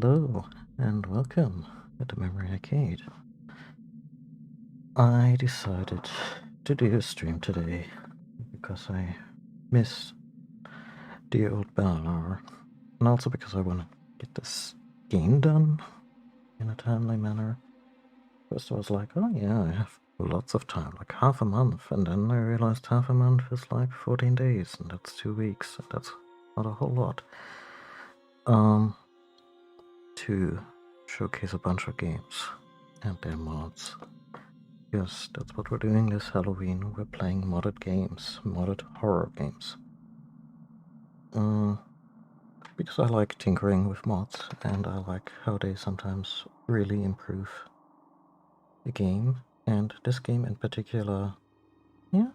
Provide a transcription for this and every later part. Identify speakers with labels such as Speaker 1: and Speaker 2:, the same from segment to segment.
Speaker 1: Hello, and welcome at the Memory Arcade. I decided to do a stream today because I miss the old Banner, and also because I want to get this game done in a timely manner. First I was like, oh yeah, I have lots of time, like half a month, and then I realized half a month is like 14 days, and that's 2 weeks, and that's not a whole lot. To showcase a bunch of games and their mods. Yes, that's what we're doing this Halloween. We're playing modded games, modded horror games. Because I like tinkering with mods, and I like how they sometimes really improve the game. And this game in particular, yeah,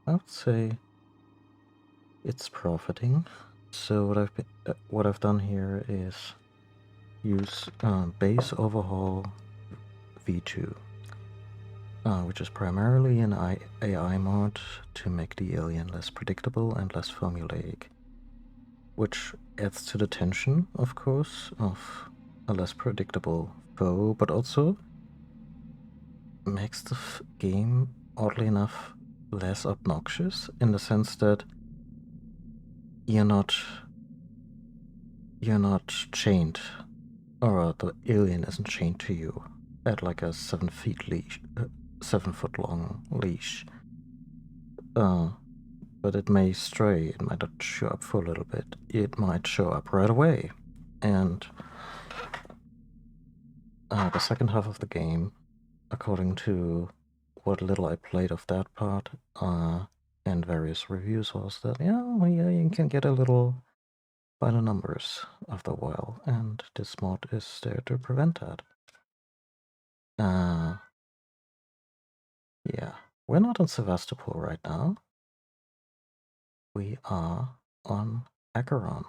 Speaker 1: I would say it's profiting. So what I've done here is use base overhaul v2. Which is primarily an AI mod to make the alien less predictable and less formulaic, which adds to the tension, of course, of a less predictable foe, but also makes the game, oddly enough, less obnoxious in the sense that you're not chained, or the alien isn't chained to you at like a 7 foot long leash. But it may stray, it might not show up for a little bit, it might show up right away. And the second half of the game, according to what little I played of that part, and various reviews, was that, yeah, you can get a little by the numbers after a while, and this mod is there to prevent that. Yeah, we're not on Sevastopol right now. We are on Acheron.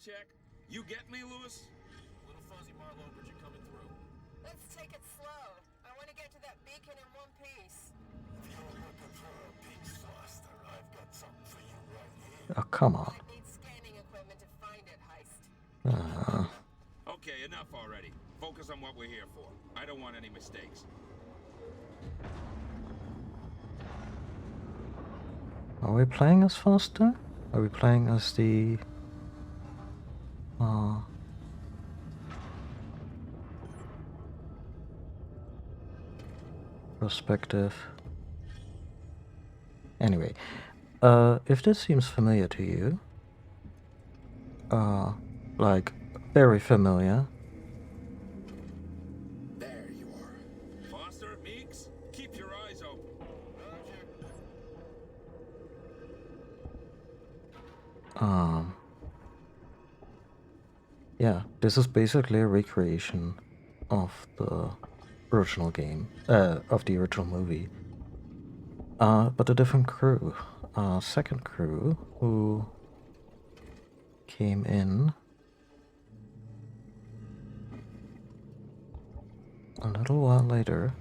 Speaker 2: Check. You get me, Lewis? Little fuzzy, Marlowe, but you're coming through.
Speaker 3: Let's take it slow. I want to get to that beacon in one piece.
Speaker 2: If you're looking for a piece, Foster, I've got something for you right here.
Speaker 1: Oh, come on.
Speaker 3: I need scanning equipment to find it, Heist.
Speaker 2: Okay, enough already. Focus on what we're here for. I don't want any mistakes.
Speaker 1: Are we playing as Foster? Are we playing as the perspective? Anyway, if this seems familiar to you, like very familiar.
Speaker 2: There you are. Foster, Meeks, keep your eyes open.
Speaker 1: Yeah, this is basically a recreation of the original game, of the original movie. But a different crew. Second crew who came in a little while later,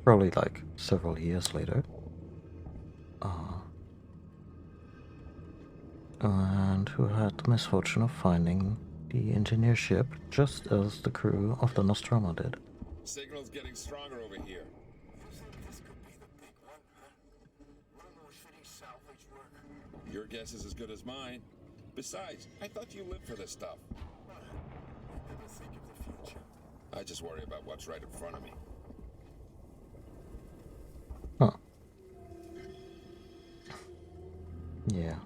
Speaker 1: probably like several years later. And who had the misfortune of finding the engineer ship just as the crew of the Nostromo did.
Speaker 2: Signal's getting stronger over here. You think this could be the big one, huh? One of those shitty salvage work? Your guess is as good as mine. Besides, I thought you lived for this stuff. I never think of the future. I just worry about what's right in front of me.
Speaker 1: Huh. Yeah.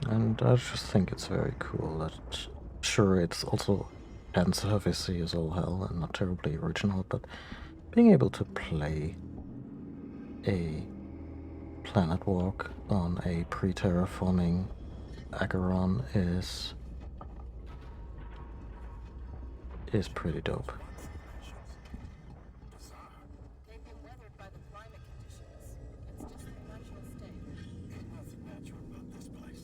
Speaker 1: And I just think it's very cool that, sure, it's also fan servicey as all hell and not terribly original, but being able to play a planet walk on a pre-terraforming Acheron is pretty dope.
Speaker 3: They've been weathered by the climate conditions. It's just the natural state.
Speaker 2: Ain't nothing natural about this place.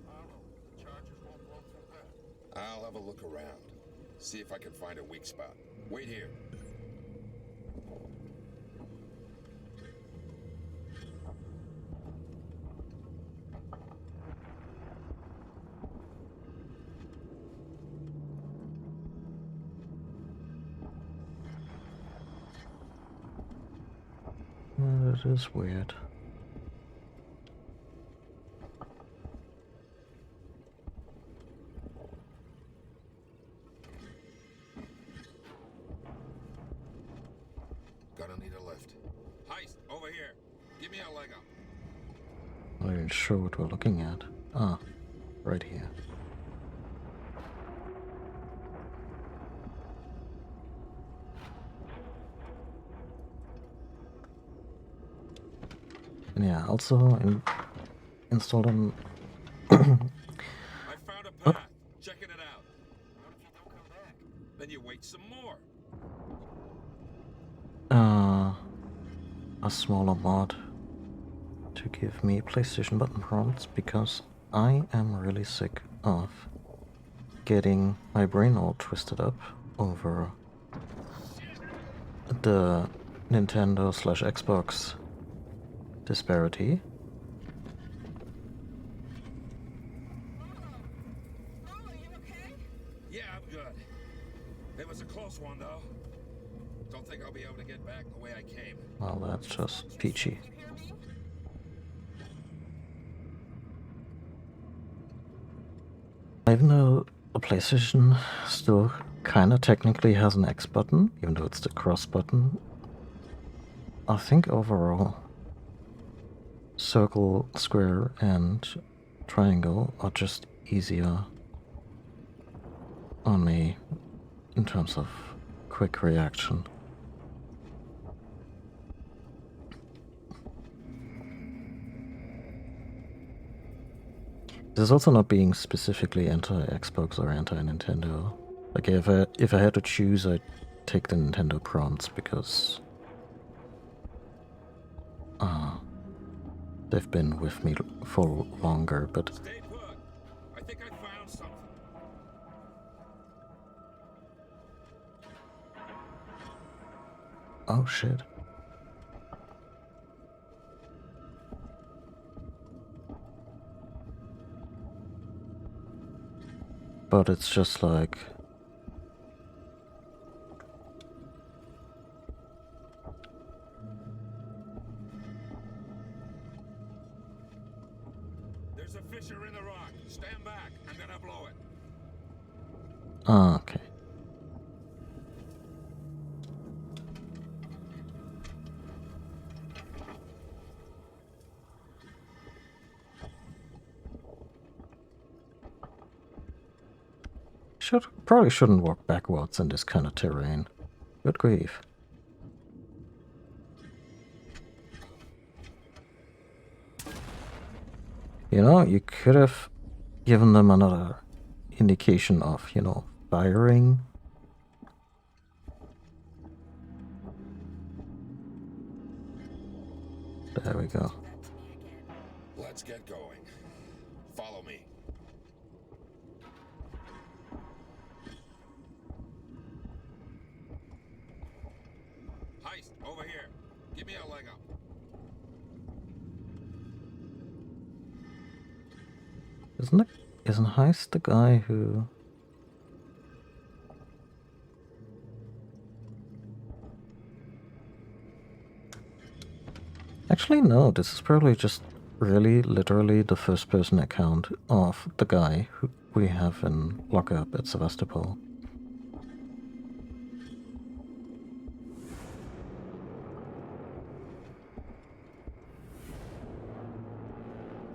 Speaker 2: Marlowe, the charges won't blow through that. I'll have a look around. See if I can find a weak spot. Wait here.
Speaker 1: It is weird.
Speaker 2: Gonna need a lift. Heist, over here. Give me a leg up.
Speaker 1: I'm not even sure what we're looking at. Ah, right here. And yeah, also installed on.
Speaker 2: I found a path. Checking it out. What if you don't come back? Then you wait some more.
Speaker 1: A smaller mod to give me PlayStation button prompts because I am really sick of getting my brain all twisted up over the Nintendo/Xbox disparity.
Speaker 3: Are you okay?
Speaker 2: Yeah, I'm good. It was a close one, though. Don't think I'll be able to get back the way I came.
Speaker 1: Well, that's just peachy.
Speaker 3: You hear me?
Speaker 1: Even though the PlayStation still kinda technically has an X button, even though it's the cross button, I think overall circle, square, and triangle are just easier on me in terms of quick reaction. This is also not being specifically anti-Xbox or anti-Nintendo. Like if I had to choose, I'd take the Nintendo prompts because they've been with me for longer, but
Speaker 2: Stay put. I think I found something.
Speaker 1: oh shit. But it's just like
Speaker 2: There's a fissure in the rock. Stand back. I'm gonna blow it.
Speaker 1: okay. Probably shouldn't walk backwards in this kind of terrain. Good grief. You know, you could have given them another indication of, you know, firing. There we go.
Speaker 2: Let's get going. Follow me. Heist, over here. Give me a leg up.
Speaker 1: Isn't Heist the guy who... Actually, no, this is probably just really literally the first person account of the guy who we have in lockup at Sevastopol.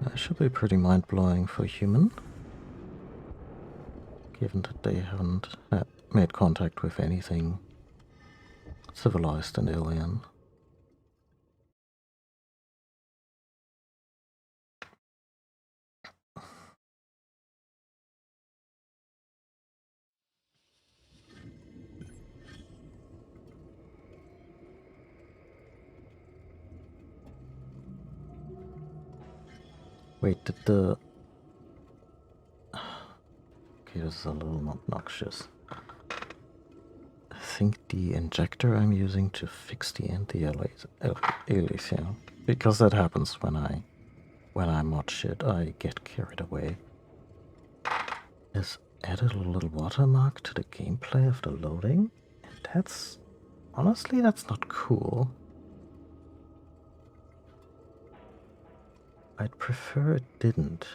Speaker 1: That should be pretty mind-blowing for a human, given that they haven't made contact with anything civilized and alien. Wait, did the... Okay, this is a little obnoxious. think the injector I'm using to fix the anti-aliasing, because that happens when I mod shit, I get carried away, is added a little watermark to the gameplay after loading. And that's, honestly, that's not cool. I'd prefer it didn't.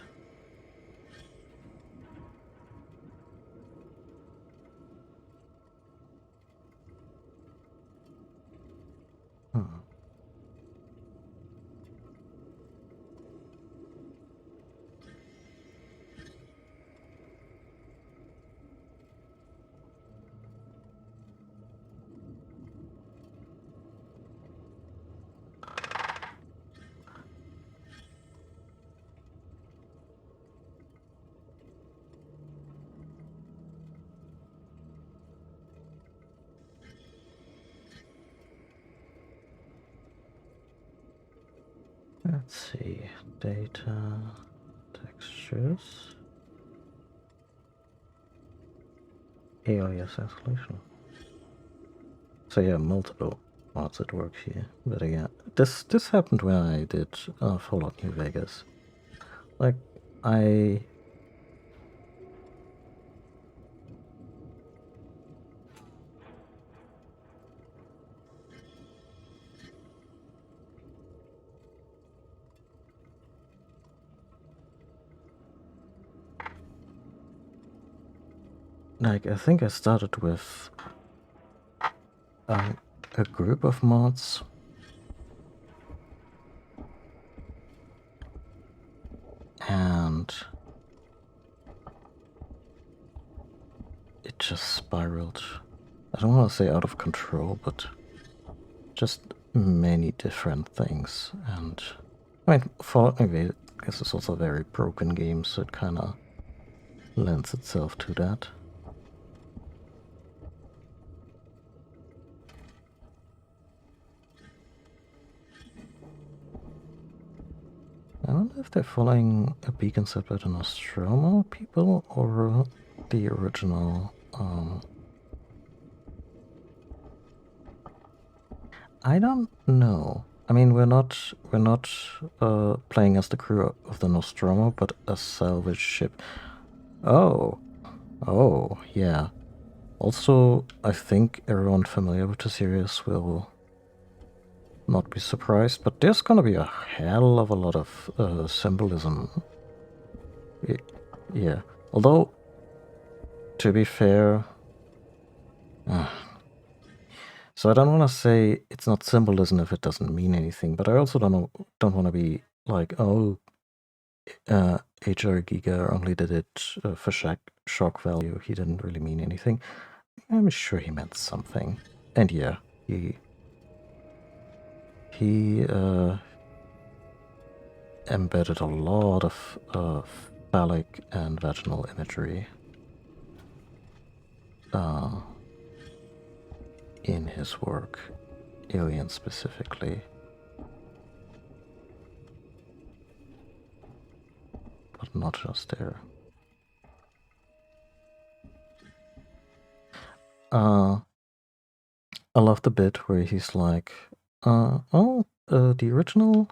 Speaker 1: Let's see, data, textures, alias isolation. So yeah, multiple mods at work here. But again, this happened when I did Fallout New Vegas. Like, I think I started with a group of mods. And it just spiraled. I don't want to say out of control, but just many different things. And I mean, Fallout New Vegas is also a very broken game, so it kind of lends itself to that. I wonder if they're following a beacon set by the Nostromo people or the original. I don't know. I mean, we're not playing as the crew of the Nostromo, but a salvage ship. Oh, yeah. Also, I think everyone familiar with the series will not be surprised, but there's gonna be a hell of a lot of symbolism. Yeah. Although, to be fair, so I don't want to say it's not symbolism if it doesn't mean anything, but I also don't want to be like, oh, HR Giga only did it for shock value. He didn't really mean anything. I'm sure he meant something. And yeah, he embedded a lot of phallic and vaginal imagery in his work, Alien specifically. But not just there. I love the bit where he's like, the original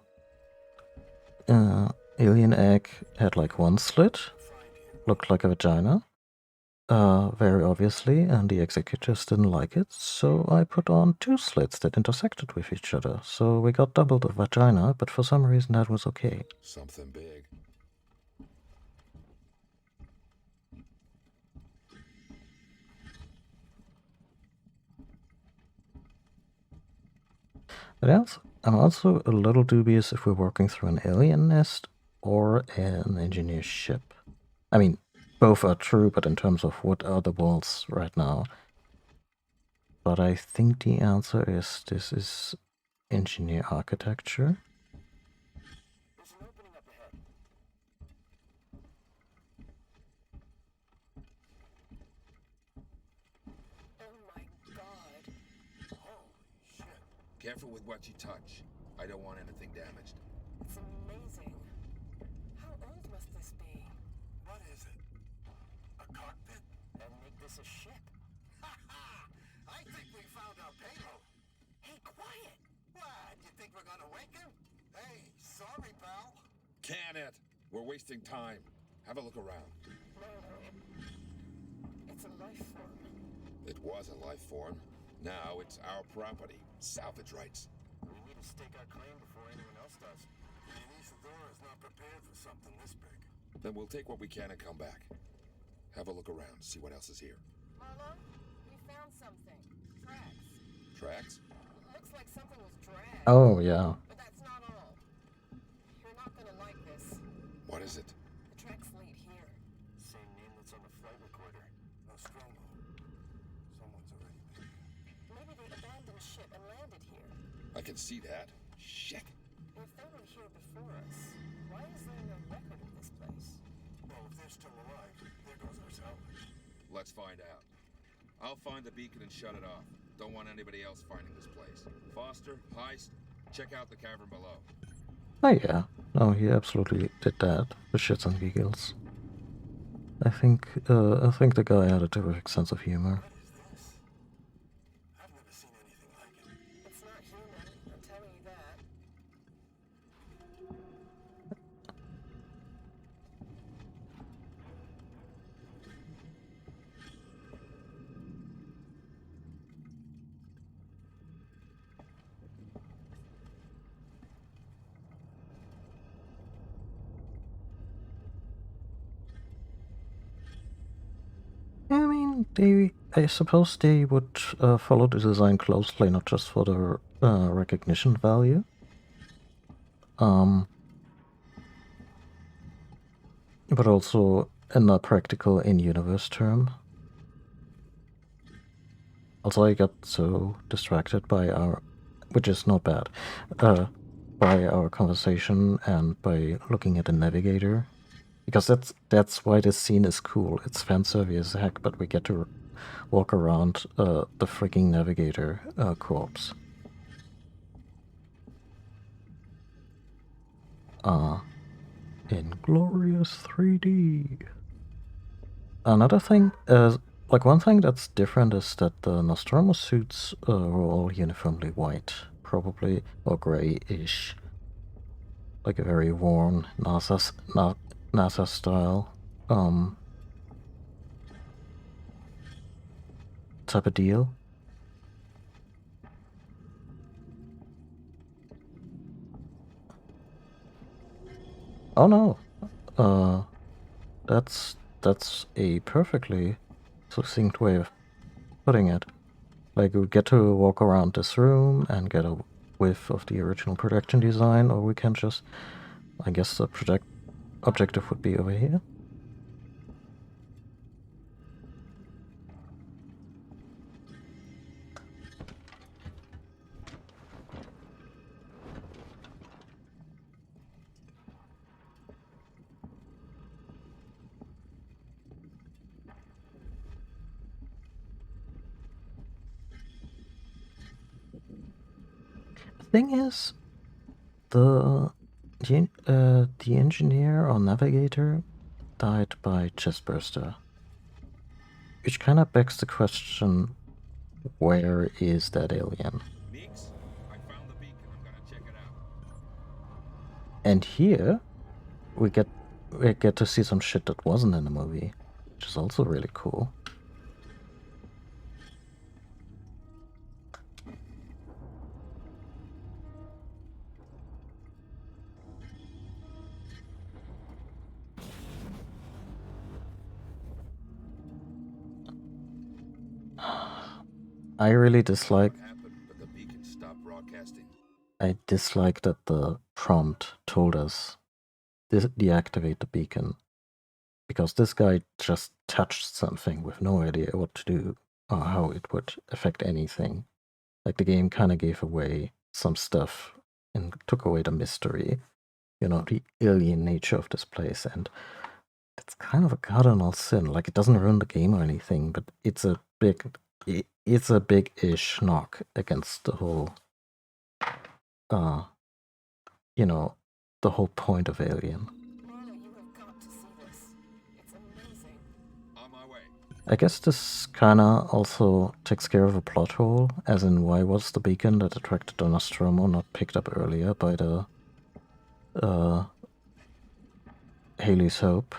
Speaker 1: alien egg had like one slit, looked like a vagina, very obviously, and the executors didn't like it, so I put on two slits that intersected with each other, so we got double the vagina, but for some reason that was okay.
Speaker 2: Something big.
Speaker 1: But else, I'm also a little dubious if we're working through an alien nest or an engineer ship. I mean, both are true, but in terms of what are the walls right now. But I think the answer is this is engineer architecture.
Speaker 3: There's an opening up ahead. Oh my god.
Speaker 2: Holy shit. Careful with what you touch. I don't want anything damaged.
Speaker 3: It's amazing. How old must this be?
Speaker 2: What is it? A cockpit?
Speaker 3: And make this a ship?
Speaker 2: I think
Speaker 4: think we're gonna wake him? Hey, sorry, pal.
Speaker 2: Can it? We're wasting time. Have a look around.
Speaker 3: No. It's a life form.
Speaker 2: It was a life form. Now it's our property. Salvage rights.
Speaker 4: We need to stake our claim before anyone else does. And Isadora is not prepared for something this big.
Speaker 2: Then we'll take what we can and come back. Have a look around, see what else is here.
Speaker 3: Marlo, we found something. Tracks.
Speaker 2: Tracks?
Speaker 3: Looks like something was dragged.
Speaker 1: Oh, yeah.
Speaker 3: But that's not all. You're not gonna like this.
Speaker 2: What is it?
Speaker 3: The tracks lead here.
Speaker 4: Same name that's on the flight recorder. Nostromo. Someone's already been here.
Speaker 3: Maybe they abandoned ship and landed here.
Speaker 2: I can see that. Shit.
Speaker 3: If they were here before us, why is there no record of this place?
Speaker 4: Well, if they're still alive, there goes our salvage.
Speaker 2: Let's find out. I'll find the beacon and shut it off. Don't want anybody else finding this place. Foster, Heist, check out the cavern below.
Speaker 1: Oh, yeah. No, he absolutely did that. The shits and giggles. I think the guy had a terrific sense of humor.
Speaker 4: What is this? I've never seen anything like it.
Speaker 3: It's not human, I'm telling you that.
Speaker 1: I mean, I suppose they would follow the design closely, not just for the recognition value. But also in a practical in-universe term. Also, I got so distracted by which is not bad, by our conversation and by looking at the navigator. Because that's why this scene is cool. It's fanservice as heck, but we get to walk around the freaking navigator corpse. In glorious 3D. Another thing is, like, one thing that's different is that the Nostromo suits were all uniformly white, probably, or grayish. Like a very worn NASA style type of deal. Oh no, that's a perfectly succinct way of putting it. Like, we get to walk around this room and get a whiff of the original production design, or we can just, I guess the objective would be over here. The thing is, the engineer or navigator died by chestburster, which kind of begs the question, where is that alien?
Speaker 2: Meeks, I found the beacon. I'm gonna check it out.
Speaker 1: And here we get to see some shit that wasn't in the movie, which is also really cool. I really dislike.
Speaker 2: What happened, but the beacon stopped broadcasting.
Speaker 1: I dislike that the prompt told us deactivate the beacon, because this guy just touched something with no idea what to do or how it would affect anything. Like, the game kind of gave away some stuff and took away the mystery, the alien nature of this place, and it's kind of a cardinal sin. Like, it doesn't ruin the game or anything, but it's a big-ish knock against the whole, the whole point of Alien.
Speaker 3: Marlo, you have got to see this. It's amazing.
Speaker 2: On my way.
Speaker 1: I guess this kinda also takes care of a plot hole, as in why was the beacon that attracted the Nostromo not picked up earlier by the Haley's Hope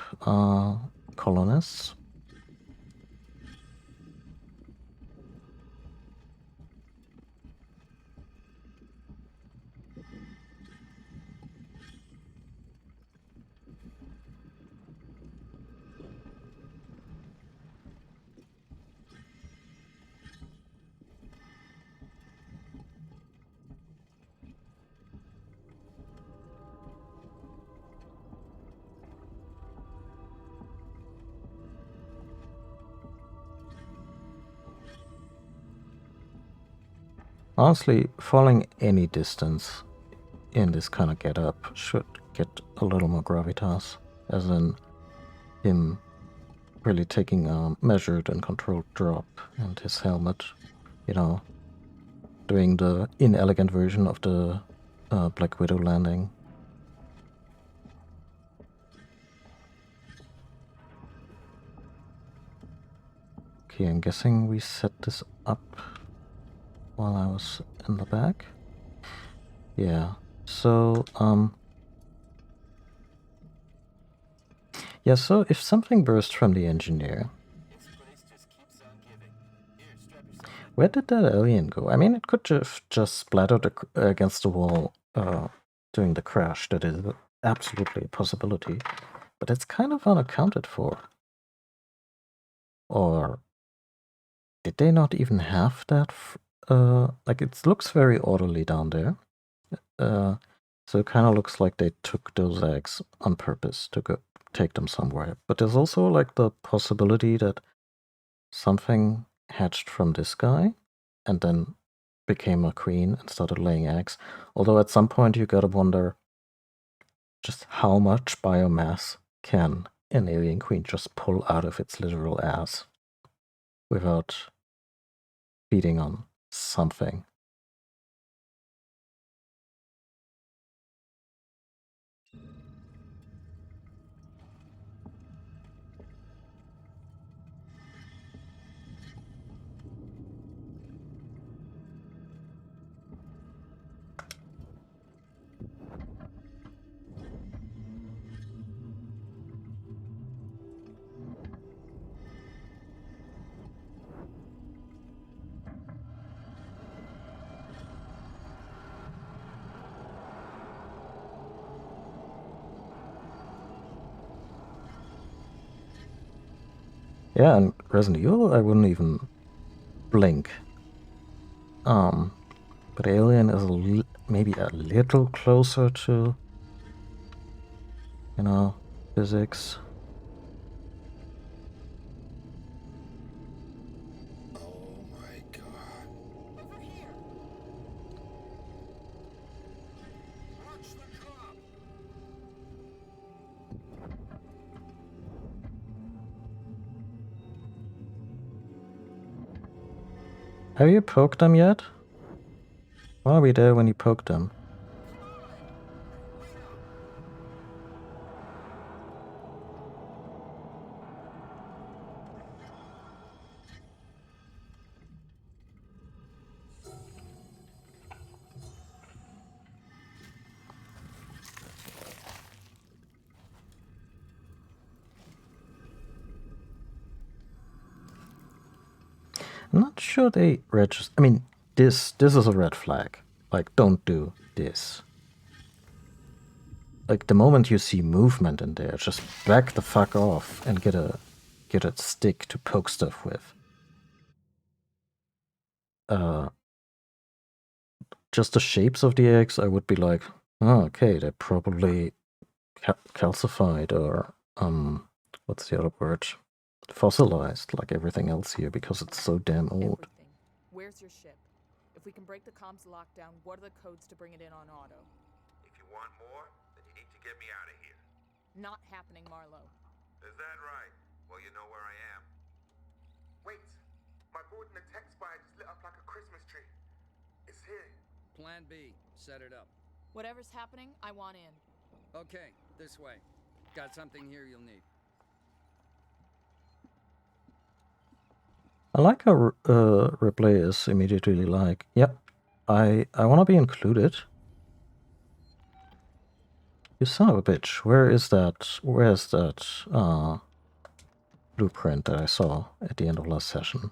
Speaker 1: colonists? Honestly, falling any distance in this kind of getup should get a little more gravitas, as in him really taking a measured and controlled drop and his helmet, you know, doing the inelegant version of the Black Widow landing. Okay, I'm guessing we set this up while I was in the back. Yeah, so, yeah, so if something burst from the engineer,
Speaker 4: This place just keeps on giving. Here, strap yourself in.
Speaker 1: where did that alien go? I mean, it could just splattered against the wall during the crash. That is absolutely a possibility, but it's kind of unaccounted for. Or did they not even have that? Like, it looks very orderly down there. So it kind of looks like they took those eggs on purpose to go take them somewhere. But there's also like the possibility that something hatched from this guy and then became a queen and started laying eggs. Although at some point you gotta wonder just how much biomass can an alien queen just pull out of its literal ass without feeding on something. Yeah, and Resident Evil, I wouldn't even blink. But Alien is maybe a little closer to, you know, physics.
Speaker 2: Oh my god.
Speaker 3: Over here.
Speaker 4: Watch the cop!
Speaker 1: Have you poked them yet? Why are we there when you poked them? I'm not sure they register. I mean, this is a red flag. Like, don't do this. Like, the moment you see movement in there, just back the fuck off and get a stick to poke stuff with. Just the shapes of the eggs, I would be like, oh, okay, they're probably calcified or what's the other word? Fossilized, like everything else here, because it's so damn old.
Speaker 3: Everything. Where's your ship? If we can break the comms lockdown, what are the codes to bring it in on auto?
Speaker 5: If you want more, then you need to get me out of here.
Speaker 3: Not happening, Marlowe.
Speaker 5: Is that right? Well, you know where I am.
Speaker 4: Wait! My board in the tech spire just lit up like a Christmas tree. It's here.
Speaker 6: Plan B. Set it up.
Speaker 3: Whatever's happening, I want in.
Speaker 6: Okay, this way. Got something here you'll need.
Speaker 1: I like how Ripley is immediately like, yep, I want to be included. You son of a bitch, where's that blueprint that I saw at the end of last session?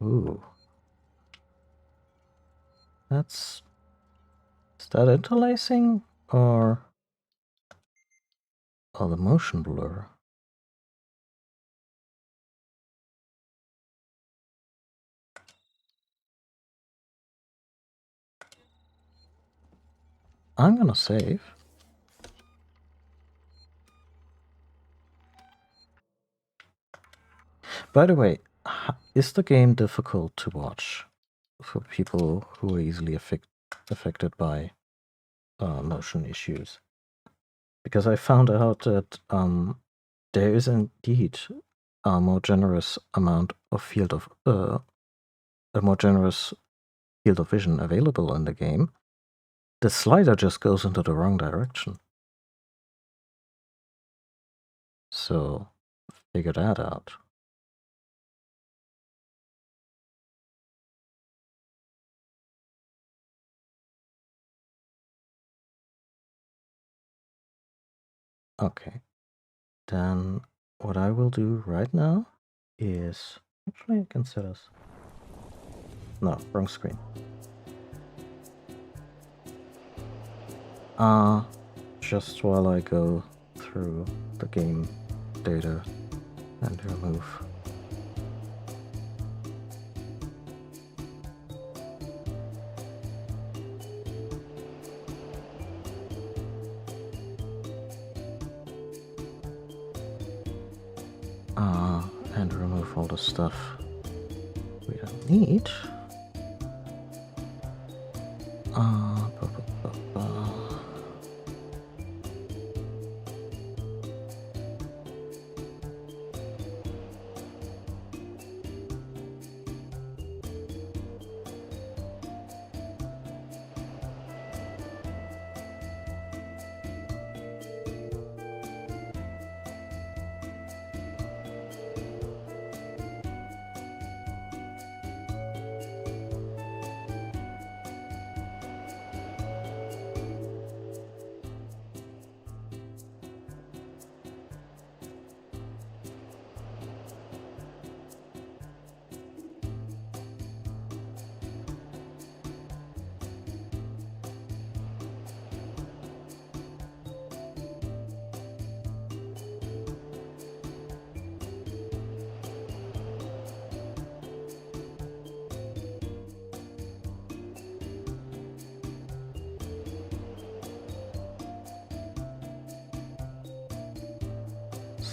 Speaker 1: Ooh. Is that interlacing or the motion blur? I'm gonna save. By the way, is the game difficult to watch for people who are easily affected by motion issues? Because I found out that there is indeed a more generous amount of a more generous field of vision available in the game. The slider just goes into the wrong direction. So figure that out. Okay. Then what I will do right now is actually I can set us. No, wrong screen. Just while I go through the game data and remove. And remove all the stuff we don't need.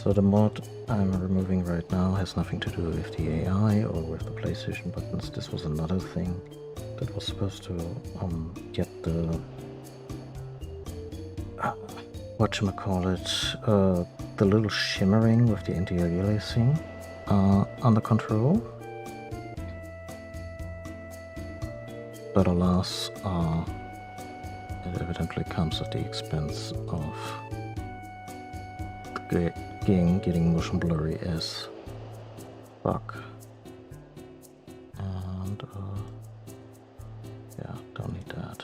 Speaker 1: So the mod I'm removing right now has nothing to do with the AI or with the PlayStation buttons. This was another thing that was supposed to get the whatchamacallit, the little shimmering with the anti-aliasing under control. But alas, it evidently comes at the expense of the game getting motion blurry as fuck. And yeah, don't need that.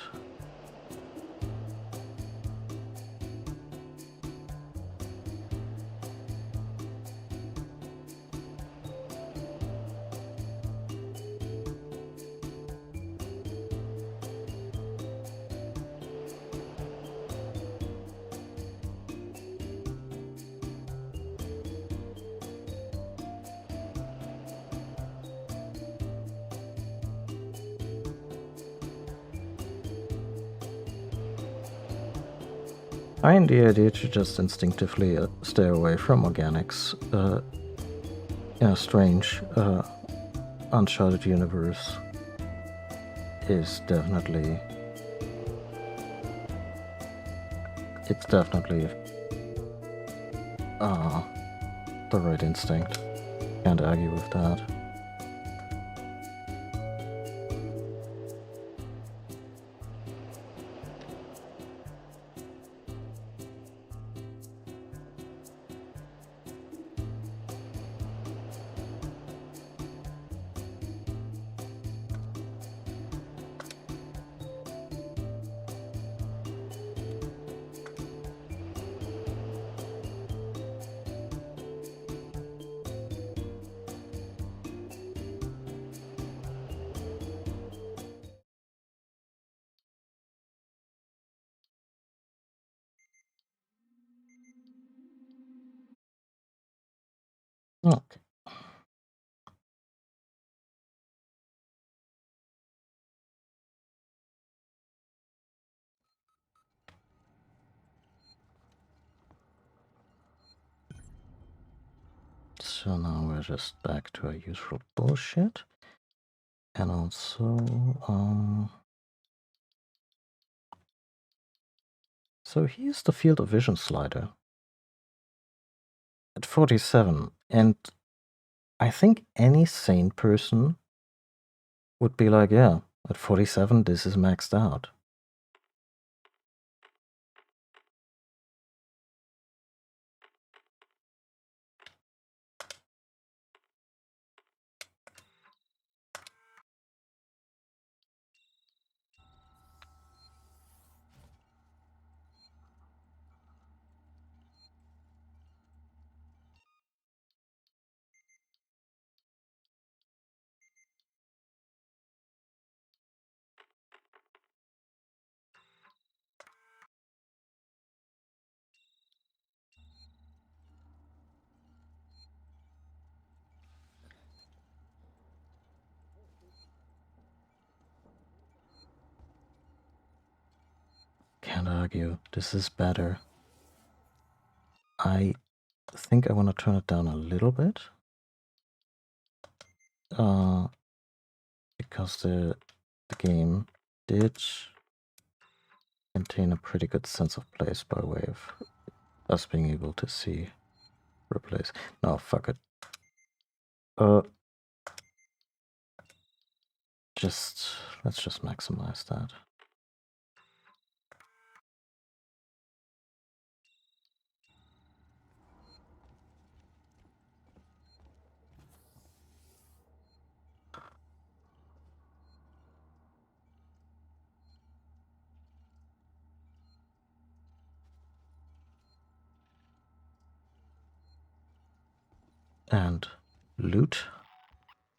Speaker 1: I find the idea to just instinctively stay away from organics in a strange, uncharted universe is definitely... It's definitely the right instinct. Can't argue with that. Okay. So now we're just back to our usual bullshit. And also, so here's the field of vision slider at 47, and I think any sane person would be like, yeah, at 47, this is maxed out. Can't argue. This is better. I think I want to turn it down a little bit. Because the game did contain a pretty good sense of place by way of us being able to see replace. No, fuck it. Let's just maximize that. And loot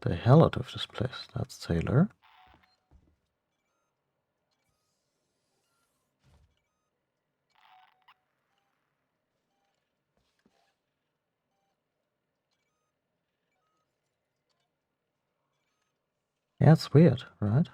Speaker 1: the hell out of this place. That's Taylor. Yeah, it's weird, right?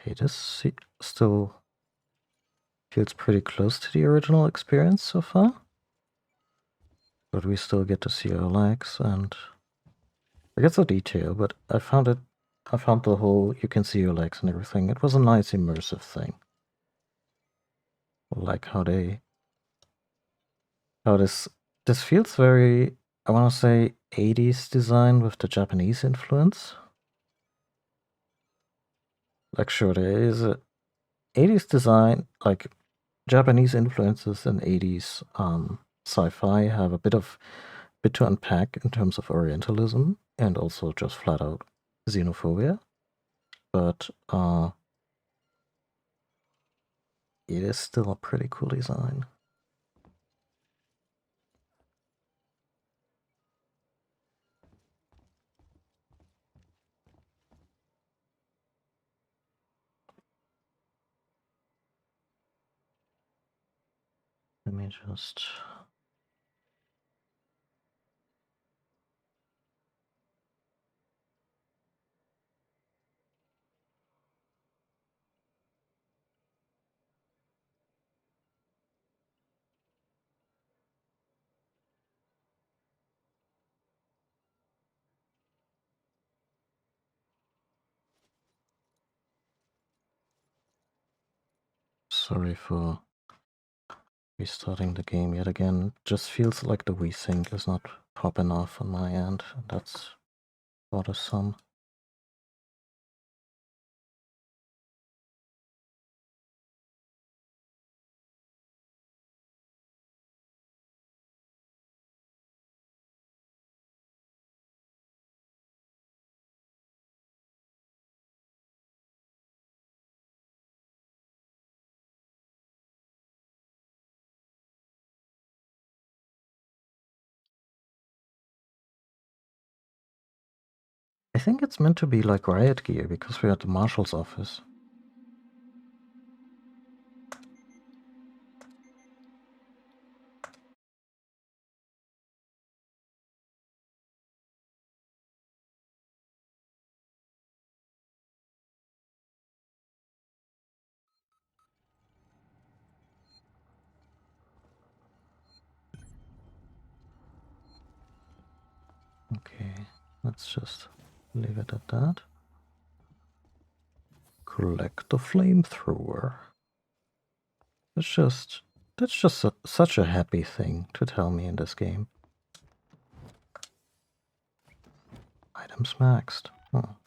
Speaker 1: Okay, this still feels pretty close to the original experience so far. But we still get to see our legs, and I get the detail, but I found the whole you can see your legs and everything. It was a nice immersive thing. Like how this feels very, I want to say 80s design with the Japanese influence. Like sure, there is a 80s design, like Japanese influences in 80s sci-fi have a bit to unpack in terms of Orientalism and also just flat out xenophobia. But it is still a pretty cool design. Let me just... Sorry for restarting the game yet again. Just feels like the VSync is not popping off on my end. That's bothersome. I think it's meant to be like riot gear because we're at the marshal's office. Okay, let's just leave it at that. Collect the flamethrower. That's just such a happy thing to tell me in this game. Items maxed. Oh.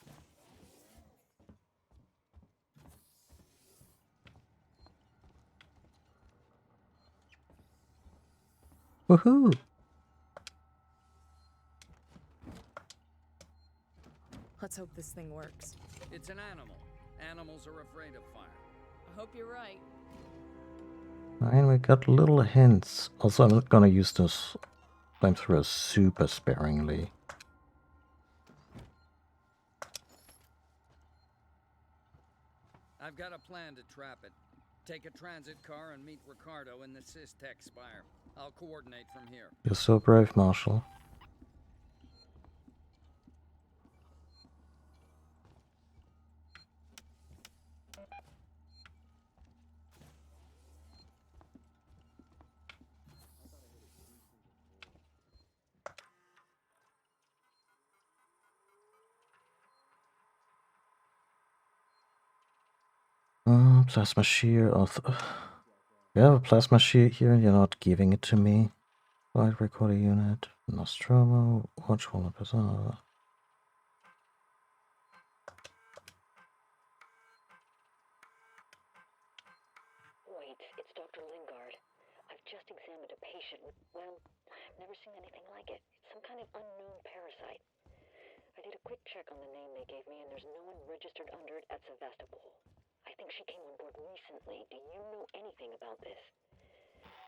Speaker 1: Woohoo!
Speaker 3: Let's hope this thing works.
Speaker 6: It's an animal. Animals are afraid of fire.
Speaker 3: I hope you're right.
Speaker 1: And we got little hints. Also, I'm not gonna use this flamethrower super sparingly.
Speaker 6: I've got a plan to trap it. Take a transit car and meet Ricardo in the Systech Spire. I'll coordinate from here.
Speaker 1: You're so brave, Marshall. Plasma shear. You have a plasma shear here and you're not giving it to me. Light recorder unit. Nostromo. Watch Olympus.
Speaker 7: Wait, it's Dr. Lingard. I've just examined a patient with, well, I've never seen anything like it. It's some kind of unknown parasite. I did a quick check on the name they gave me, and there's no one registered under it at Sevastopol. I think she came on board recently. Do you know anything about this?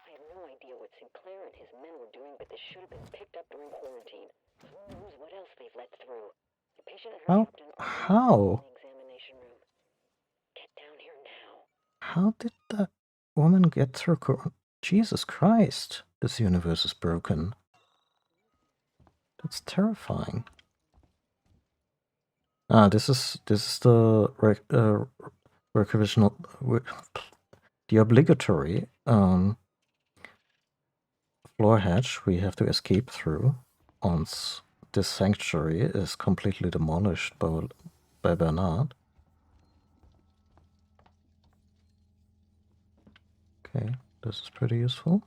Speaker 7: I have no idea what Sinclair and his men were doing, but this should have been picked up during quarantine. Who knows what else they've let through? The patient and her captain are
Speaker 1: How?
Speaker 7: in the examination room. Get down here now.
Speaker 1: How did that woman get through? Jesus Christ! This universe is broken. That's terrifying. This is the the obligatory floor hatch we have to escape through once this sanctuary is completely demolished by Bernard. Okay, this is pretty useful.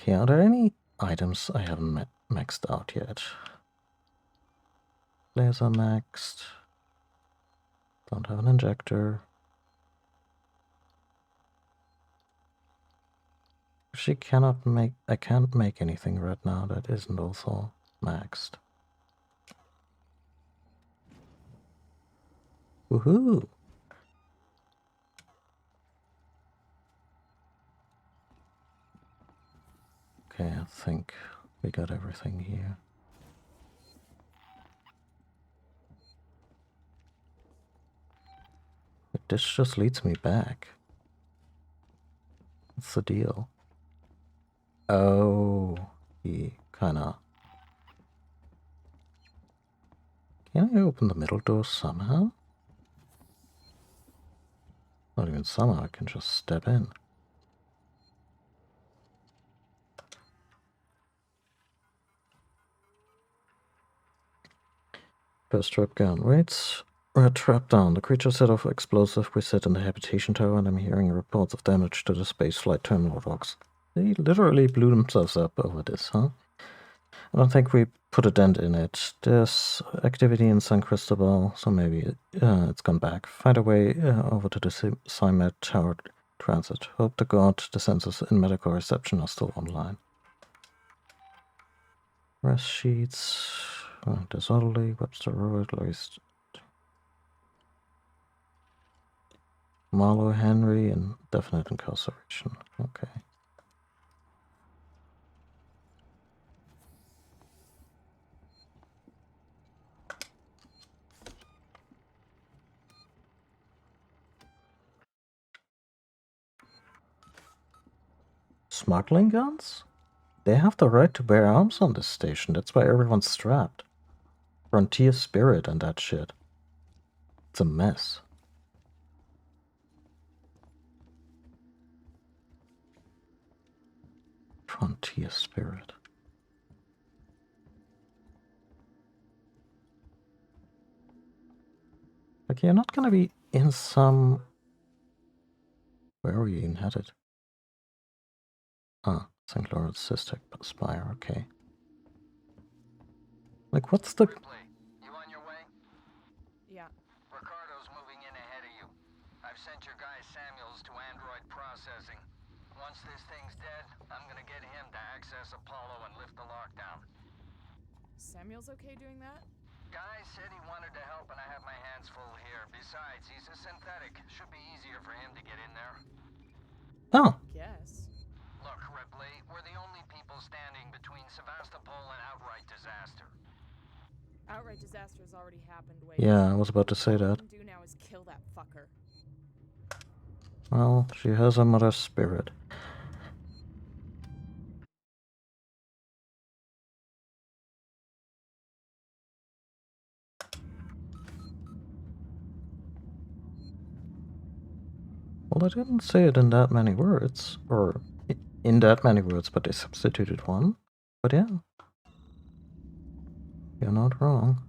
Speaker 1: Okay, are there any items I haven't maxed out yet? Laser maxed. Don't have an injector. She cannot make. I can't make anything right now that isn't also maxed. Woohoo! Okay, I think we got everything here. But this just leads me back. What's the deal? Oh, he kinda... Can I open the middle door somehow? Not even somehow, I can just step in. First drop gun, wait. We're trapped down. The creature set off explosive reset in the habitation tower, and I'm hearing reports of damage to the spaceflight terminal docks. They literally blew themselves up over this, huh? I don't think we put a dent in it. There's activity in San Cristobal, so maybe it's gone back. Find a way over to the CIMAT tower transit. Hope to God the sensors in medical reception are still online. Rest sheets. Disorderly, Webster Road, Lois. Marlowe Henry, and definite incarceration. Okay. Smuggling guns? They have the right to bear arms on this station. That's why everyone's strapped. Frontier spirit and that shit. It's a mess. Frontier spirit. Like, you're not gonna be in some... Where are you even headed? Ah, St. Lawrence Cystic Spire, okay. Like, what's the...
Speaker 6: Ripley, you on your way?
Speaker 3: Yeah.
Speaker 6: Ricardo's moving in ahead of you. I've sent your guy Samuels to android processing. Once this thing's dead, I'm gonna get him to access Apollo and lift the lockdown.
Speaker 3: Samuel's okay doing that?
Speaker 6: Guy said he wanted to help and I have my hands full here. Besides, he's a synthetic. Should be easier for him to get in there.
Speaker 1: Oh,
Speaker 3: Guess.
Speaker 6: Look, Ripley, we're the only people standing between Sevastopol and outright disaster.
Speaker 3: Outright disaster has already happened, Wade.
Speaker 1: yeah, I was about to say
Speaker 3: All we
Speaker 1: that.
Speaker 3: can do now is kill that fucker.
Speaker 1: Well, she has a mother's spirit. Well, I didn't say it in that many words, or in that many words, but they substituted one. But yeah, you're not wrong.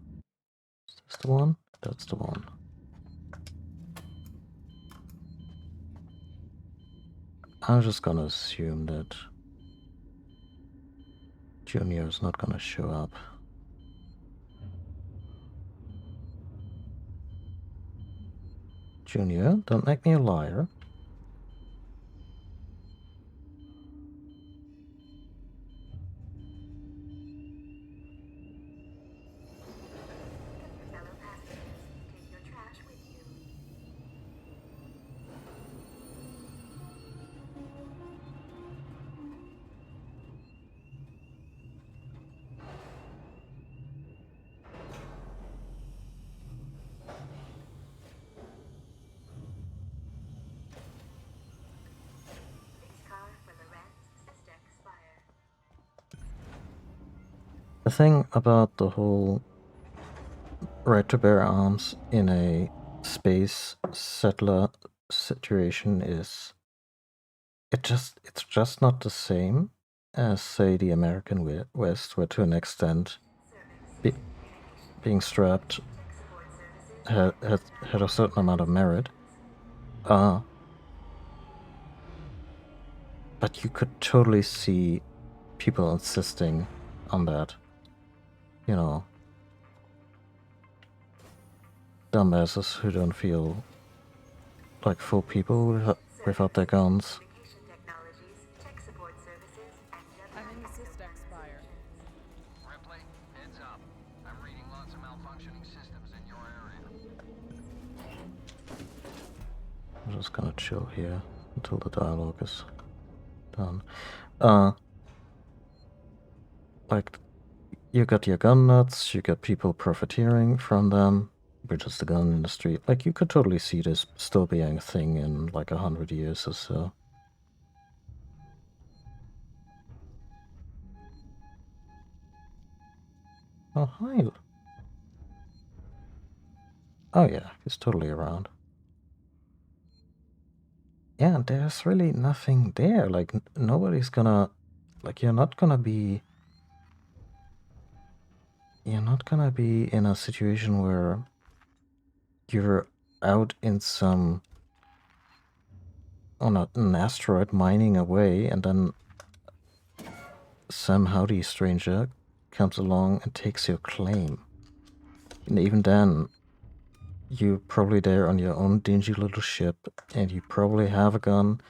Speaker 1: Is this the one? That's the one. I'm just gonna assume that Junior is not gonna show up. Junior, don't make me a liar.
Speaker 8: Fellow passengers, take your trash with you. This car for Lorenz Sister Spire.
Speaker 1: The thing about the whole right to bear arms in a space settler situation is it's just not the same as, say, the American West, where to an extent being strapped had a certain amount of merit. But you could totally see people insisting on that. You know, dumbasses who don't feel like full people without their guns.
Speaker 8: Communication technologies, tech support services, and
Speaker 3: I'm in the Systech Spire.
Speaker 6: Ripley, heads up. I'm reading lots of malfunctioning systems in your area.
Speaker 1: I'm just gonna chill here until the dialogue is done. Like, you got your gun nuts, you got people profiteering from them, which is the gun industry. Like, you could totally see this still being a thing in like 100 years or so. Oh, hi. Oh yeah, he's totally around. Yeah, there's really nothing there. Like, nobody's gonna... Like, you're not gonna be in a situation where you're out in on an asteroid mining away, and then some howdy stranger comes along and takes your claim. And even then, you're probably there on your own dingy little ship, and you probably have a gun,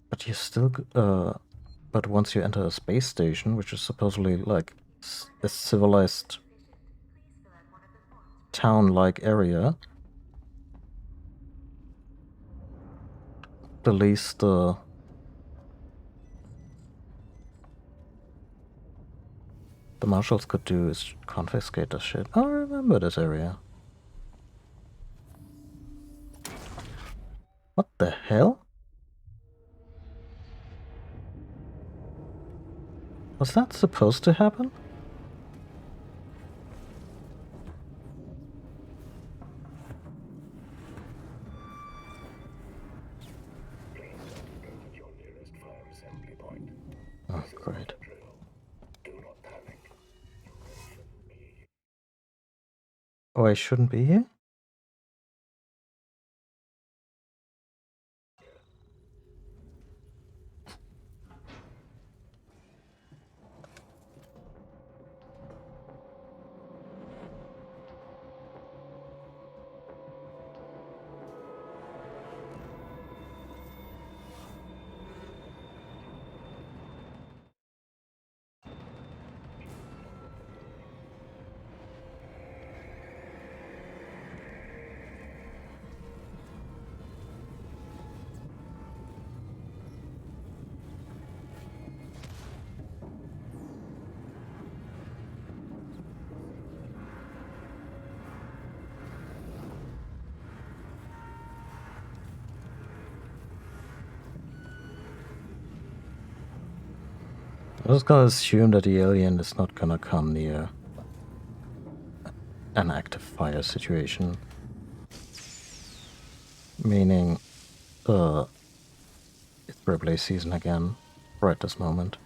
Speaker 1: but you still, but once you enter a space station, which is supposedly like a civilized town-like area, the least the marshals could do is confiscate the shit. I remember this area. What the hell? Was that supposed to happen? Oh, great. Oh, I shouldn't be here? I was gonna assume that the alien is not gonna come near an active fire situation. Meaning, it's replay season again, right this moment.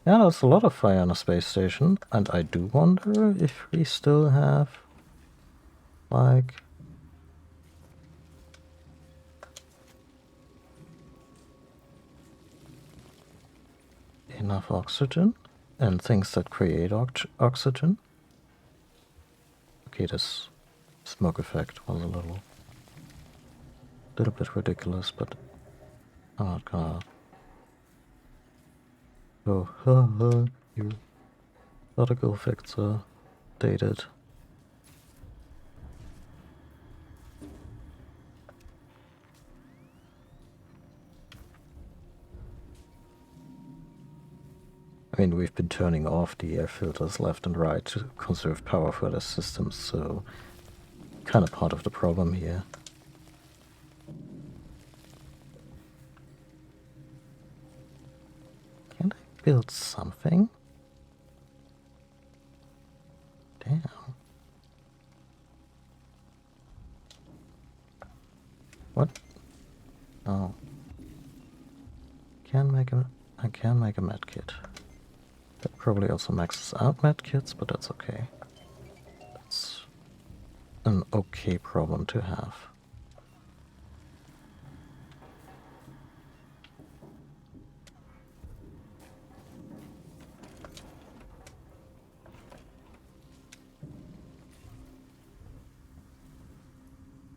Speaker 1: Yeah, there's a lot of fire on a space station, and I do wonder if we still have, like, enough oxygen and things that create oxygen. Okay, this smoke effect was a little bit ridiculous, but I'm not gonna go, your particle effects are dated. I mean, we've been turning off the air filters left and right to conserve power for the systems, so kind of part of the problem here. Can't I build something? Damn. What? Oh. I can make a medkit. That probably also maxes out medkits, but that's okay. That's an okay problem to have.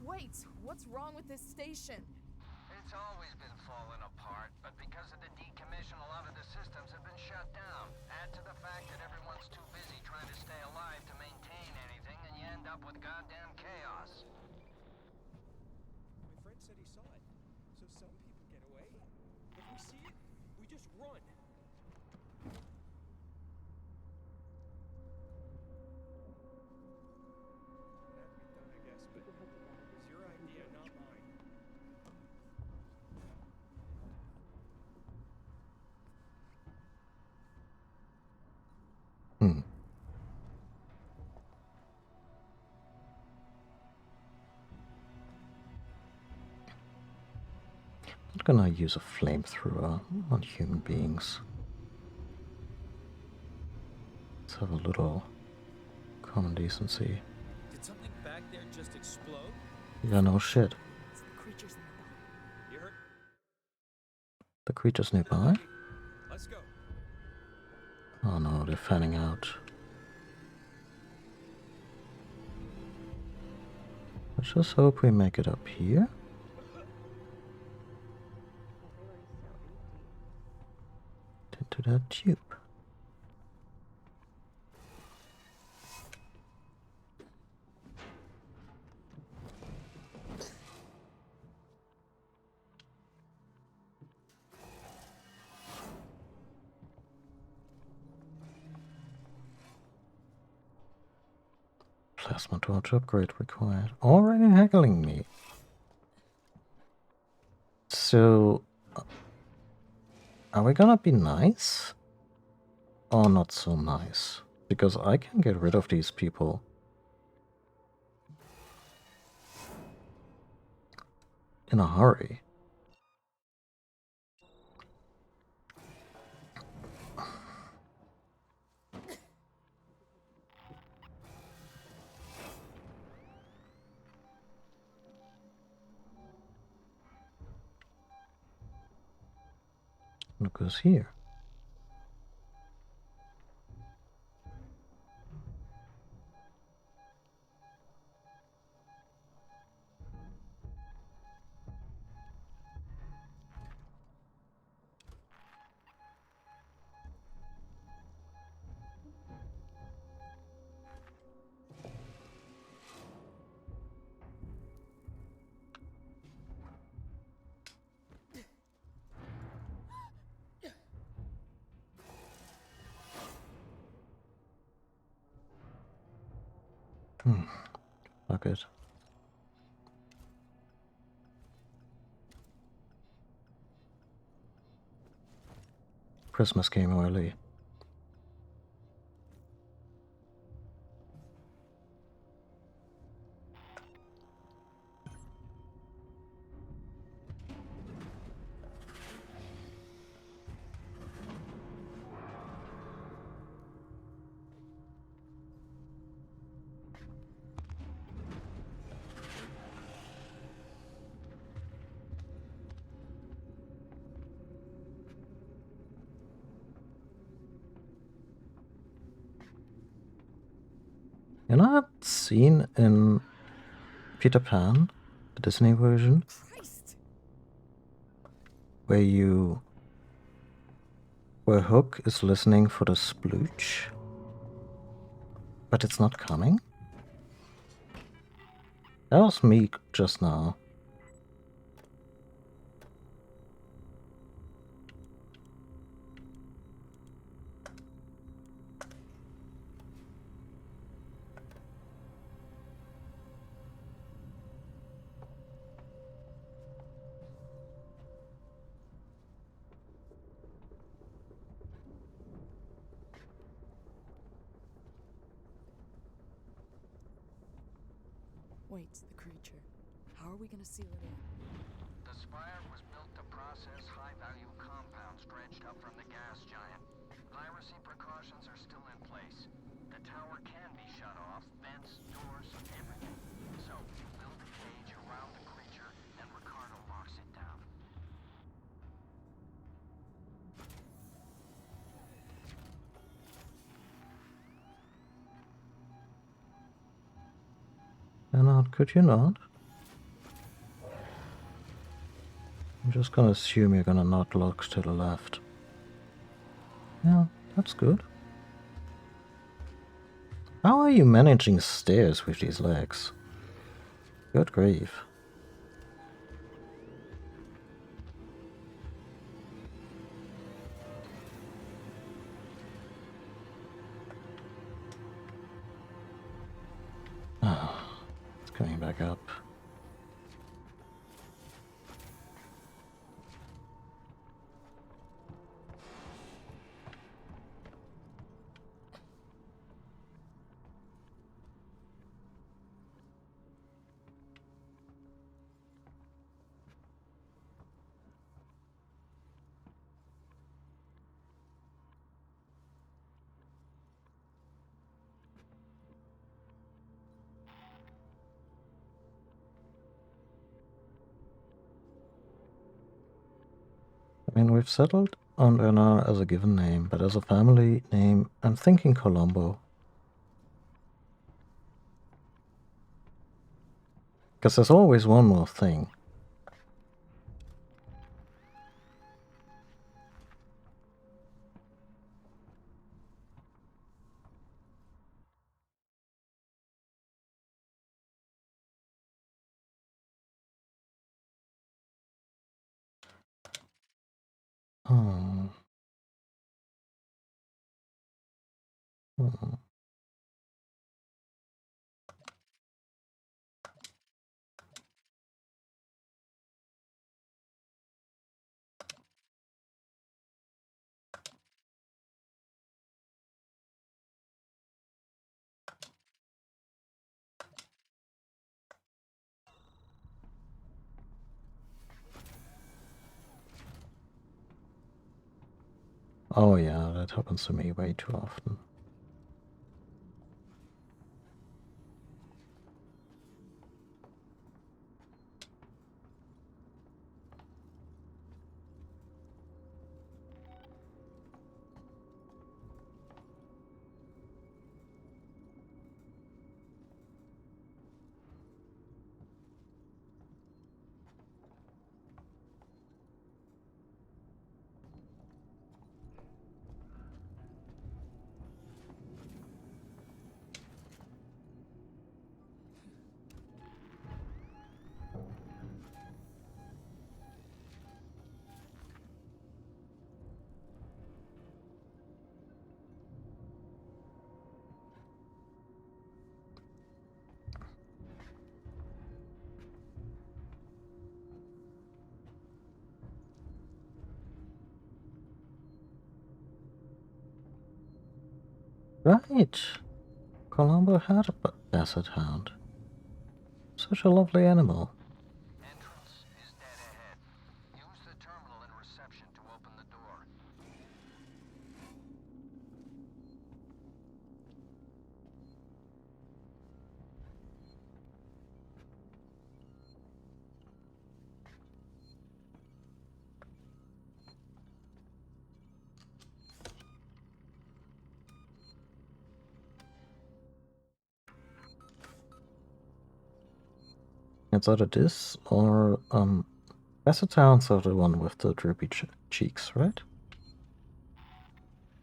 Speaker 3: Wait, what's wrong with this station?
Speaker 6: It's always been falling apart, but because of the decommission, a lot of the systems have been shut down. Add to the fact that everyone's too busy trying to stay alive to maintain anything, and you end up with goddamn chaos.
Speaker 9: My friend said he saw it. So some people get away. If we see it, we just run. Had to be done, I guess, but it was your idea, not mine.
Speaker 1: I'm not gonna use a flamethrower on human beings. Let's have a little Common decency.
Speaker 9: Did something back there just explode?
Speaker 1: Yeah, no shit.
Speaker 3: It's the creatures nearby.
Speaker 9: You heard?
Speaker 1: The creatures nearby?
Speaker 9: Let's go.
Speaker 1: Oh no, they're fanning out. Let's just hope we make it up here. Into that tube. Plasma torch upgrade required. Already heckling me. So, are we gonna be nice? Or not so nice? Because I can get rid of these people. In a hurry. Look who's here. Fuck it. Christmas came early. You know that scene in Peter Pan, the Disney version, where Hook is listening for the splooge, but it's not coming? That was me just now.
Speaker 3: Wait, the creature. How are we gonna seal it in?
Speaker 6: The spire was built to process high-value compounds dredged up from the gas giant. Piracy precautions are still in place. The tower can be shut off, vents, doors, everything. So, you build a cage around the creature, and Ricardo locks it down.
Speaker 1: Cannot, could you not? I'm just gonna assume you're gonna not look to the left. Yeah, that's good. How are you managing stairs with these legs? Good grief. It's coming back up. I mean, we've settled on Bernard as a given name, but as a family name, I'm thinking Colombo. Because there's always one more thing. Hmm. Hmm. Oh yeah, that happens to me way too often. Right! Colombo had a basset hound. Such a lovely animal.
Speaker 6: Entrance is dead ahead. Use the terminal in reception to open the door.
Speaker 1: It's either this or, basset hounds are the one with the droopy cheeks, right?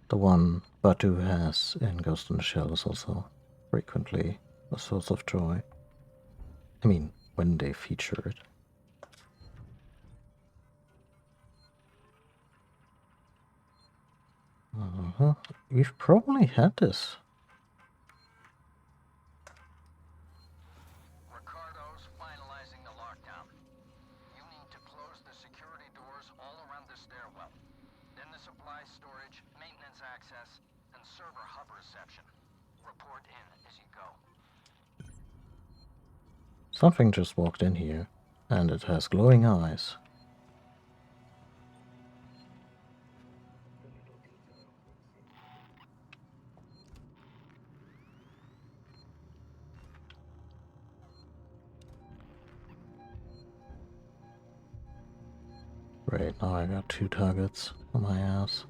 Speaker 1: The one Batu has in Ghost in the Shell is also frequently a source of joy. I mean, when they feature it. We've probably had this.
Speaker 6: Ricardo's finalizing the lockdown. You need to close the security doors all around the stairwell. Then the supply storage, maintenance access, and server hub reception. Report in as you go.
Speaker 1: Something just walked in here, and it has glowing eyes. Great, now I got 2 targets on my ass.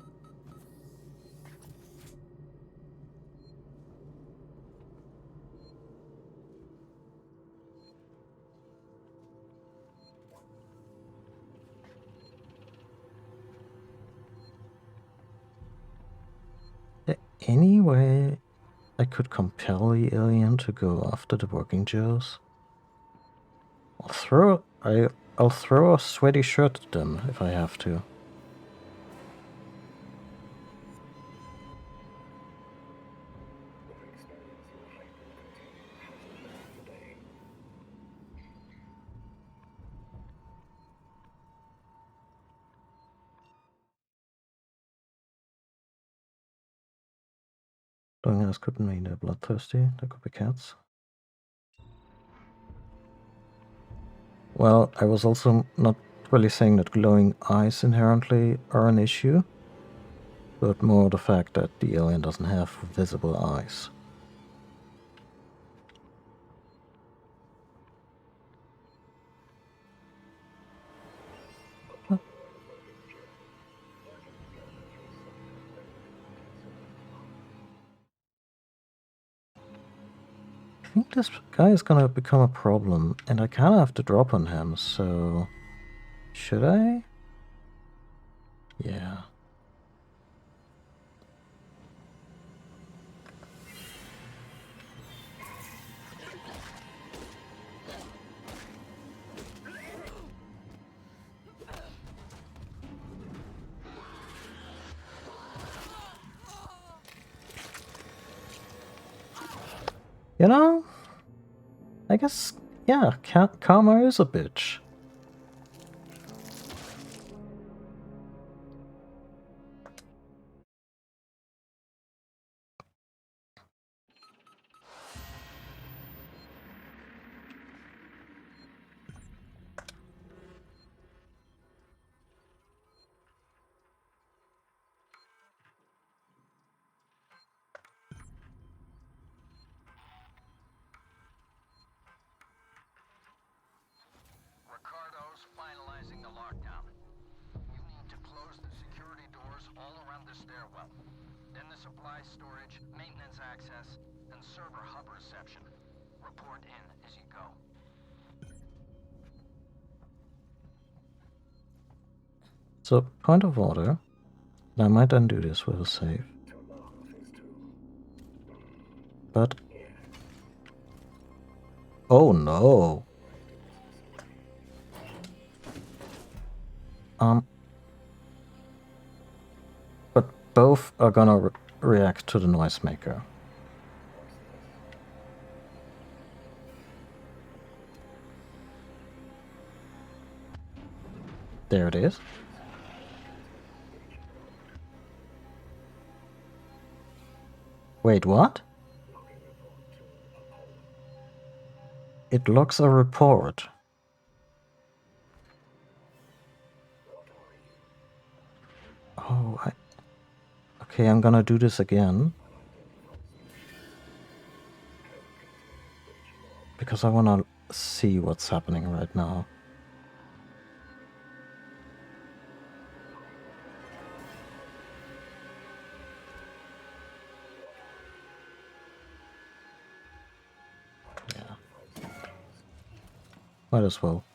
Speaker 1: Any way I could compel the alien to go after the working Joes? I'll throw a sweaty shirt at them if I have to. Glowing eyes couldn't mean they're bloodthirsty. They could be cats. Well, I was also not really saying that glowing eyes inherently are an issue, but more the fact that the alien doesn't have visible eyes. think this guy is gonna become a problem, and I kinda have to drop on him, so... Should I? Yeah. You know, I guess, yeah, karma is a bitch.
Speaker 6: Ricardo's finalizing the lockdown. You need to close the security doors all around the stairwell. Then the supply storage, maintenance access, and server hub reception. Report in as you go.
Speaker 1: So, point of order. I might undo this with a save. But... Oh no! But both are gonna react to the noisemaker. There it is. Wait, what? It logs a report. Oh, Okay, I'm gonna do this again. Because I wanna see what's happening right now. Yeah. Might as well.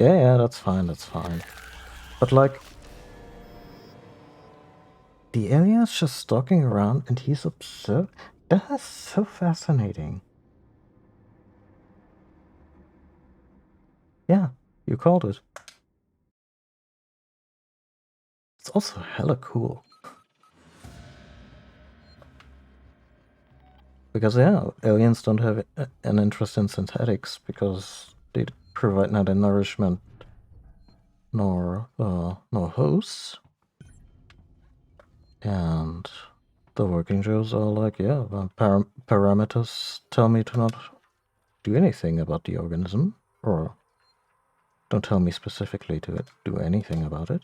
Speaker 1: Yeah, that's fine, that's fine. But like... The alien is just stalking around and he's observed. That is so fascinating. Yeah, you called it. It's also hella cool. Because, yeah, aliens don't have an interest in synthetics because they provide neither nourishment nor hosts. And the working Joes are like, yeah, parameters tell me to not do anything about the organism, or don't tell me specifically to do anything about it.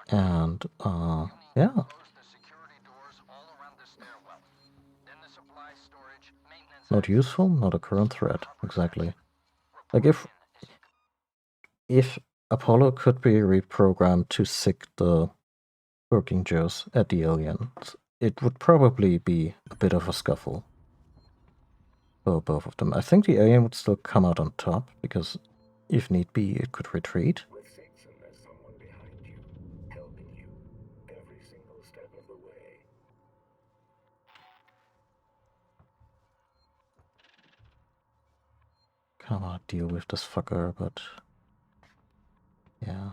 Speaker 1: And, yeah. Not useful, not a current threat, exactly. Like if Apollo could be reprogrammed to sick the working Joes at the aliens, it would probably be a bit of a scuffle for both of them. I think the alien would still come out on top, because if need be, it could retreat. Kind of want to deal with this fucker, but yeah.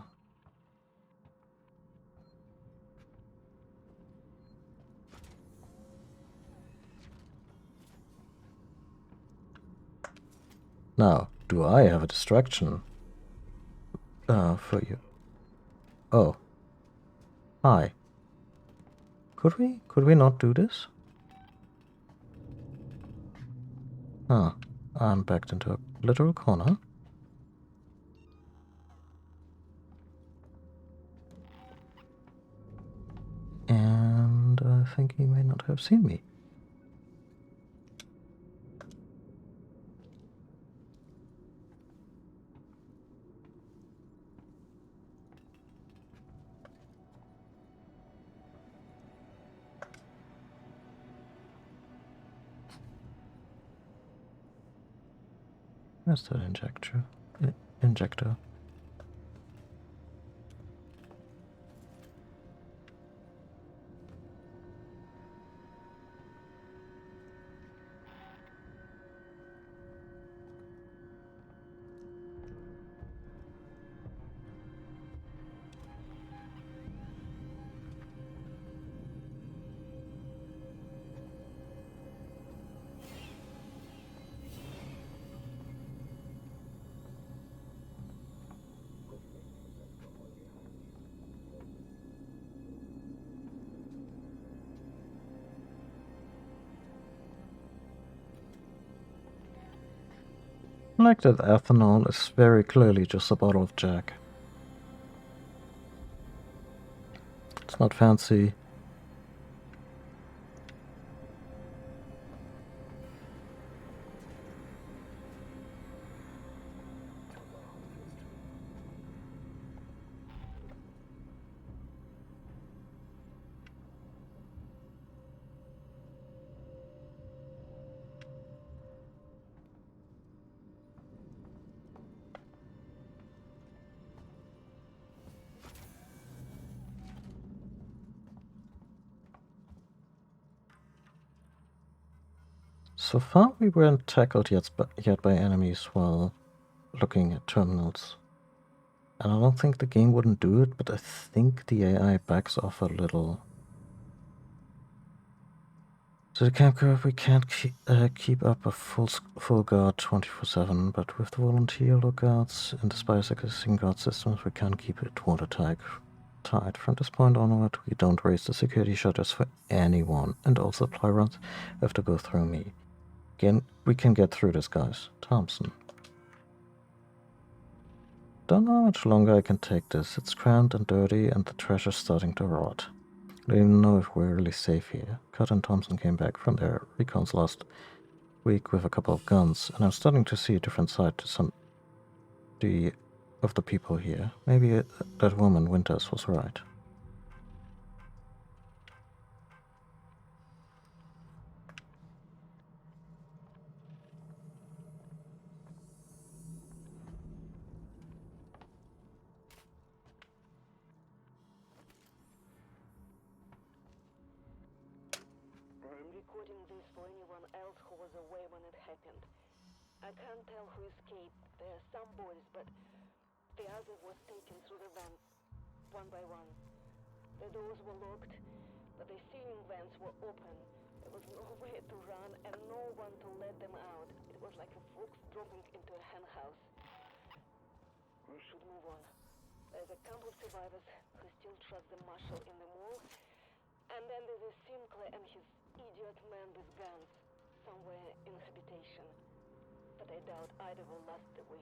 Speaker 1: Now, do I have a distraction for you? Oh. Hi. Could we not do this? Huh. I'm backed into a literal corner. And I think he may not have seen me. Where's that injector? Injector. I like that ethanol is very clearly just a bottle of Jack. It's not fancy. So far we weren't tackled yet by enemies while looking at terminals. And I don't think the game wouldn't do it, but I think the AI backs off a little. So the camper, we can't keep up a full guard 24/7, but with the volunteer lookouts and despite existing guard systems, we can keep it watertight. From this point onward, we don't raise the security shutters for anyone, and all supply runs have to go through me. Again, we can get through this, guys. Thompson. Don't know how much longer I can take this. It's cramped and dirty, and the trash is starting to rot. I don't even know if we're really safe here. Cut and Thompson came back from their recons last week with a couple of guns, and I'm starting to see a different side to some of the people here. Maybe that woman Winters was right.
Speaker 7: I'm recording this for anyone else who was away when it happened. I can't tell who escaped. There are some boys, but the other was taken through the vents, one by one. The doors were locked, but the ceiling vents were open. There was nowhere to run and no one to let them out. It was like a fox dropping into a hen house. We should move on. There's a camp of survivors who still trust the marshal in the mall. And then there's a Sinclair and his idiot man with guns somewhere in habitation. But I doubt either will last the week.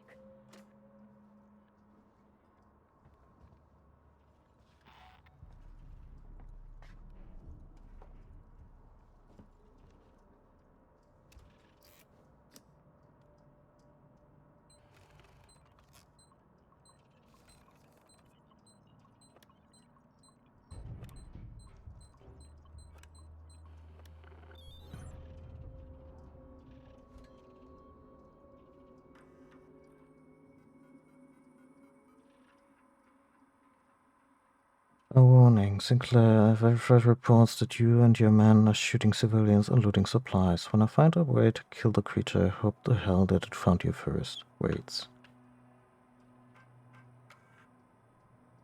Speaker 1: A warning, Sinclair, I've verified reports that you and your men are shooting civilians and looting supplies. When I find a way to kill the creature, I hope the hell that it found you first. Waits.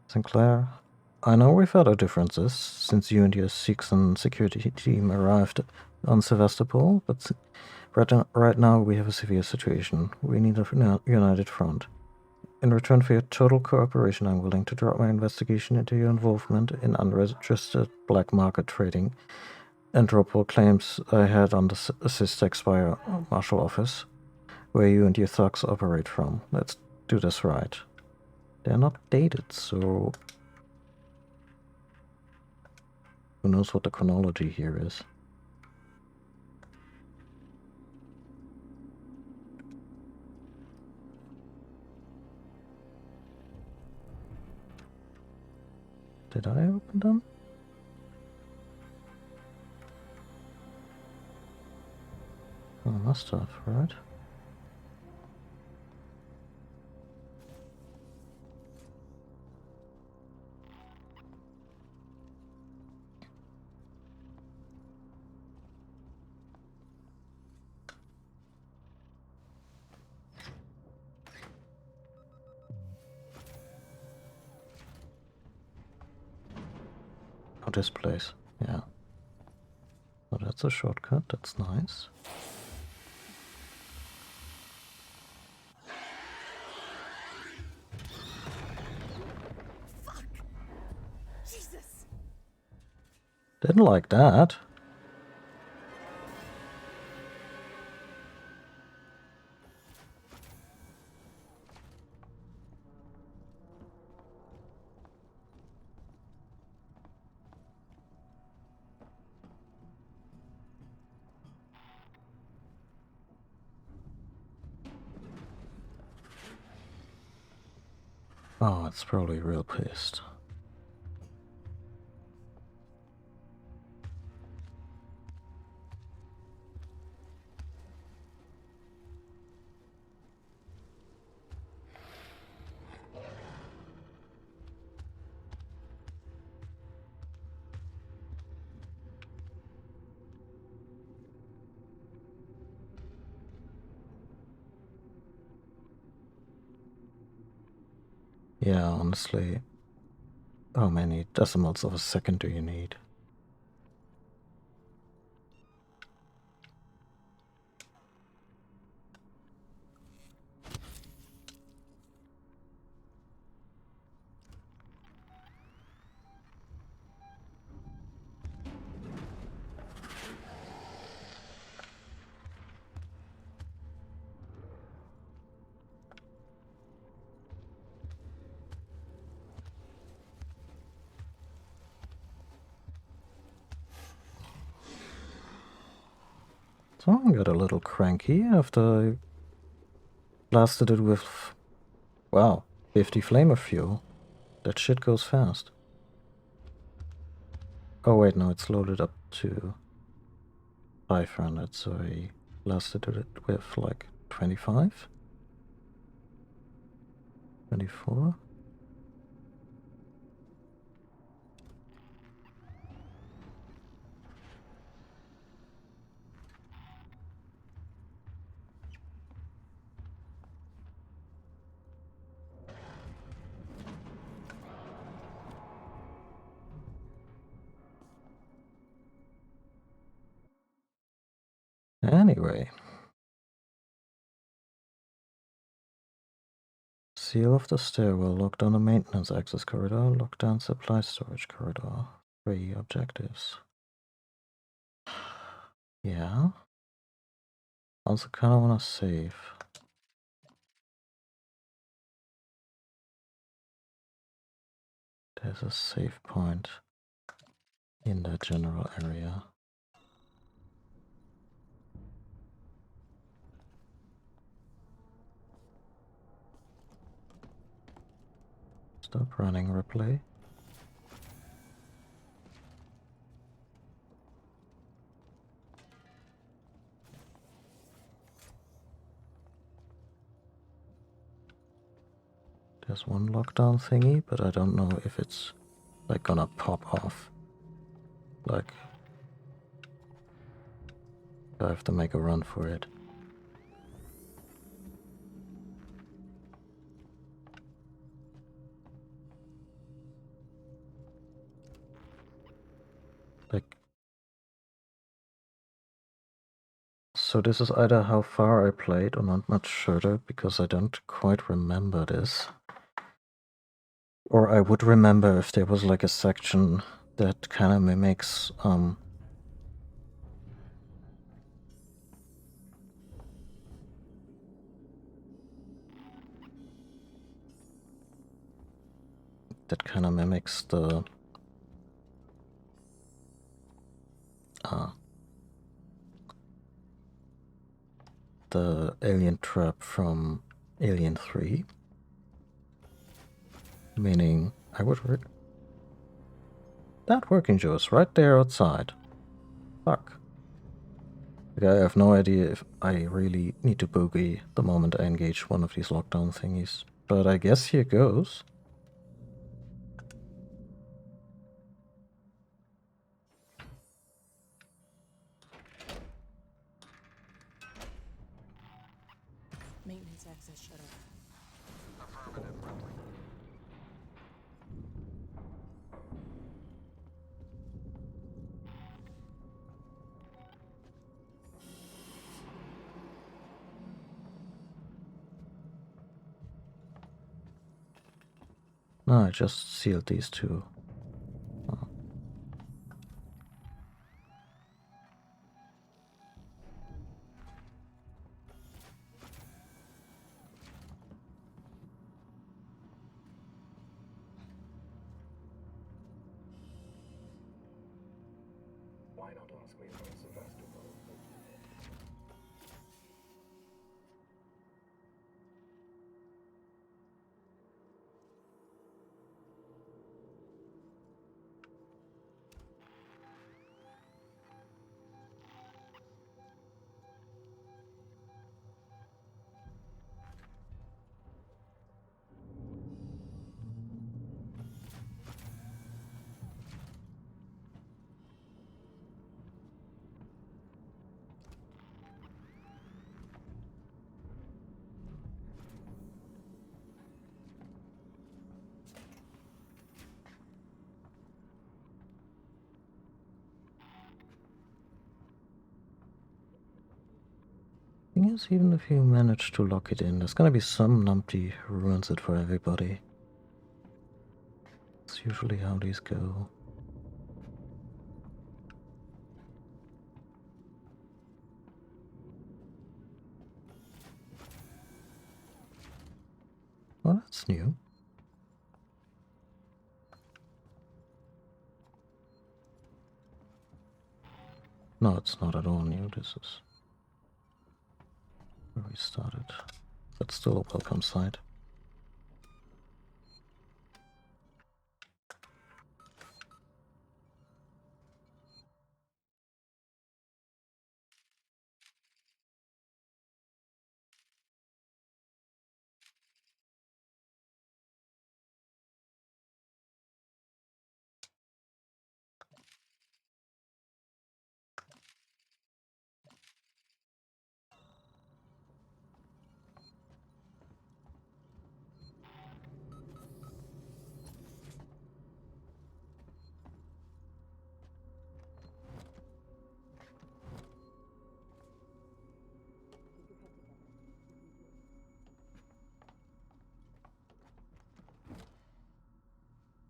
Speaker 1: Sinclair, I know we've had our differences since you and your Seegson security team arrived on Sevastopol, but right now we have a severe situation. We need a united front. In return for your total cooperation, I'm willing to drop my investigation into your involvement in unregistered black market trading and drop all claims I had on the Systex Spire Marshal Office, where you and your thugs operate from. Let's do this right. They're not dated, so who knows what the chronology here is. Did I open them? Oh, I must have, right? this place. Yeah. So that's a shortcut, that's nice.
Speaker 3: Fuck! Jesus!
Speaker 1: Didn't like that. Oh, it's probably real pissed. Yeah, honestly, how many decimals of a second do you need? So I got a little cranky after I blasted it with, wow, 50 flamer fuel. That shit goes fast. Oh wait, no, it's loaded up to 500, so I blasted it with like 25? 24? Anyway. Seal off the stairwell, lock down the maintenance access corridor, lock down supply storage corridor. 3 objectives. Yeah. Also kinda wanna save. There's a save point in that general area. Stop running replay. There's one lockdown thingy, but I don't know if it's like gonna pop off. Like, I have to make a run for it. Like, so this is either how far I played or not much further, because I don't quite remember this. Or I would remember if there was like a section that kind of mimics the alien trap from Alien 3. Meaning, I would that working Joe is right there outside. Fuck. Like, I have no idea if I really need to boogie the moment I engage one of these lockdown thingies. But I guess here goes.
Speaker 3: Maintenance access shut off.
Speaker 6: Affirmative, Ripley.
Speaker 1: No, I just sealed these two. Oh.
Speaker 4: Why not ask me about Sevastopol?
Speaker 1: Thing is, even if you manage to lock it in, there's gonna be some numpty who ruins it for everybody. It's usually how these go. Well, that's new. No, it's not at all new. This is where we started. That's still a welcome sight.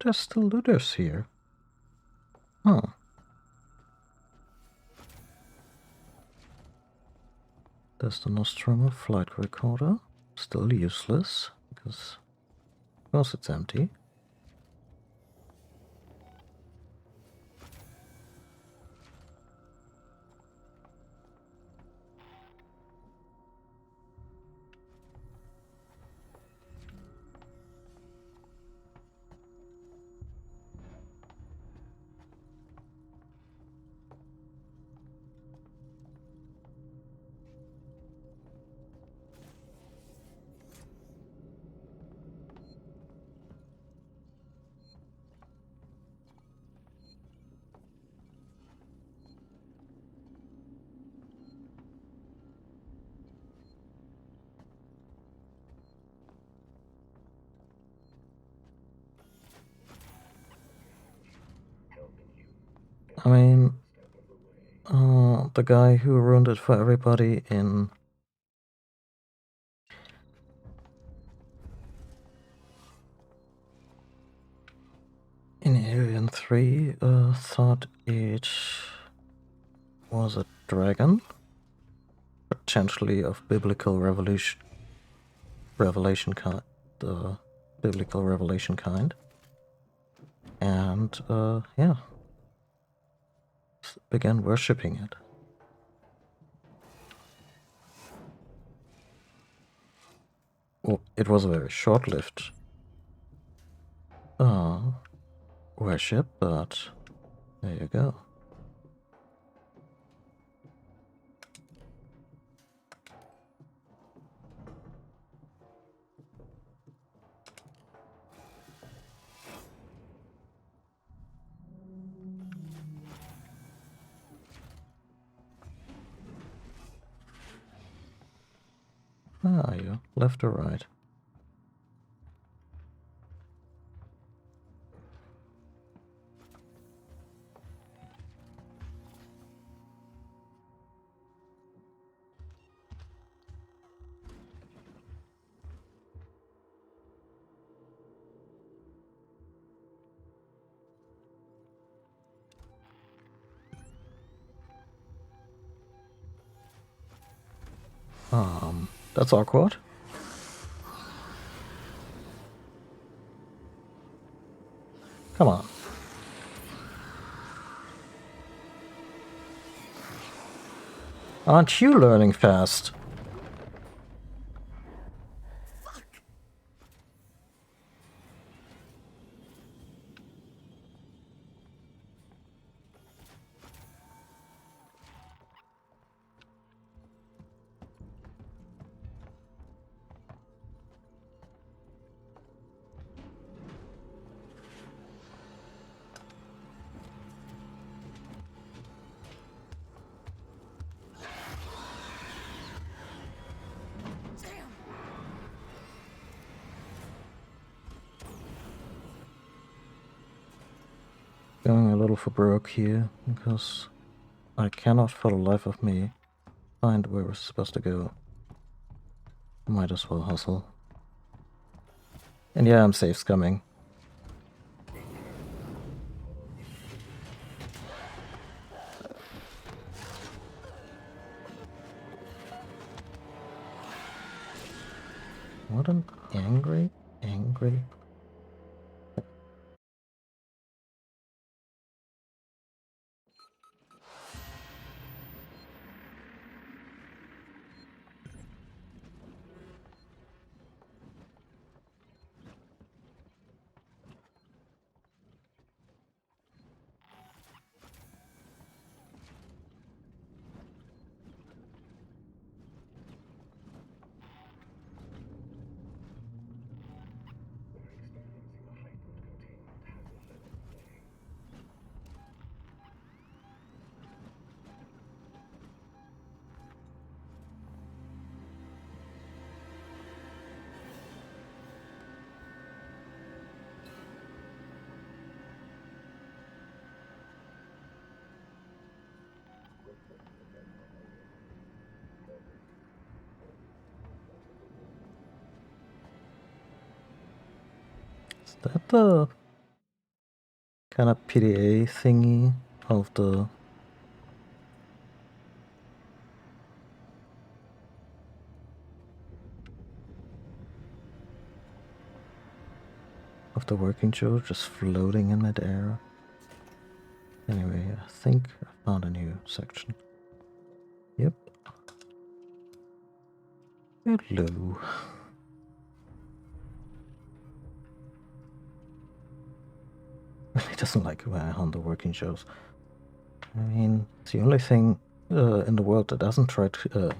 Speaker 1: There's still looters here. Huh. There's the Nostromo flight recorder. Still useless, because of course it's empty. I mean, the guy who ruined it for everybody in Alien 3 thought it was a dragon, potentially of biblical revelation kind, the biblical revelation kind, and yeah, began worshipping it. Well, it was a very short-lived worship, but there you go. Where are you? Left or right? That's awkward. Come on. Aren't you learning fast? Going a little for broke here, because I cannot for the life of me find where we're supposed to go. Might as well hustle. And yeah, I'm safe scumming. What an angry. Is that the kind of PDA thingy of the working Joe just floating in midair? Anyway, I think I found a new section. Yep. Hello. He doesn't like when I hunt the working Joes. I mean, it's the only thing in the world that doesn't try to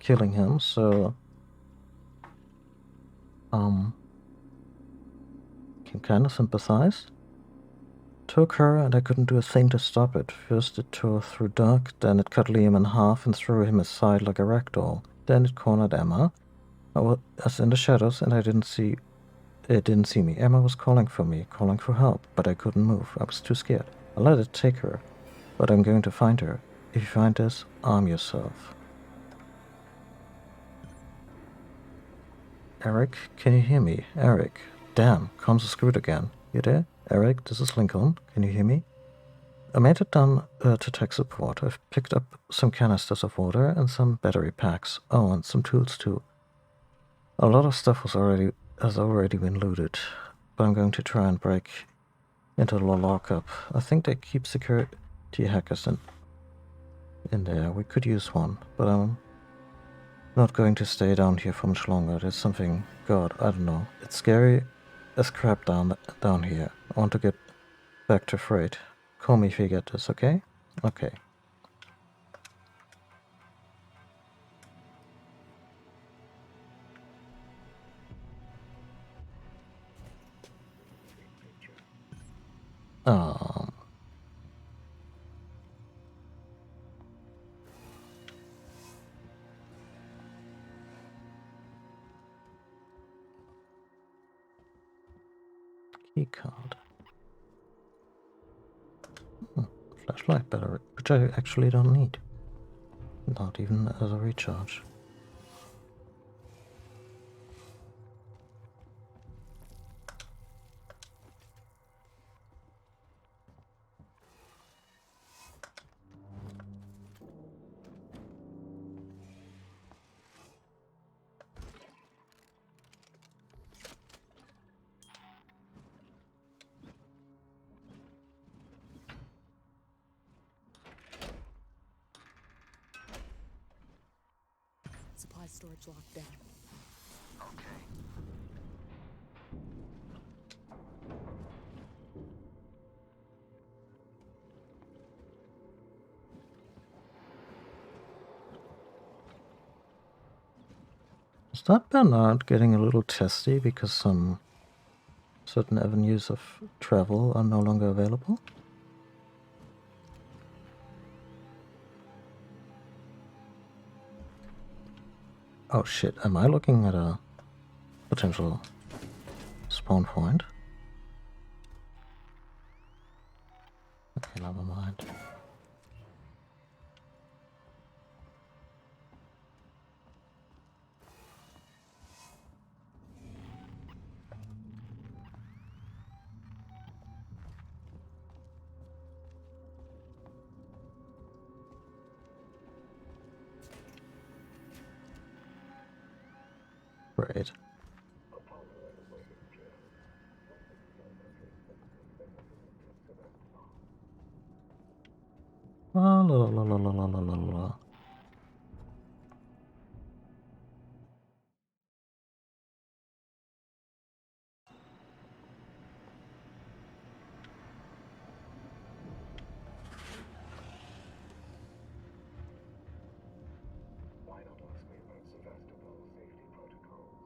Speaker 1: killing him, so can kind of sympathize. Took her, and I couldn't do a thing to stop it. First it tore through Doug, then it cut Liam in half and threw him aside like a ragdoll. Then it cornered Emma. I was in the shadows, and it didn't see me. Emma was calling for me, calling for help, but I couldn't move. I was too scared. I let it take her, but I'm going to find her. If you find this, arm yourself. Eric, can you hear me? Eric. Damn, comms are screwed again. You there? Eric, this is Lincoln. Can you hear me? I made it down to tech support. I've picked up some canisters of water and some battery packs. Oh, and some tools too. A lot of stuff has already been looted, but I'm going to try and break into the lockup. I think they keep security hackers in there. We could use one, but I'm not going to stay down here for much longer. There's something, God, I don't know. It's scary as crap down here. I want to get back to freight. Call me if you get this, okay? Okay. Key card. Flashlight battery, which I actually don't need. Not even as a recharge.
Speaker 3: supply storage locked down.
Speaker 6: Okay.
Speaker 1: Is that Bernard getting a little testy because some certain avenues of travel are no longer available? Oh shit, am I looking at a potential spawn point? Okay, never mind. Great. La la la la la la la la la.
Speaker 4: Why not ask me about Sevastopol safety protocols?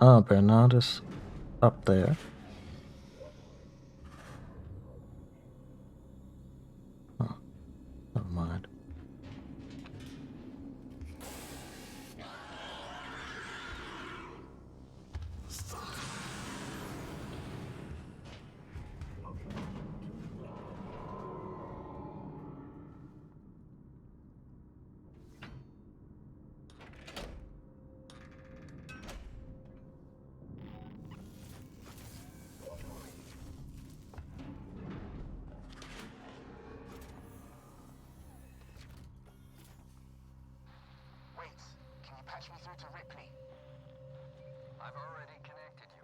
Speaker 1: Ah, Bernard is up there. Oh, never mind.
Speaker 6: Wait, can you patch me through to Ripley? I've already connected you.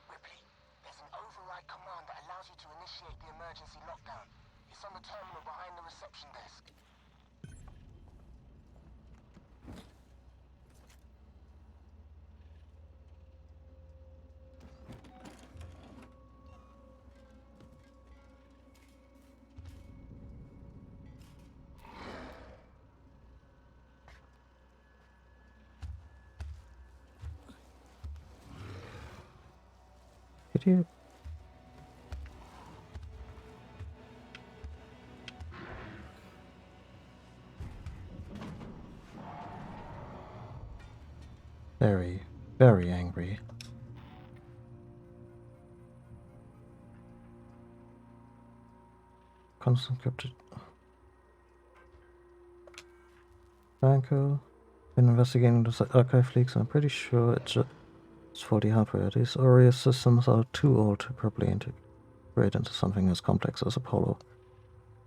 Speaker 6: Ripley, there's an override command that allows you to initiate the emergency lockdown. It's on the terminal behind the reception desk.
Speaker 1: Could you? Very, very angry. Constant cryptid. Franco. Been investigating the archive leaks. I'm pretty sure it's faulty hardware. These Aureus systems are too old to properly integrate into something as complex as Apollo.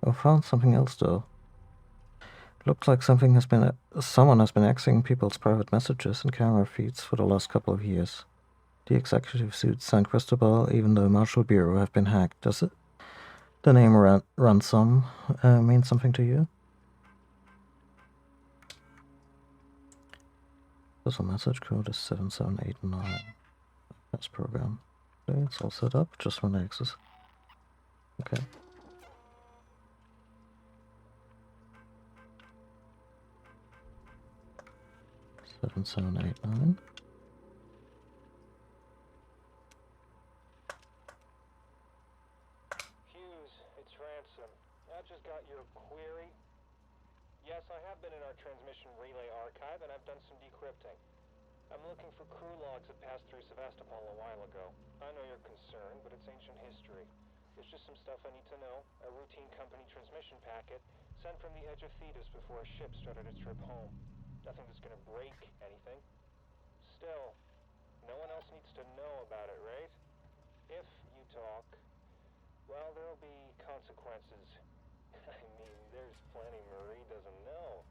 Speaker 1: I found something else though. Looks like someone has been accessing people's private messages and camera feeds for the last couple of years. The executive suit San Cristobal, even the Marshal Bureau, have been hacked. Does it? The name ransom mean something to you? Special message code is 7789. That's program. Okay, it's all set up. Just run access. Okay. 7789.
Speaker 9: Hughes, it's Ransom. I just got your query. Yes, I have been in our transmission relay archive, and I've done some decrypting. I'm looking for crew logs that passed through Sevastopol a while ago. I know you're concerned, but it's ancient history. There's just some stuff I need to know. A routine company transmission packet sent from the edge of Thetis before a ship started its trip home. Nothing that's gonna break anything. Still, no one else needs to know about it, right? If you talk, well, there'll be consequences. I mean, there's plenty Marie doesn't know.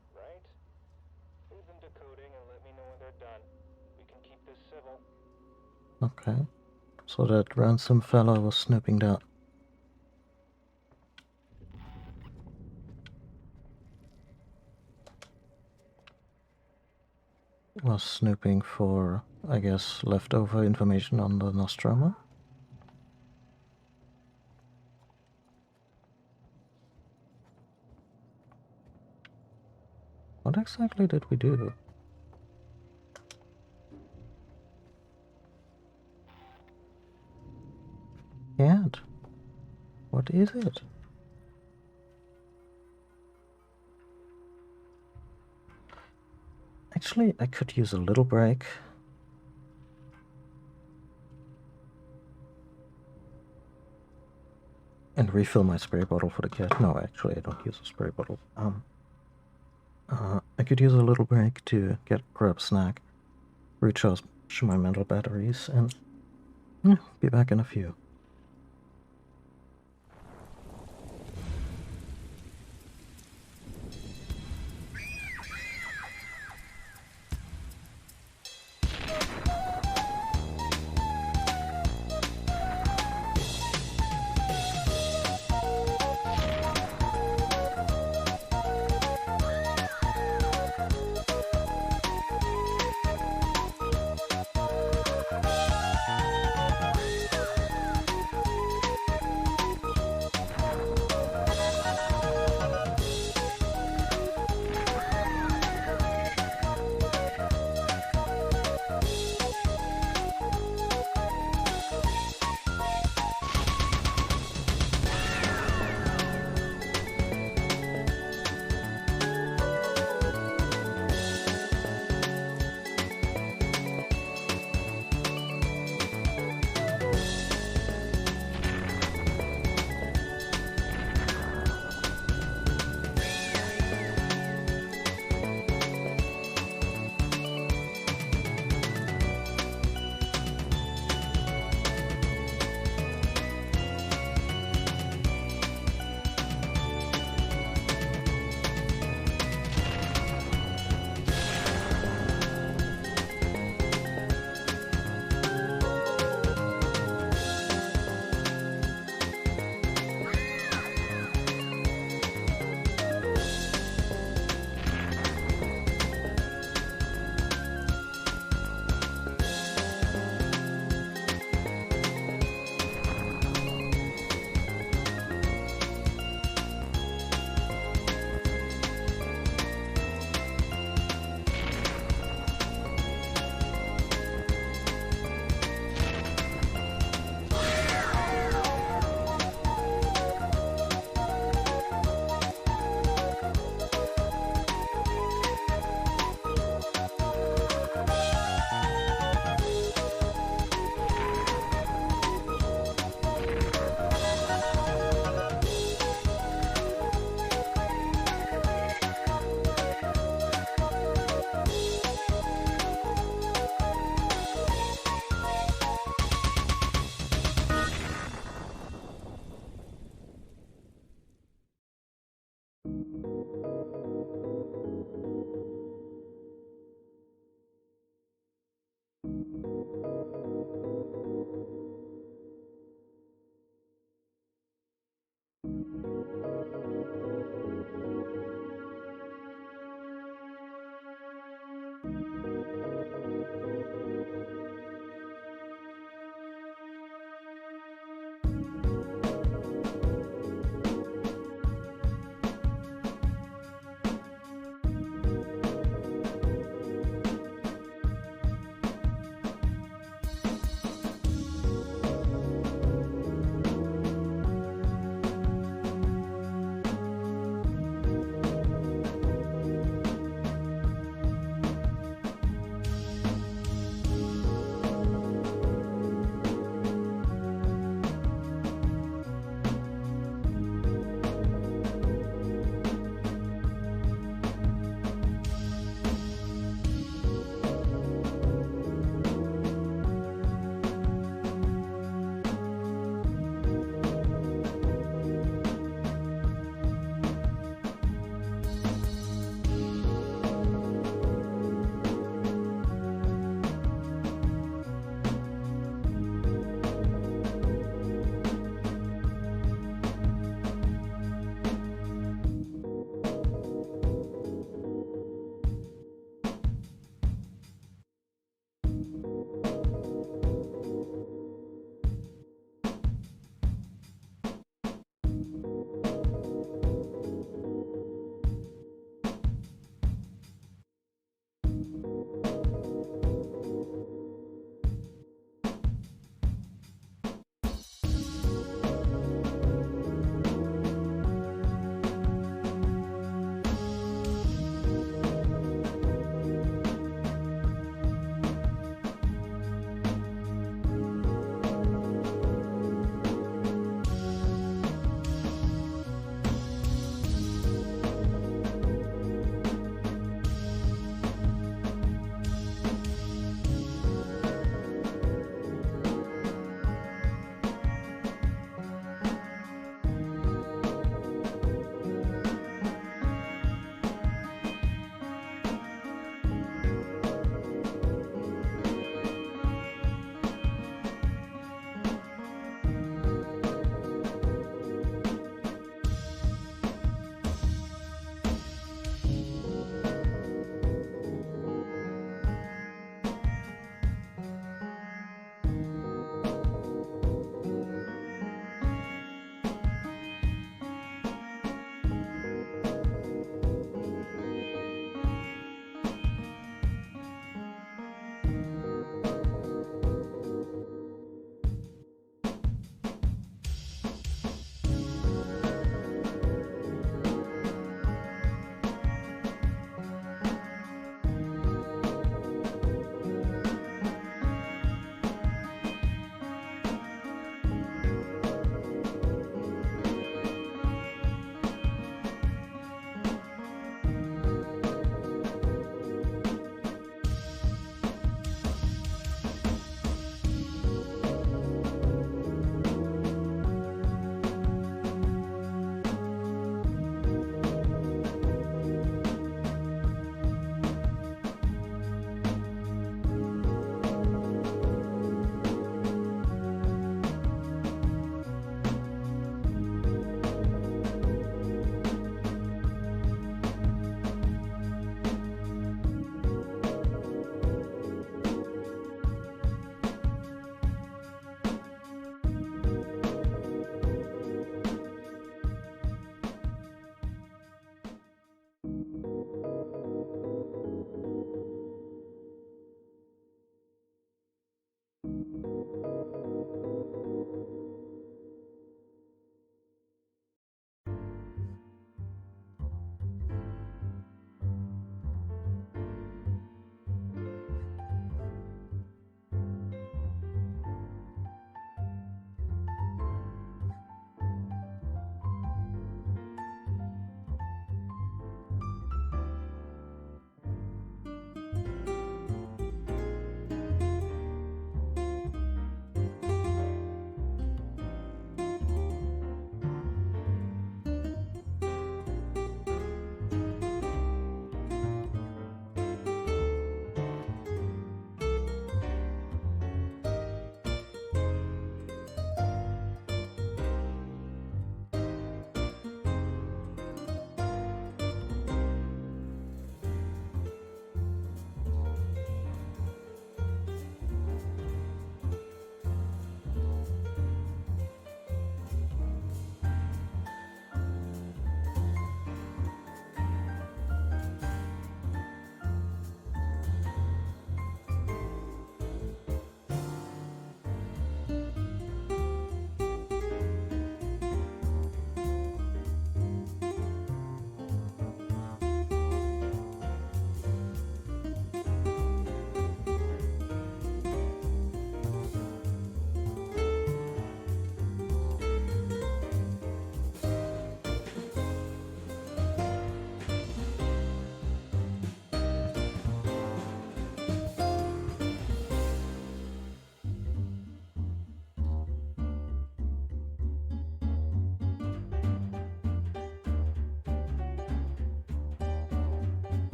Speaker 9: decoding and let me know when they're done. We can keep this civil.
Speaker 1: Okay. So that ransom fella was snooping that. Was snooping for, I guess, leftover information on the Nostromo. What exactly did we do? Can't. What is it? Actually, I could use a little break. And refill my spray bottle for the cat. No, actually, I don't use a spray bottle. I could use a little break to grab a snack, recharge my mental batteries, and yeah, be back in a few.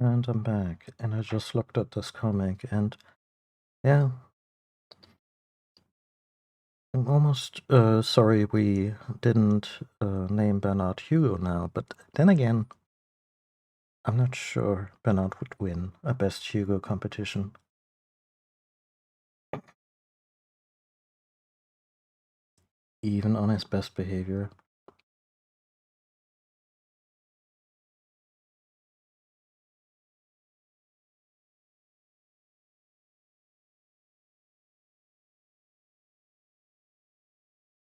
Speaker 1: And I'm back, and I just looked at this comic, and yeah, I'm almost sorry we didn't name Bernard Hugo now, but then again, I'm not sure Bernard would win a Best Hugo competition. Even on his best behavior.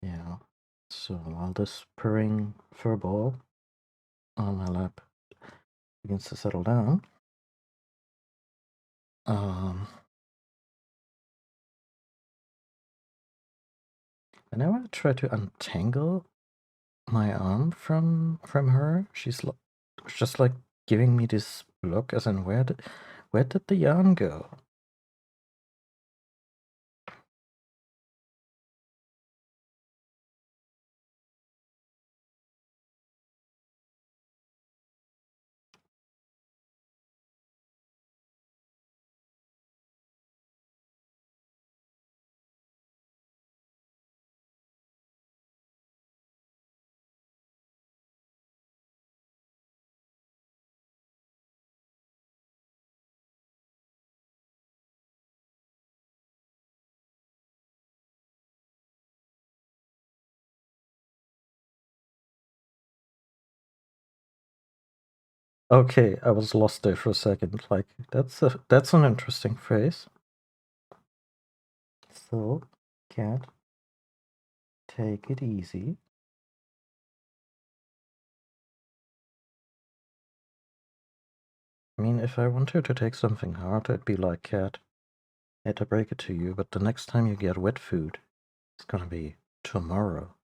Speaker 1: Yeah. So while this purring fur ball on my lap begins to settle down, whenever I try to untangle my arm from her, she's just like giving me this look as in where did the yarn go? Okay, I was lost there for a second. Like that's an interesting phrase. So, cat, take it easy. I mean, if I wanted to take something hard, I'd be like, cat, I hate to break it to you, but the next time you get wet food, it's gonna be tomorrow.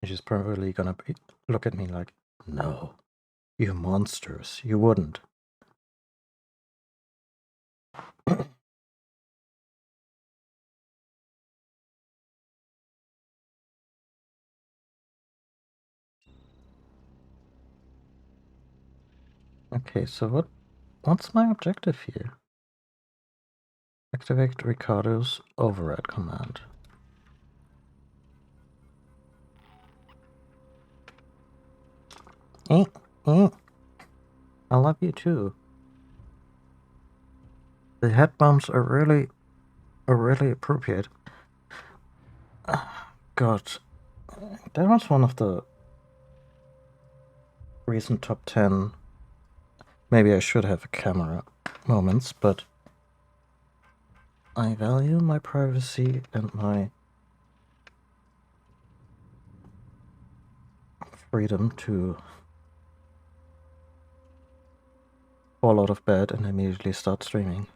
Speaker 1: And she's probably gonna look at me like, no, you monsters, you wouldn't. Okay, so what's my objective here? Activate Ricardo's override command. I love you too. The head bumps are really appropriate. God, that was one of the recent top 10. Maybe I should have a camera moments, but I value my privacy and my freedom to fall out of bed and immediately start streaming.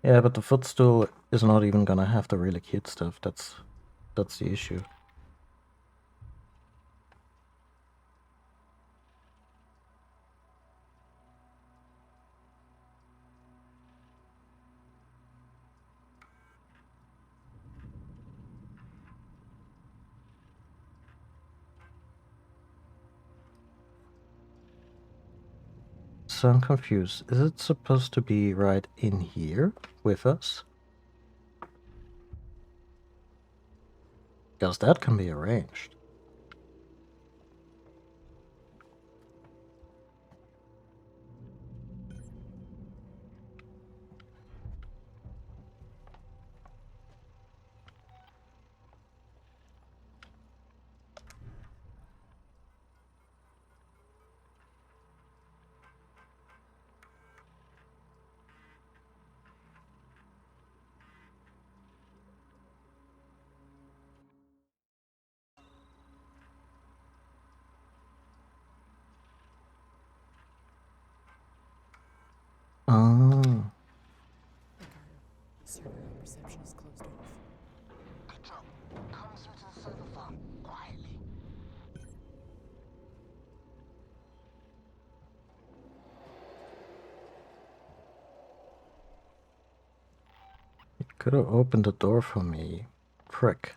Speaker 1: Yeah, but the footstool is not even gonna have the really cute stuff. That's the issue. So I'm confused. Is it supposed to be right in here with us? Because that can be arranged. Oh.
Speaker 3: Server reception is closed off.
Speaker 6: Control, come through to the server farm, quietly.
Speaker 1: It could have opened the door for me. Prick.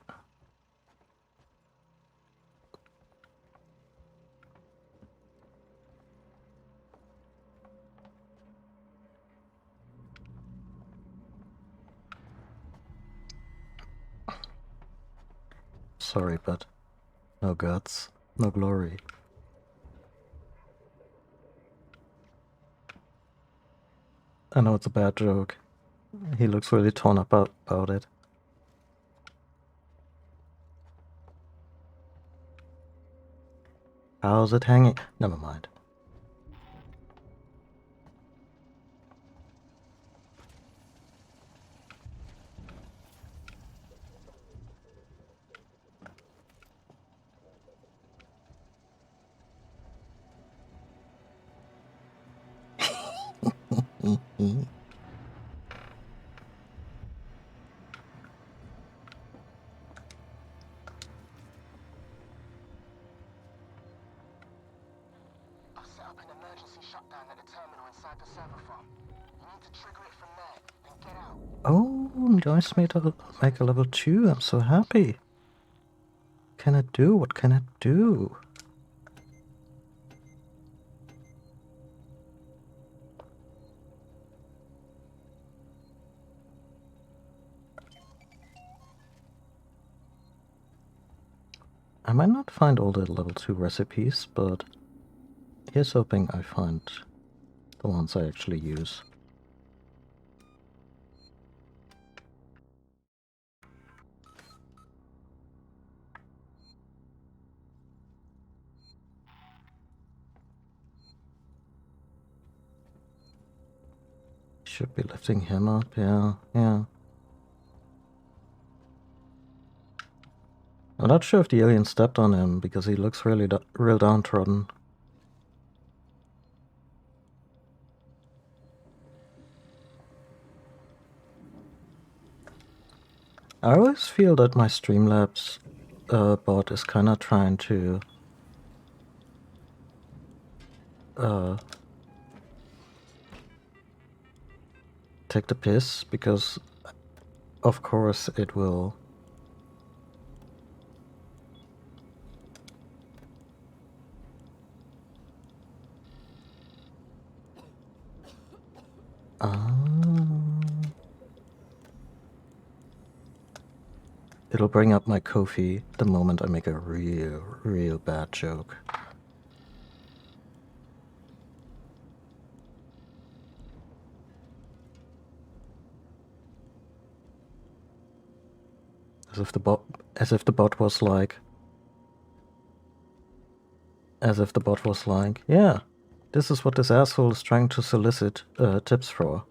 Speaker 1: sorry, but no guts, no glory. I know it's a bad joke. He looks really torn up about it. How's it hanging? Never mind.
Speaker 6: I've set up an emergency shutdown at the terminal inside the server farm. You need to trigger it from there and get out.
Speaker 1: Oh, Joyce made make a level 2. I'm so happy. What can I do? What can I do? I might not find all the level 2 recipes, but here's hoping I find the ones I actually use. Should be lifting him up, yeah. I'm not sure if the alien stepped on him, because he looks really real downtrodden. I always feel that my Streamlabs bot is kinda trying to take the piss, because of course it will it'll bring up my Ko-fi the moment I make a real bad joke. As if the bot was like, yeah, this is what this asshole is trying to solicit tips for.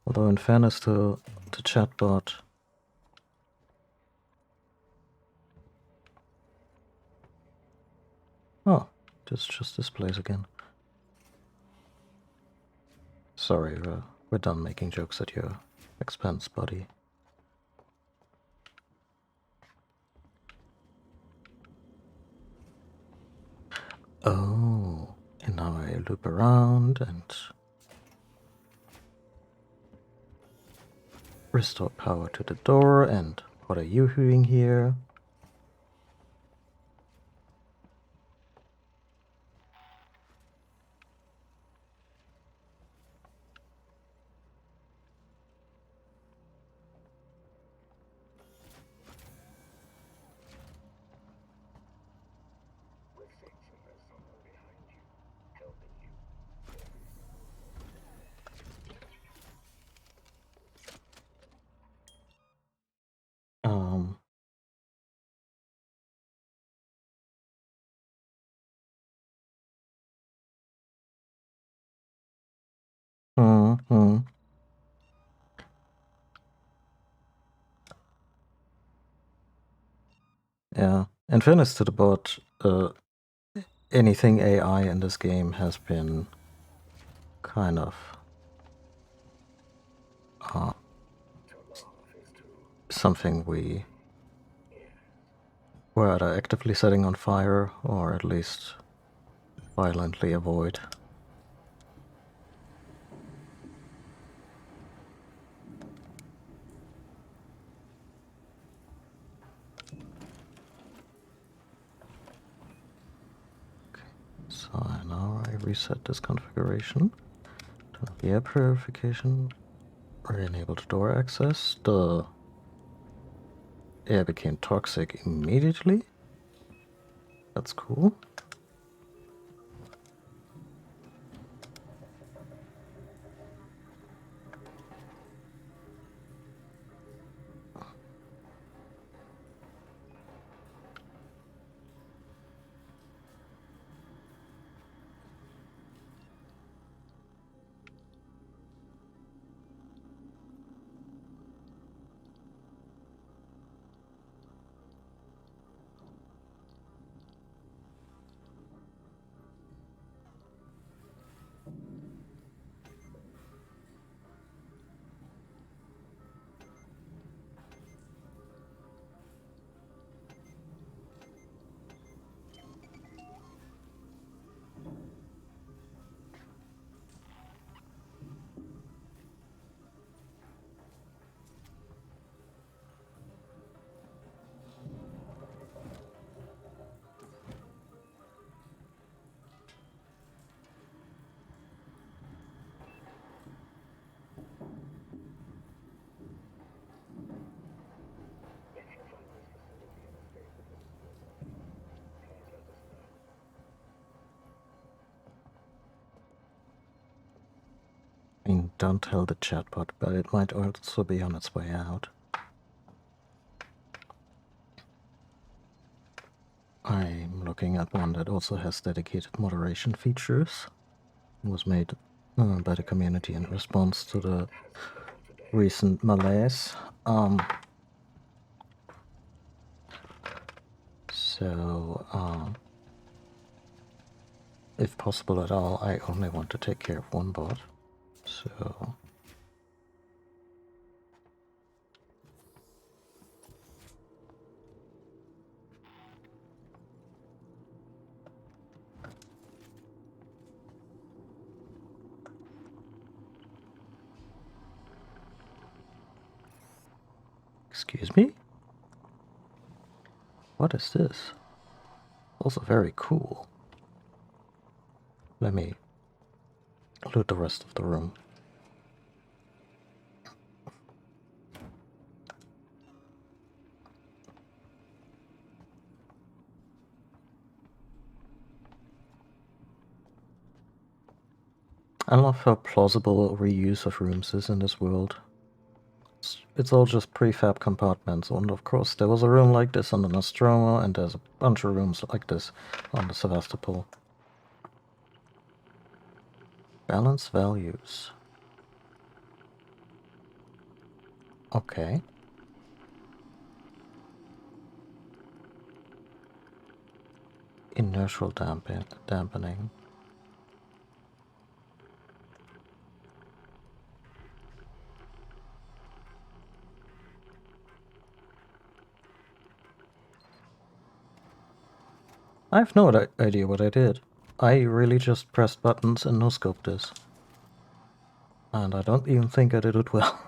Speaker 1: Although in fairness to the chatbot, oh, this just displays again. Sorry, we're done making jokes at your expense, buddy. Oh, and now I loop around and restore power to the door. And what are you doing here? Yeah, in fairness to the bot, anything AI in this game has been kind of something we're either actively setting on fire or at least violently avoid. So now I reset this configuration. Turn off the air purification. Re-enabled door access. The air became toxic immediately. That's cool. I mean, don't tell the chatbot, but it might also be on its way out. I'm looking at one that also has dedicated moderation features. It was made by the community in response to the recent malaise. If possible at all, I only want to take care of one bot. So excuse me? What is this? Also very cool. Let me loot the rest of the room. I love how plausible reuse of rooms is in this world. It's all just prefab compartments, and of course there was a room like this on the Nostromo, and there's a bunch of rooms like this on the Sevastopol. Balance values. Okay. Inertial dampening. I have no idea what I did. I really just pressed buttons and no-scoped this. And I don't even think I did it well.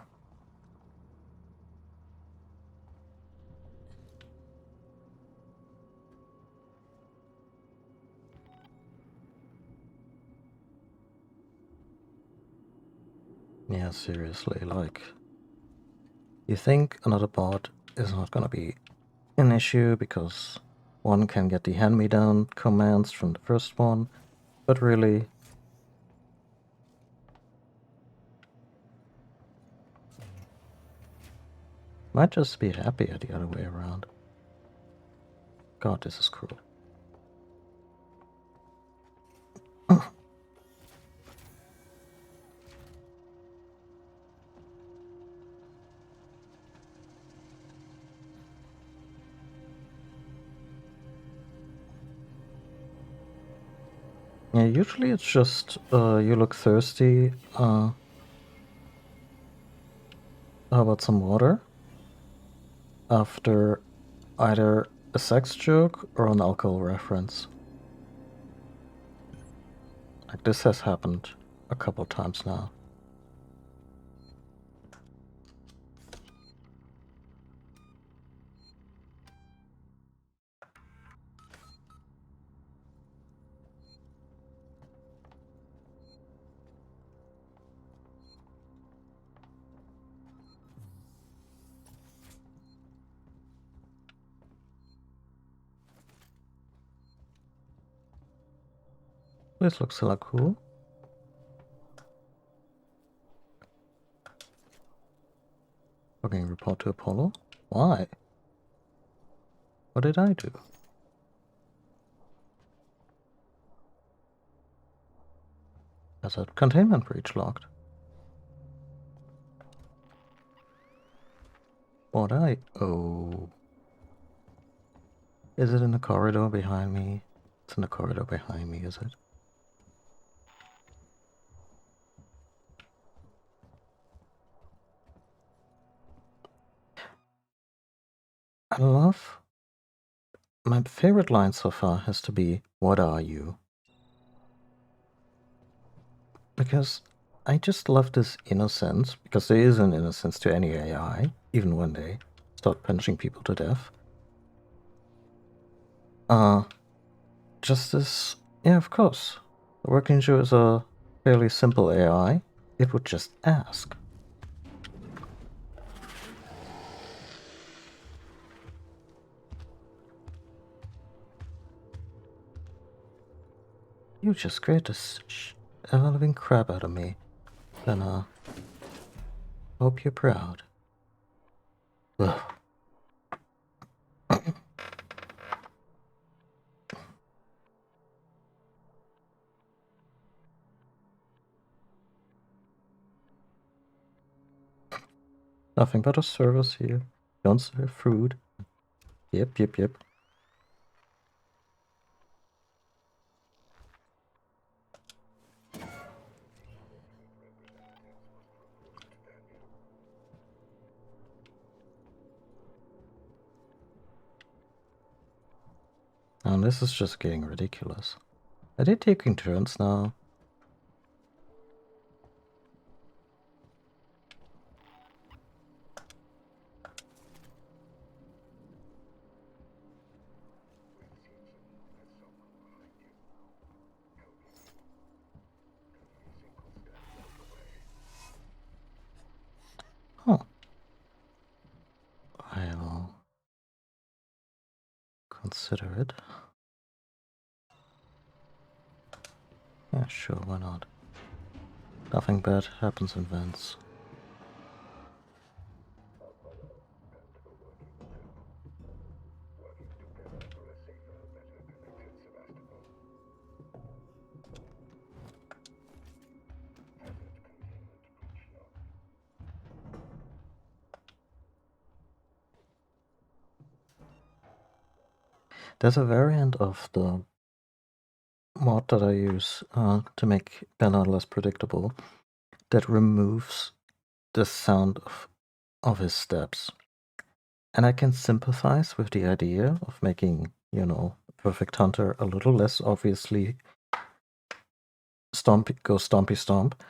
Speaker 1: Yeah, seriously, like... You think another bot is not gonna be an issue because one can get the hand-me-down commands from the first one, but really... Might just be happier the other way around. God, this is cruel. Yeah, usually it's just you look thirsty. How about some water? After either a sex joke or an alcohol reference. Like this has happened a couple times now. This looks hella cool. Fucking report to Apollo? Why? What did I do? Hazard containment breach locked. What oh. Is it in the corridor behind me? It's in the corridor behind me, is it? I love... My favorite line so far has to be, "What are you?" Because I just love this innocence, because there is an innocence to any AI, even when they start punching people to death. Just this... Yeah, of course. The Work Ninja is a fairly simple AI. It would just ask. You just scared the living crap out of me. Then, hope you're proud. Ugh. Nothing but a service here. Don't serve food. Yep. And this is just getting ridiculous. Are they taking turns now? Huh. I'll consider it. Yeah, sure, why not? Nothing bad happens in vents. There's a variant of the mod that I use to make Bella less predictable that removes the sound of his steps. And I can sympathize with the idea of making, you know, Perfect Hunter a little less obviously stompy stomp.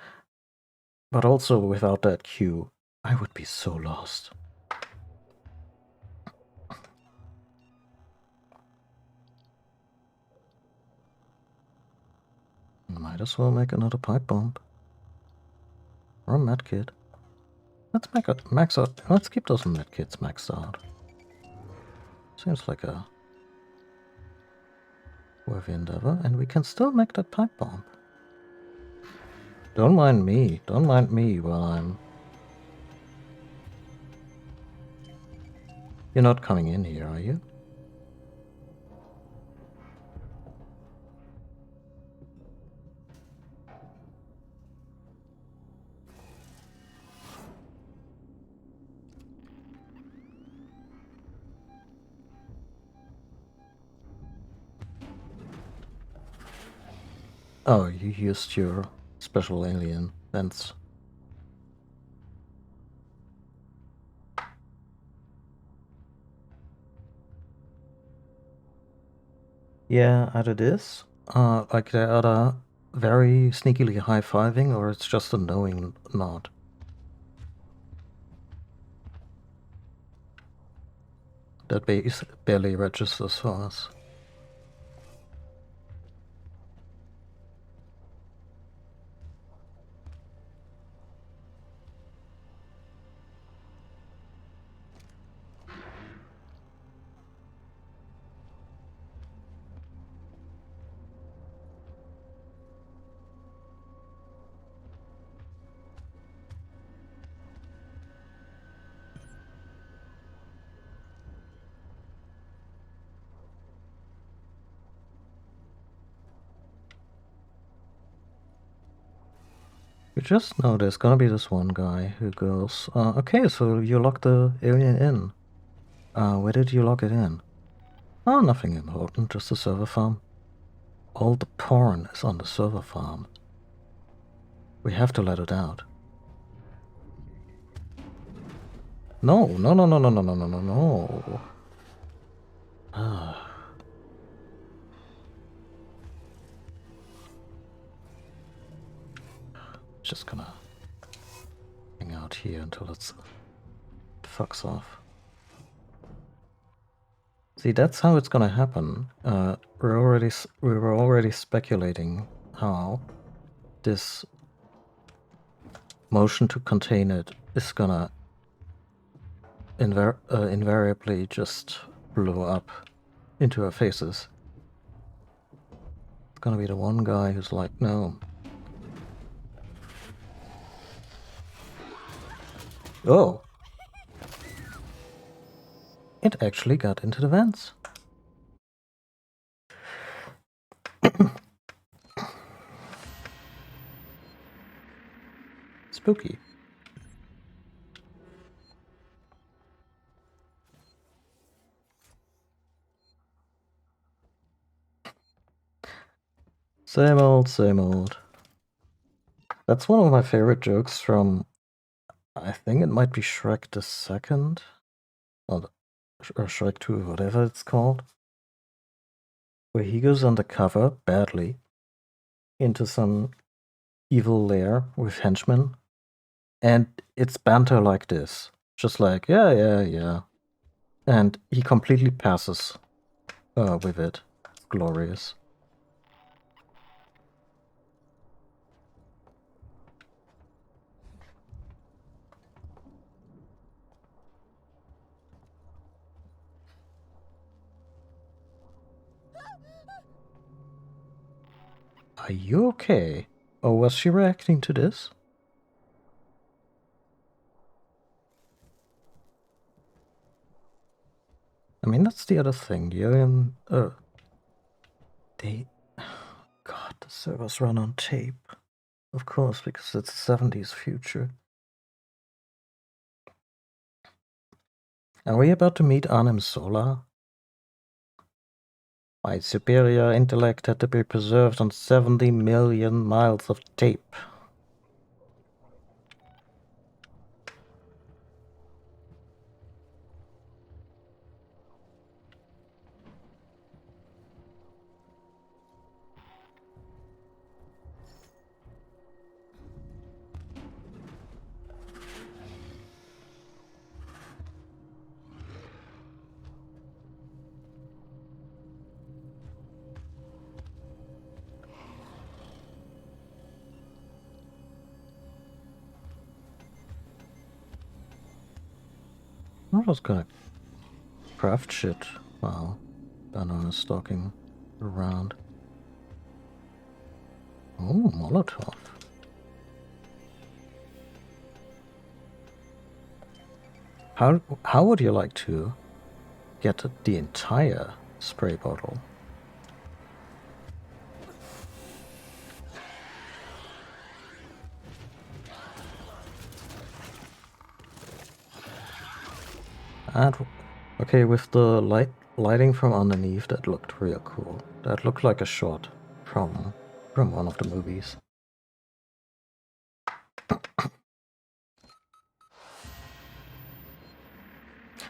Speaker 1: But also without that cue, I would be so lost. Might as well make another pipe bomb. Or a medkit. Let's make a max out. Let's keep those medkits maxed out. Seems like a worthy endeavor, and we can still make that pipe bomb. Don't mind me. Don't mind me while I'm... You're not coming in here, are you? Oh, you used your special alien vents. Yeah, either this, like they're either very sneakily high-fiving, or it's just a knowing nod. That barely registers for us. You just know there's gonna be this one guy who goes, okay, so you locked the alien in. Where did you lock it in? Oh, nothing important, just a server farm. All the porn is on the server farm. We have to let it out. No, no, no, no, no, no, no, no, no, no. Just gonna hang out here until it fucks off. See, that's how it's gonna happen. We were already speculating how this motion to contain it is gonna invariably just blow up into our faces. It's gonna be the one guy who's like, no. Oh! It actually got into the vents. Spooky. Same old, same old. That's one of my favorite jokes from, I think it might be Shrek the Second, or Shrek 2, whatever it's called, where he goes undercover, badly, into some evil lair with henchmen, and it's banter like this. Just like, yeah, yeah, yeah. And he completely passes with it. It's glorious. Are you okay? Or was she reacting to this? I mean, that's the other thing. The alien... they... God, the servers run on tape. Of course, because it's 70s future. Are we about to meet Arnim Sola? My superior intellect had to be preserved on 70 million miles of tape. I'm just gonna craft shit while Banana is stalking around. Oh, Molotov. How would you like to get the entire spray bottle? And okay, with the lighting from underneath, that looked real cool. That looked like a shot from one of the movies.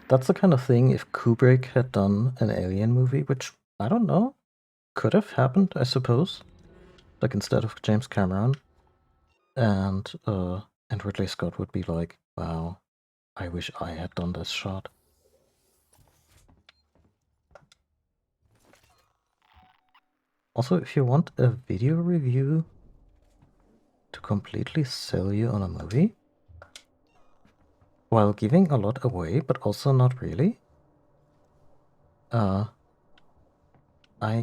Speaker 1: That's the kind of thing if Kubrick had done an alien movie, which, I don't know, could have happened, I suppose. Like, instead of James Cameron. And Ridley Scott would be like, wow, I wish I had done this shot. Also, if you want a video review to completely sell you on a movie, while giving a lot away, but also not really, I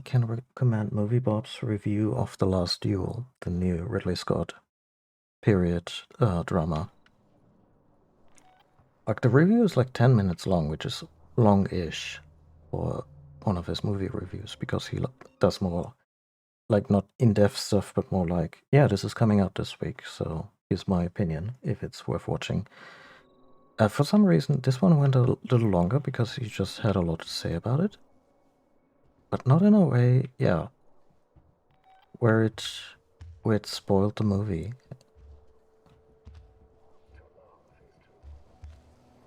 Speaker 1: can recommend MovieBob's review of The Last Duel, the new Ridley Scott period drama. Like, the review is like 10 minutes long, which is long-ish for one of his movie reviews, because he does more, like, not in-depth stuff, but more like, yeah, this is coming out this week, so here's my opinion, if it's worth watching. For some reason, this one went a little longer because he just had a lot to say about it. But not in a way, yeah, where it spoiled the movie.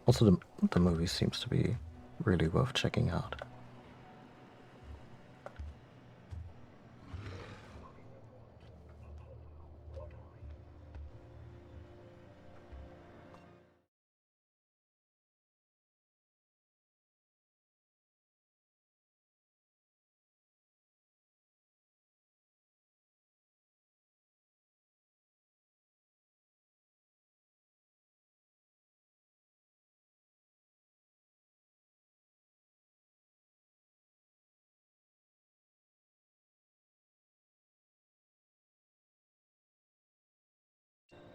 Speaker 1: Also, the movie seems to be really worth checking out.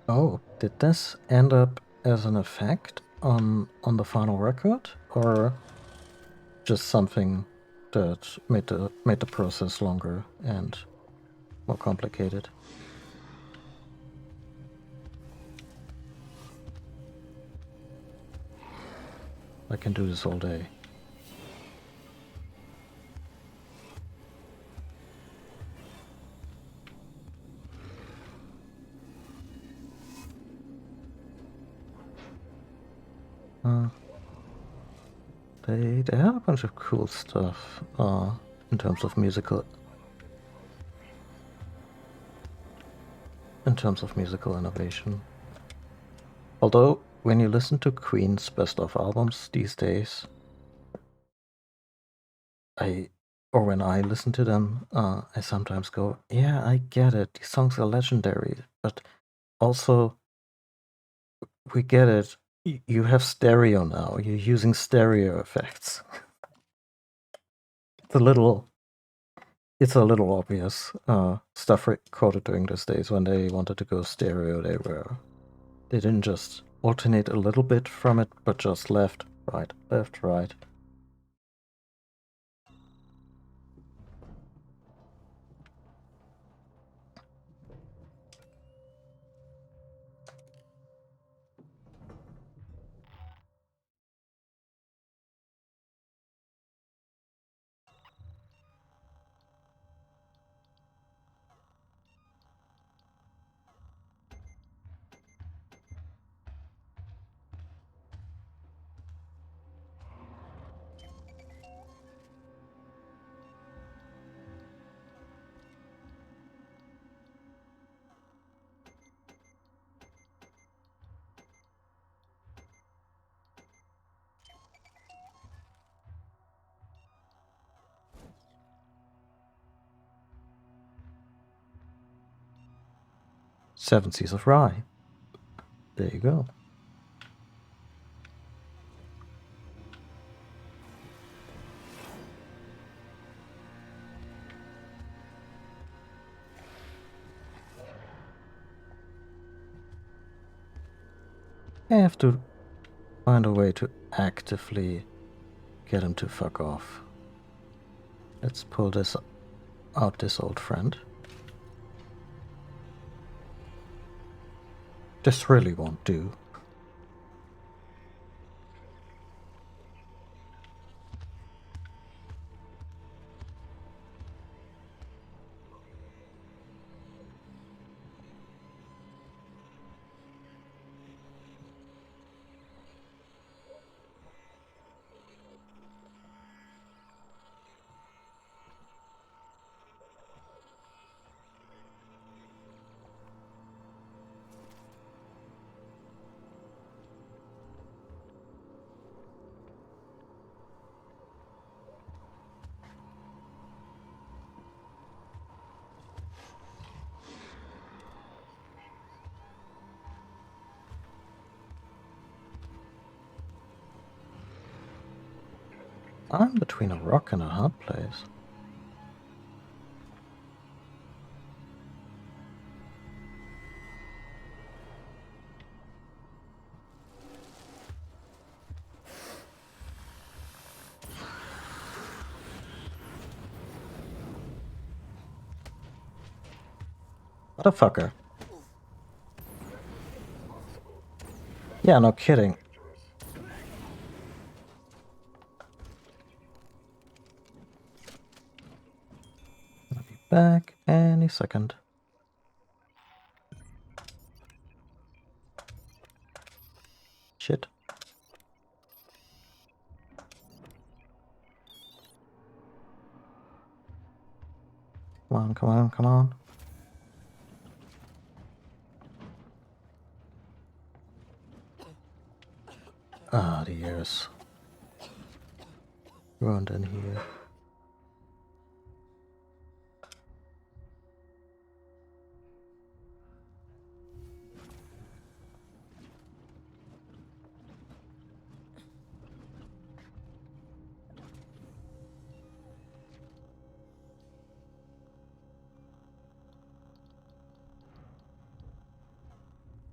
Speaker 1: Oh, did this end up as an effect on the final record, or just something that made the process longer and more complicated? I can do this all day. They had a bunch of cool stuff in terms of musical innovation. Although when you listen to Queen's best of albums these days, when I listen to them, I sometimes go, yeah, I get it. These songs are legendary, but also we get it. You have stereo now. You're using stereo effects. It's a little obvious. Stuff recorded during those days when they wanted to go stereo, they didn't just alternate a little bit from it, but just left, right, left, right. Seven Seas of Rye. There you go. I have to find a way to actively get him to fuck off. Let's pull this out, this old friend. This really won't do. I'm between a rock and a hard place. Motherfucker. Yeah, no kidding. I'll be back any second. Shit. Come on, come on, come on. Ah, the ears. Ruined in here.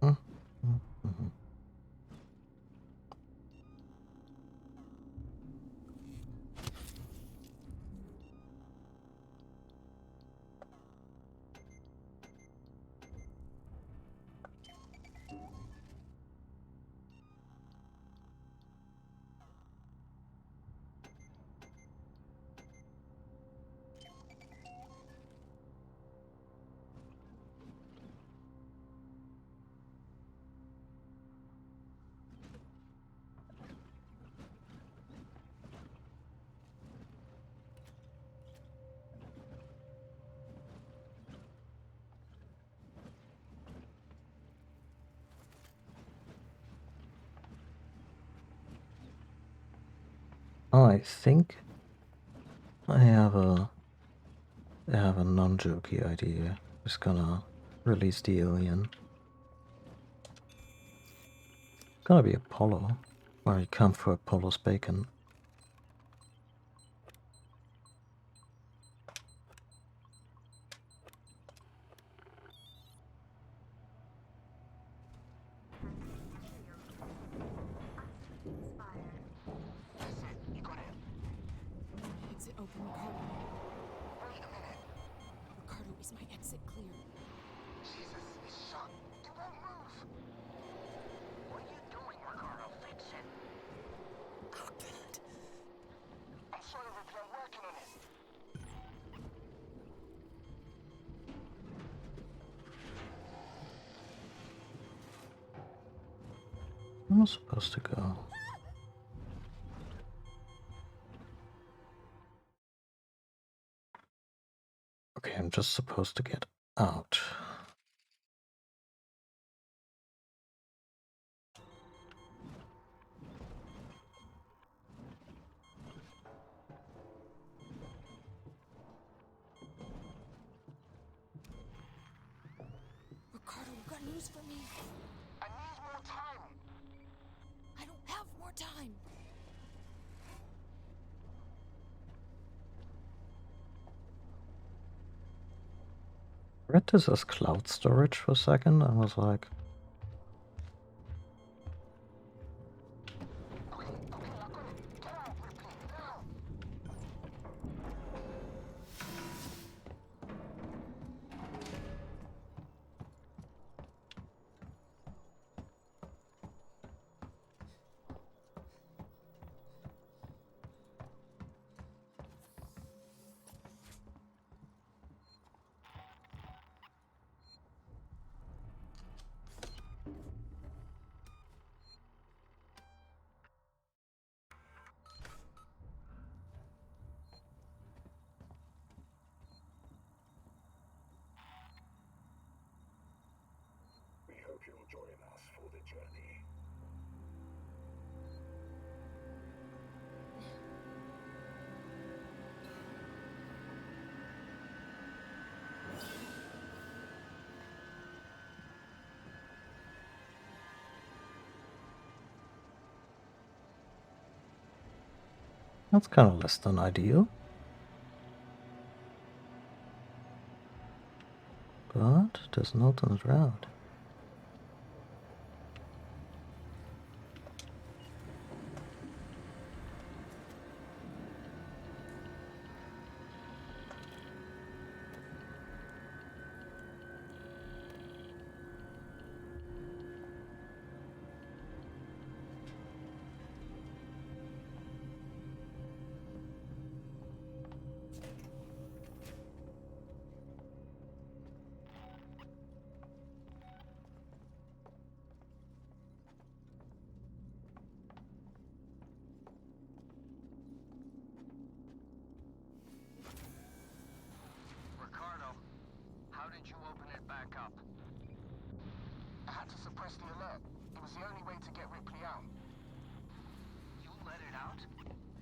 Speaker 1: Mhm. Oh, I think I have a non-jokey idea. Just gonna release the alien. Gonna be Apollo, where you come for Apollo's bacon.
Speaker 3: Exit open, Ricardo.
Speaker 6: Wait a minute.
Speaker 3: Ricardo, is my exit clear?
Speaker 6: Jesus, he's shot. He won't move. What are you doing, Ricardo? Fix it.
Speaker 3: Oh, God.
Speaker 6: I'm sorry, Ricky. I'm working on it.
Speaker 1: Where am I supposed to go? Okay, I'm just supposed to get out.
Speaker 3: Ricardo, you got news for me?
Speaker 6: I need more time.
Speaker 3: I don't have more time.
Speaker 1: I read this as cloud storage for a second. I was like,
Speaker 6: Okay, I got it. Get out, Ricky. Now.
Speaker 4: We hope you'll join us for the journey.
Speaker 1: that's kind of less than ideal. But there's an alternate route.
Speaker 6: did you open it back up?
Speaker 10: I had to suppress the alert. It was the only way to get Ripley out.
Speaker 6: You let it out?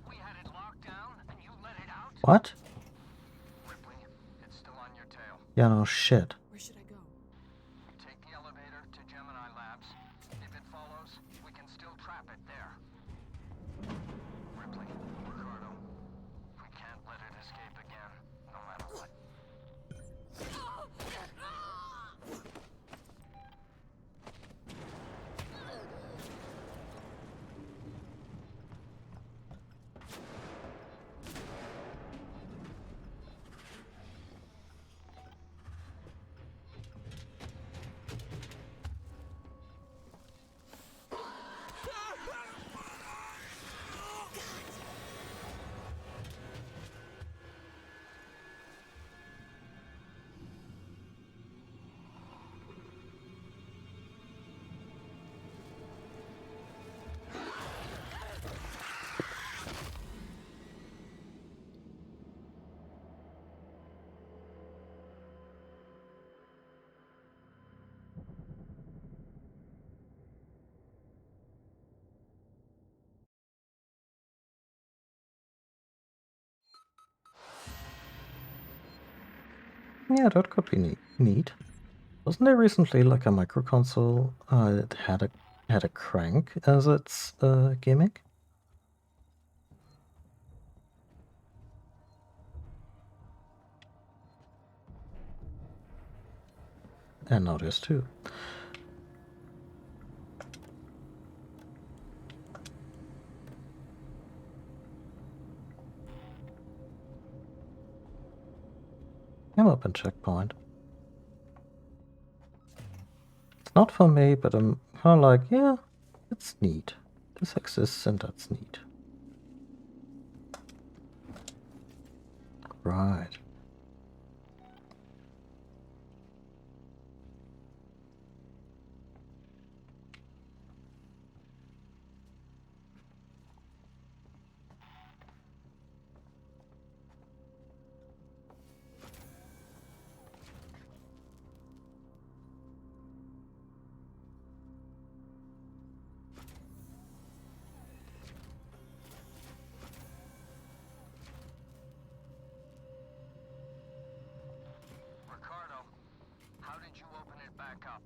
Speaker 6: We had it locked down, and you let it out?
Speaker 1: What?
Speaker 6: Ripley, it's still on your tail.
Speaker 1: Yeah, no shit.
Speaker 3: Where should I go?
Speaker 6: Take the elevator to Gemini Labs. If it follows, we can still trap it there. Ripley, Ricardo, we can't let it escape again, no matter what.
Speaker 1: Yeah, that could be neat. Wasn't there recently like a micro console that had a crank as its gimmick? And now there's two. I'm up in checkpoint. It's not for me, but I'm kind of like, yeah, it's neat. This exists and that's neat. Right.
Speaker 6: Ricardo, how did you open it back up?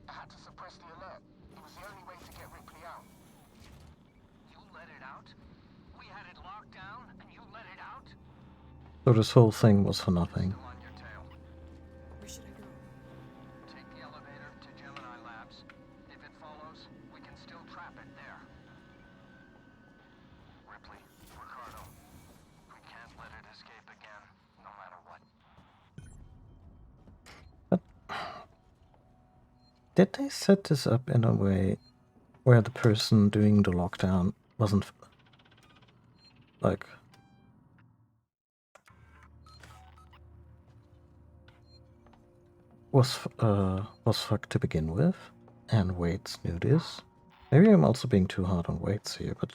Speaker 10: I had to suppress the alert. It was the only way to get Ripley out.
Speaker 6: You let it out? We had it locked down, and you let it out?
Speaker 1: So this whole thing was for nothing.
Speaker 6: Still on your tail.
Speaker 3: Where should I go?
Speaker 6: Take the elevator to Gemini Labs. If it follows, we can still trap it there. Ripley, Ricardo, we can't let it escape again, no matter what.
Speaker 1: Did they set this up in a way where the person doing the lockdown wasn't like was fucked to begin with, and Waits knew this? Maybe I'm also being too hard on Waits here, but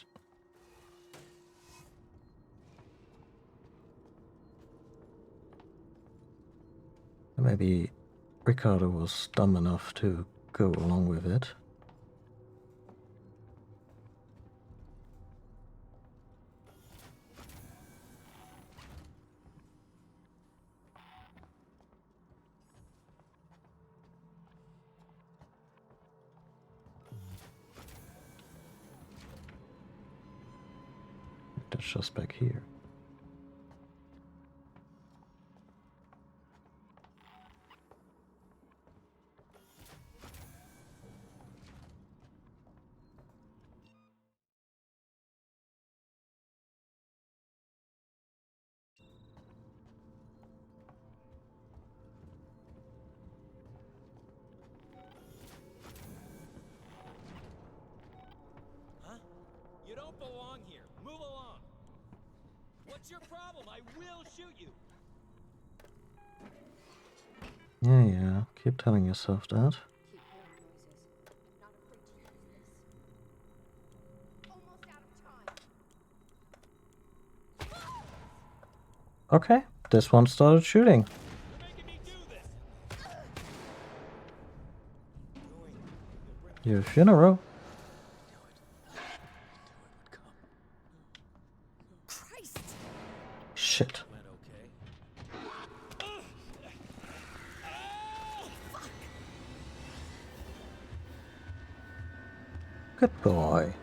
Speaker 1: maybe Ricardo was dumb enough to go along with it. That's just back here.
Speaker 11: Huh? You don't belong here. Move along. What's your problem? I will shoot you.
Speaker 1: Yeah, keep telling yourself that.
Speaker 8: Keep hearing noises. Not afraid to use this. Almost out of time.
Speaker 1: Okay, this one started shooting.
Speaker 11: You're making me
Speaker 1: You in a row.
Speaker 3: Christ!
Speaker 1: Shit.
Speaker 11: Went okay.
Speaker 1: Good boy.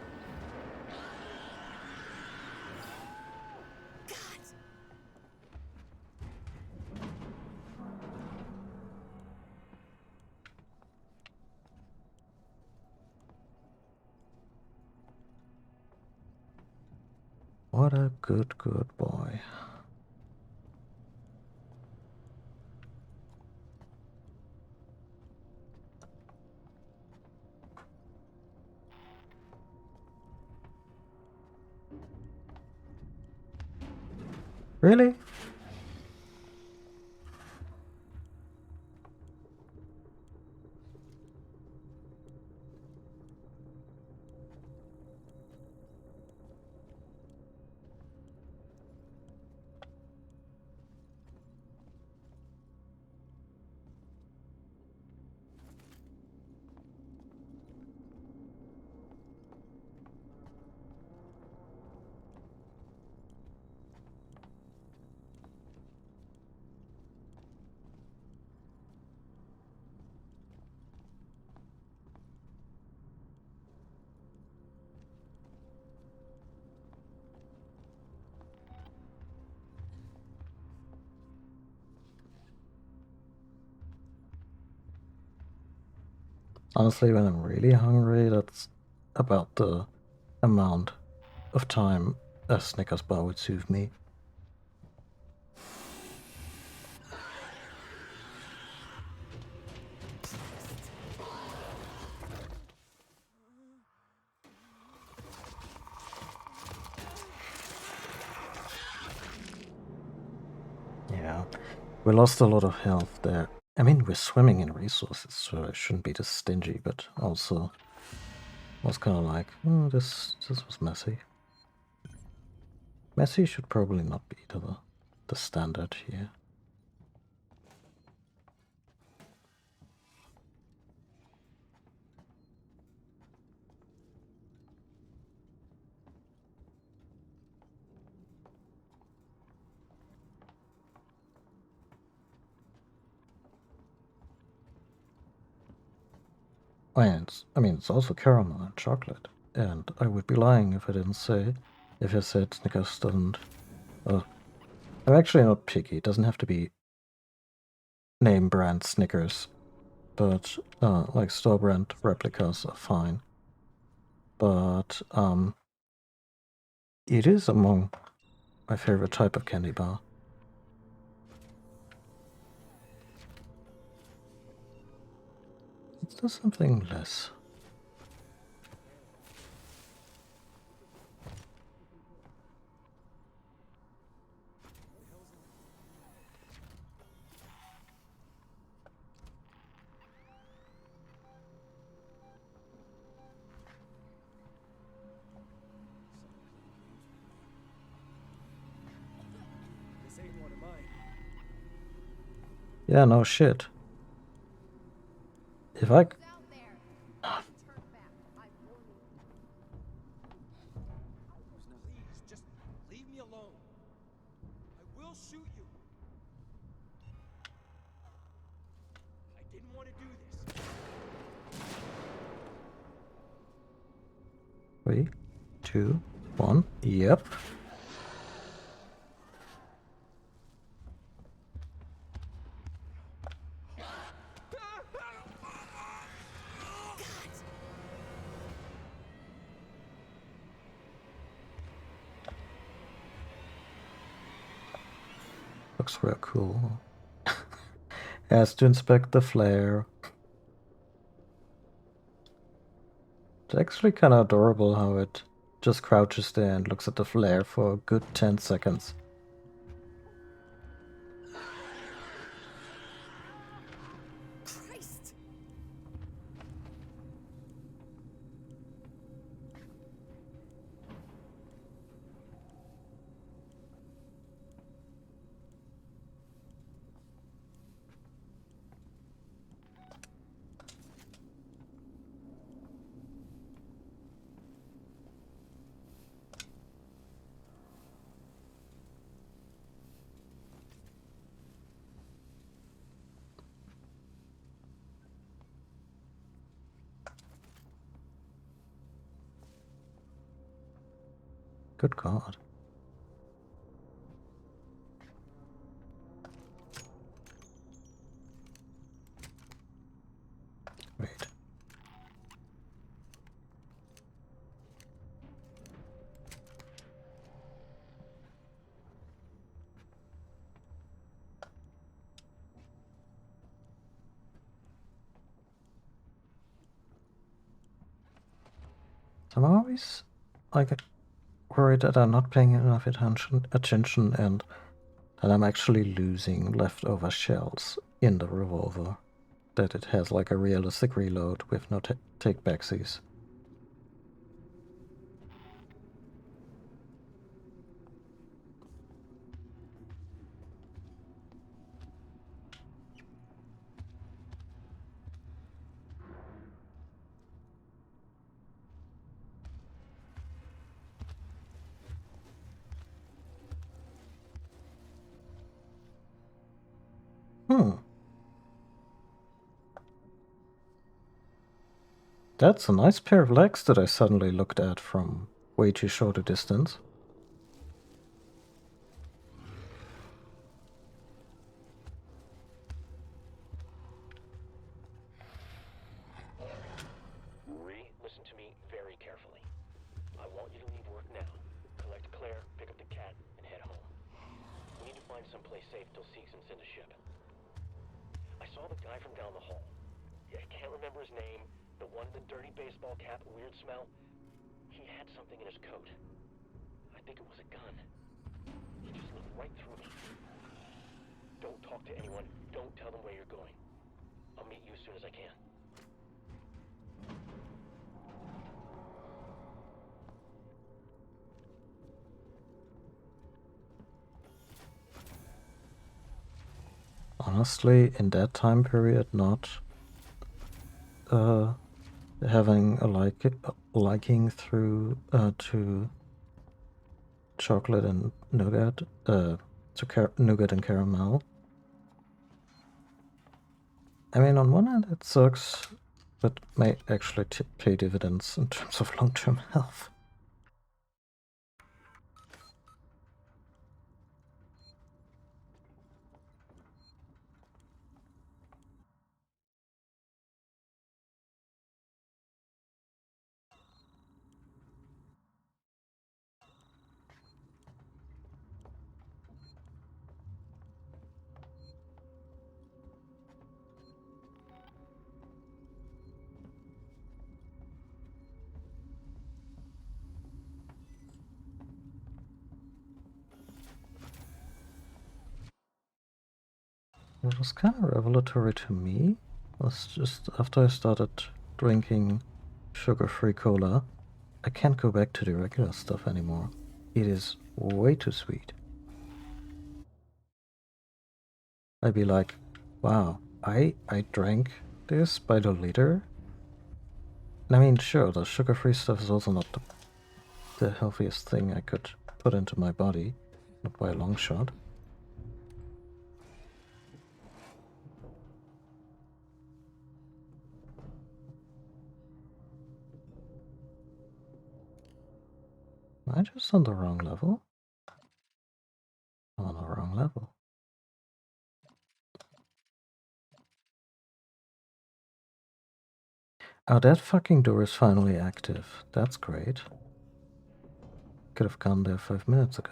Speaker 1: What a good boy. Really? Honestly, when I'm really hungry, that's about the amount of time a Snickers bar would soothe me. Yeah, we lost a lot of health there. I mean, we're swimming in resources, so I shouldn't be this stingy, but also was kind of like, oh, this was messy. Messy should probably not be the standard here. And it's also caramel and chocolate. And I would be lying if I said Snickers doesn't. I'm actually not picky. It doesn't have to be name brand Snickers, but like store brand replicas are fine. But it is among my favorite type of candy bar. Let's do something less.
Speaker 11: This ain't one of mine.
Speaker 1: Yeah, no shit. If I...
Speaker 11: Please, just leave me alone. I will shoot you. I didn't want to do this.
Speaker 1: 3, 2, 1. Yep. Looks real cool. Has to inspect the flare. It's actually kind of adorable how it just crouches there and looks at the flare for a good 10 seconds.
Speaker 3: Christ!
Speaker 1: Good God. Wait. I'm always like worried that I'm not paying enough attention and that I'm actually losing leftover shells in the revolver. That it has like a realistic reload with no take-backsies. That's a nice pair of legs that I suddenly looked at from way too short a distance.
Speaker 9: Listen to me very carefully. I want you to leave work now. Collect Claire, pick up the cat, and head home. We need to find someplace safe till Seeks and send a ship. I saw the guy from down the hall. I can't remember his name. The one with the dirty baseball cap, weird smell. He had something in his coat. I think it was a gun. He just looked right through me. Don't talk to anyone. Don't tell them where you're going. I'll meet you as soon as I can.
Speaker 1: Honestly, in that time period, not having a liking through to chocolate and nougat, to nougat and caramel. I mean, on one hand, it sucks, but may actually pay dividends in terms of long-term health. What was kind of revelatory to me was just after I started drinking sugar-free cola, I can't go back to the regular stuff anymore. It is way too sweet. I'd be like, wow, I drank this by the liter. And I mean, sure, the sugar-free stuff is also not the healthiest thing I could put into my body, not by a long shot. Am I just on the wrong level? I'm on the wrong level. Oh, that fucking door is finally active. That's great. Could have gone there 5 minutes ago.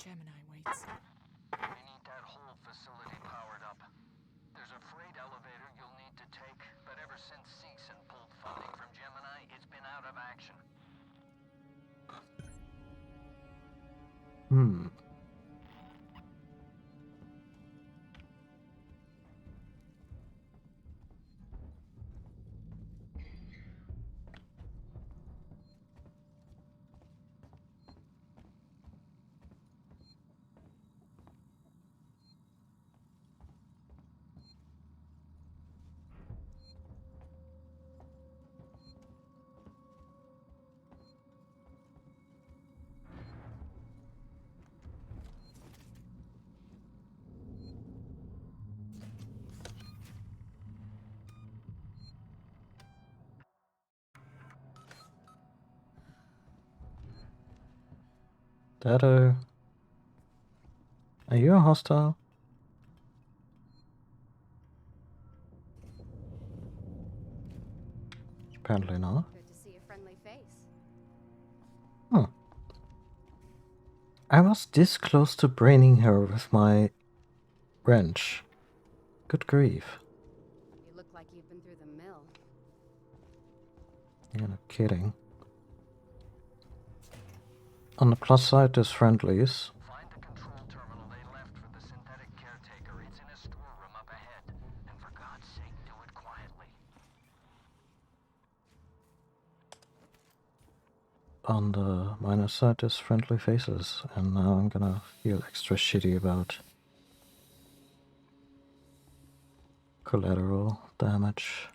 Speaker 3: Gemini waits.
Speaker 6: We need that whole facility powered up. There's a freight elevator you'll need to take, but ever since Seegson pulled funding from Gemini, it's been out of action.
Speaker 1: Dado, are you a hostile? Apparently not.
Speaker 12: Good to see a friendly face.
Speaker 1: I was this close to braining her with my wrench. Good grief.
Speaker 12: You look like you've been through the mill.
Speaker 1: You're not kidding. On the plus side, there's friendlies.
Speaker 6: Find the control terminal they left for the synthetic caretaker. It's in a storeroom up ahead. And for God's sake, do it quietly.
Speaker 1: On the minus side, there's friendly faces, and now I'm gonna feel extra shitty about collateral damage.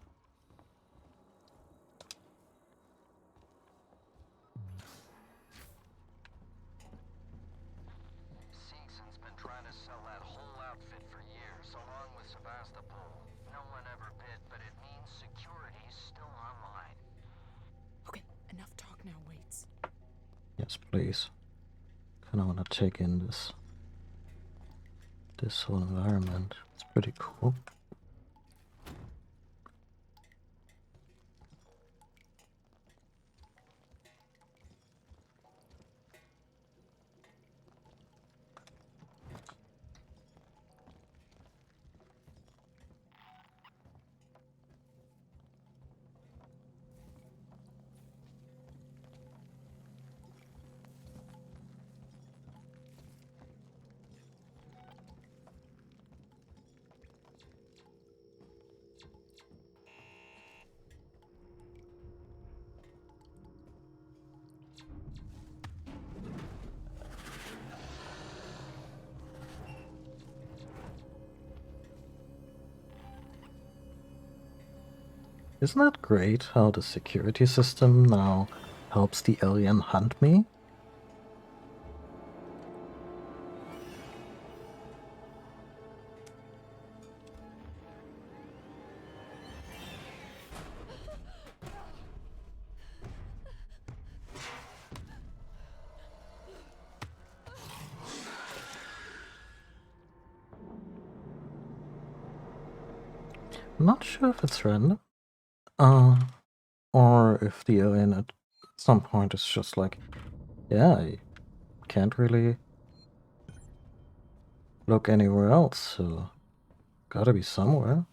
Speaker 6: Seegson's been trying to sell that whole outfit for years, along with Sebastopol. No one ever bid, but it means security's still online.
Speaker 3: Okay, enough talk now, Waits.
Speaker 1: Yes, please. Kinda wanna take in this whole environment. It's pretty cool. Isn't that great how the security system now helps the alien hunt me? I'm not sure if it's random. Or if the alien at some point is just like, yeah, I can't really look anywhere else, so gotta be somewhere.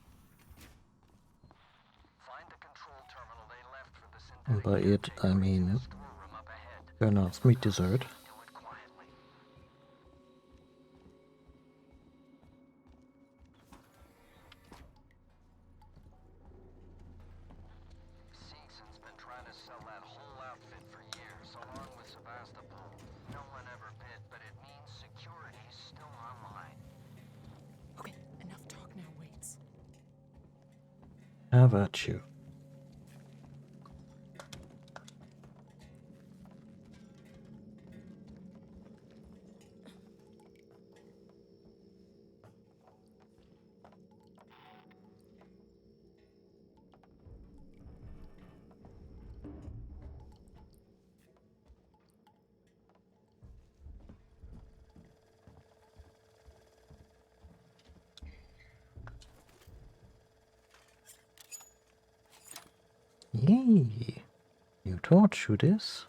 Speaker 6: Find the control terminal they left for the
Speaker 1: And
Speaker 6: synthetic
Speaker 1: by it,
Speaker 6: caretaker.
Speaker 1: I
Speaker 6: It's in
Speaker 1: mean
Speaker 6: a storeroom up ahead.
Speaker 1: Bernard's meat dessert.
Speaker 6: Do it quietly. Seegson's been trying to sell that whole outfit for years, along with Sebastopol. No one ever bid, but it means security's still online.
Speaker 3: Okay, enough talk now, Waits.
Speaker 1: How about you? Yay! You taught you this?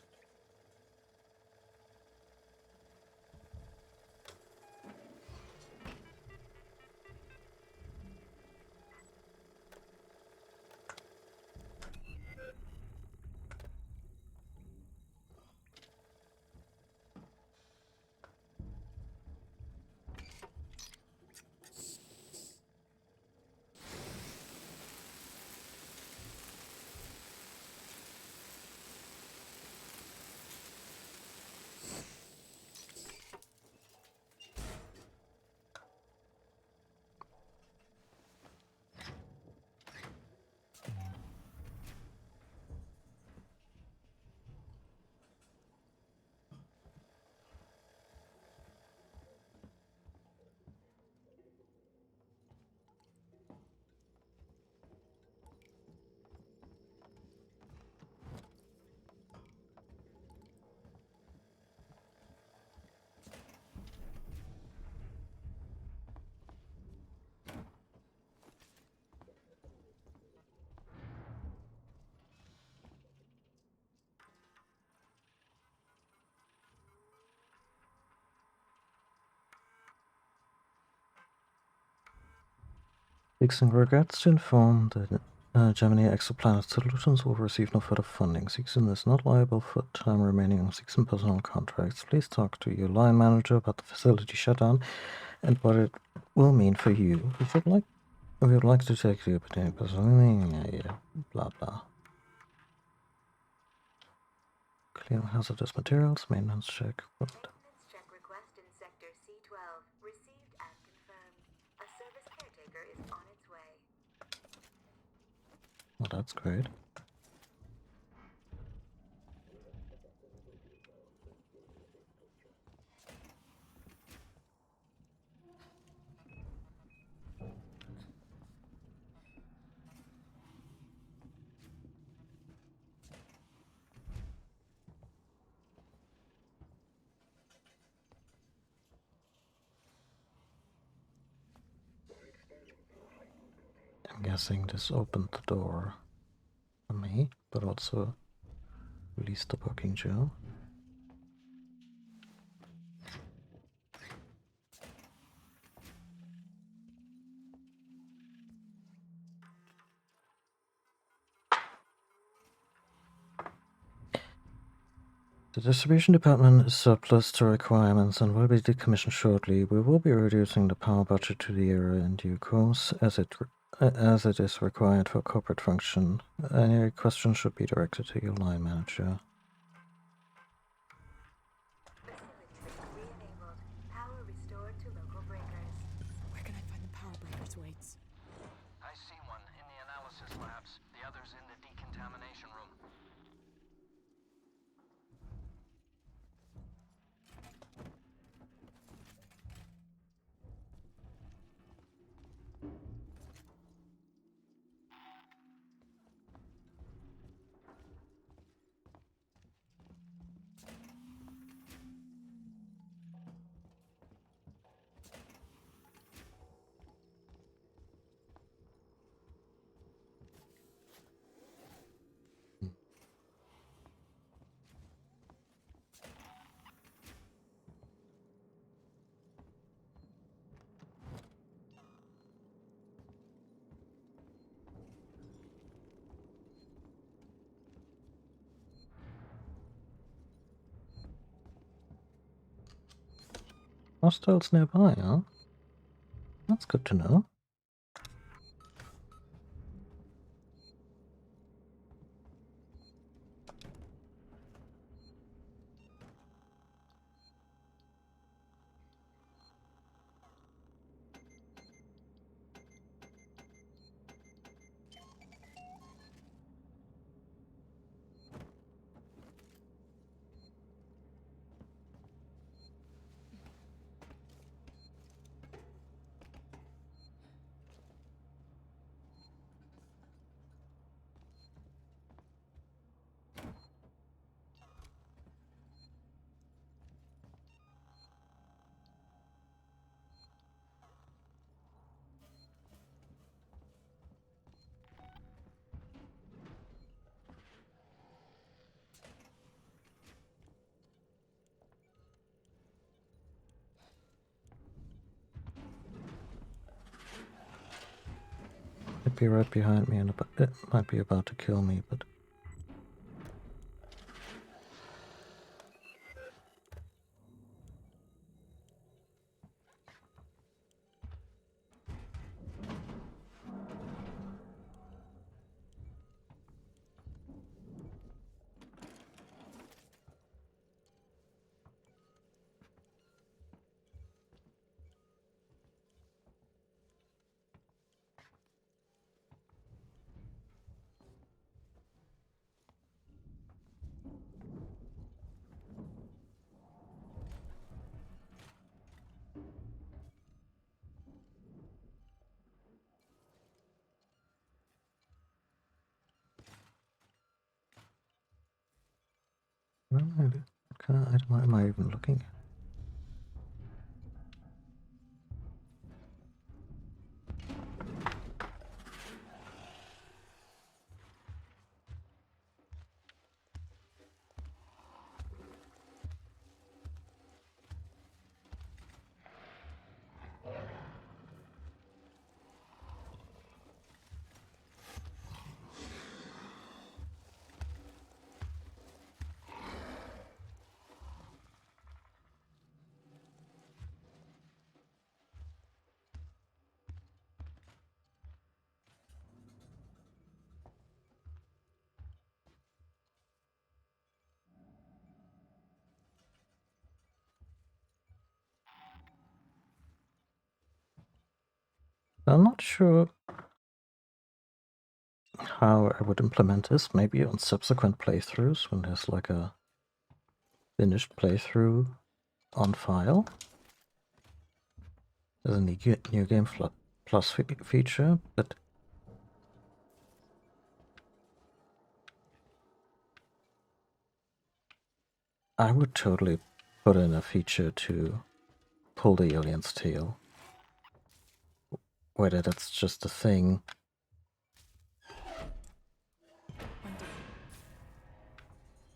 Speaker 1: Seeking regrets to inform that Gemini Exoplanet Solutions will receive no further funding. Season is not liable for time remaining on Season personal contracts. Please talk to your line manager about the facility shutdown and what it will mean for you. We would like to take the opportunity personally. Yeah, blah blah. Clear hazardous materials, maintenance check.
Speaker 8: Maintenance check request in Sector C12. Received and confirmed. A service caretaker is on its way.
Speaker 1: Well, that's great. I'm guessing this opened the door for me, but also released the booking Joe. The distribution department is surplus to requirements and will be decommissioned shortly. We will be reducing the power budget to the area in due course, as it is required for corporate function. Any questions should be directed to your line manager.
Speaker 8: Facility re-enabled. Power restored to local breakers.
Speaker 3: Where can I find the power breakers, Waits?
Speaker 6: I see one in the analysis labs. The other's in the decontamination room.
Speaker 1: Hostiles nearby, huh? That's good to know. It'd be right behind me and it might be about to kill me, but... Why am I even looking? I'm not sure how I would implement this. Maybe on subsequent playthroughs when there's like a finished playthrough on file. There's a new game plus feature, but I would totally put in a feature to pull the alien's tail. Whether that's just a thing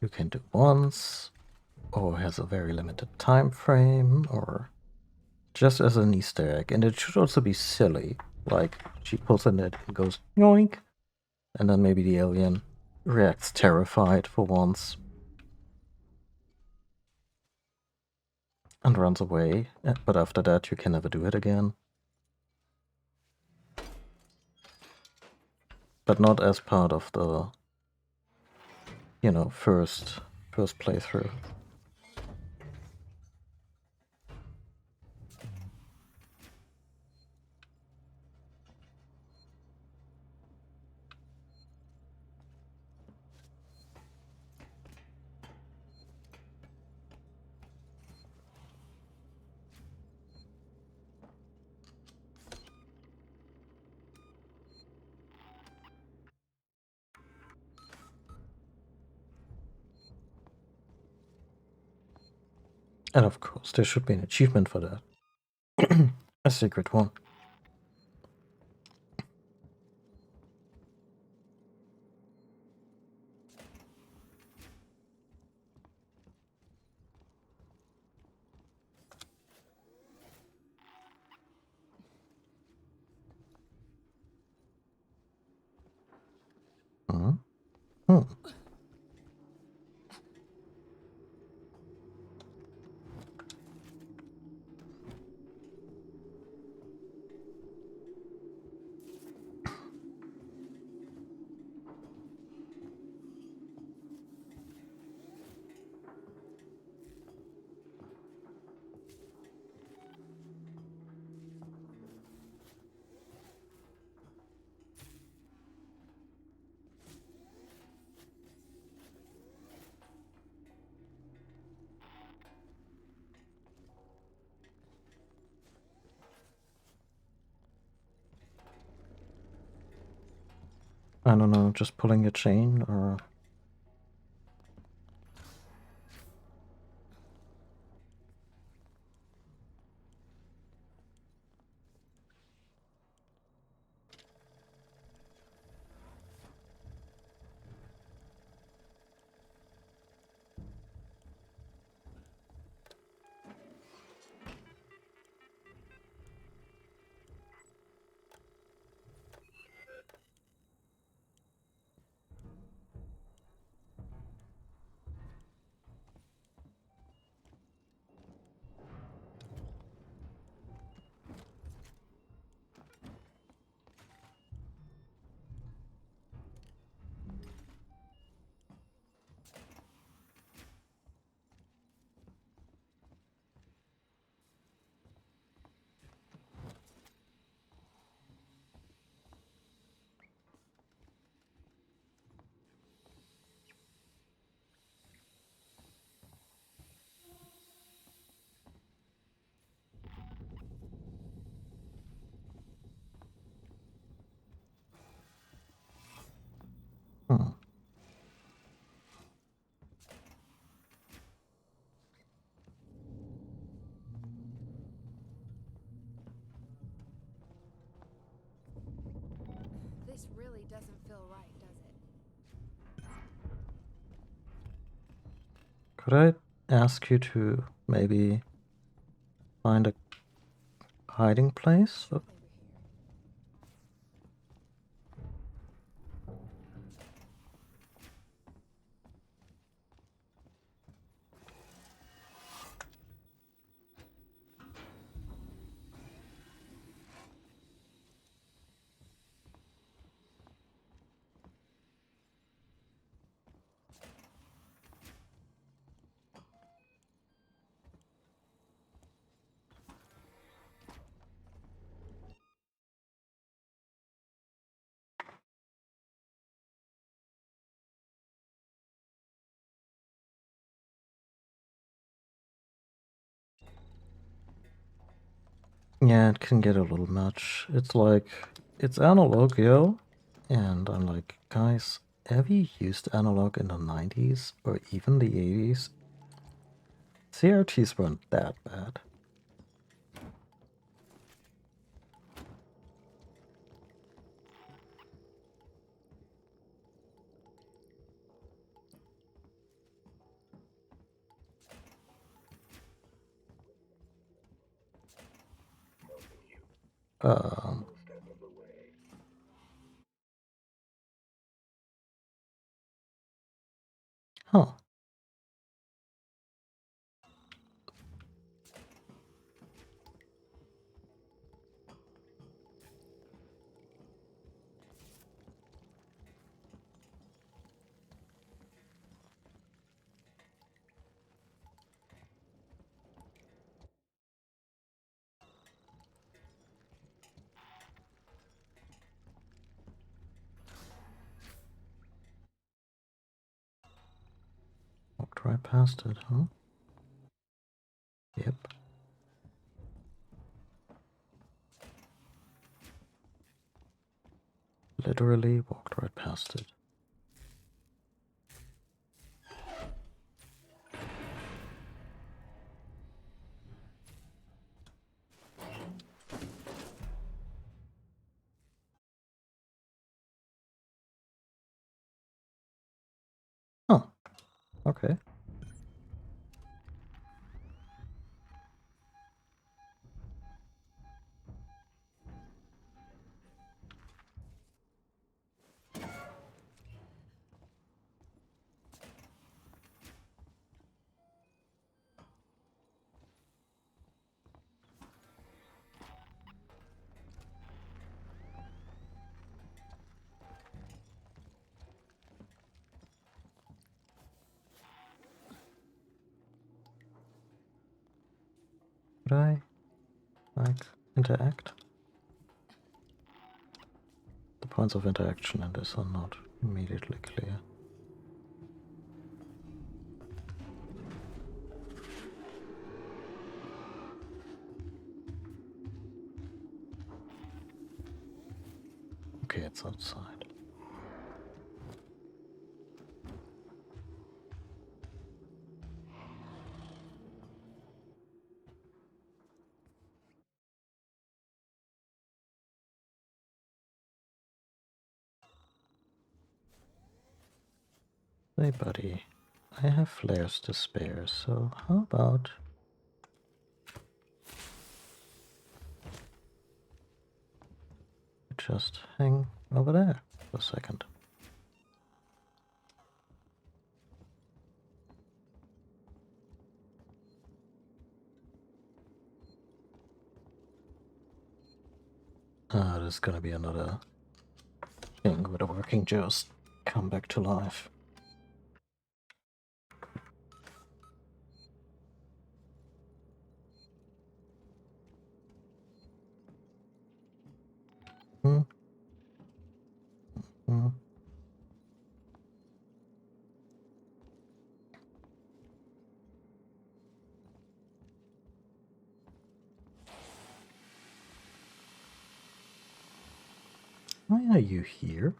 Speaker 1: you can do once, or has a very limited time frame, or just as an Easter egg. And it should also be silly, like she pulls in it and goes yoink, and then maybe the alien reacts terrified for once and runs away, but after that you can never do it again. But not as part of the, you know, first playthrough. And of course, there should be an achievement for that. A secret one. Hmm. I don't know, just pulling a chain or... Hmm.
Speaker 12: This really doesn't feel right, does it?
Speaker 1: Could I ask you to maybe find a hiding place? Yeah, it can get a little much. It's like, it's analog, yo. And I'm like, guys, have you used analog in the 90s or even the 80s? CRTs weren't that bad. Um, huh. Walked right past it, huh? Yep. Literally walked right past it. Huh. Okay. Could I, like, interact? The points of interaction in this are not immediately clear. Okay, it's outside. Hey buddy, I have flares to spare, so how about just hang over there for a second? Ah, there's gonna be another thing where the working just come back to life. Hmm. Hmm. Why are you here?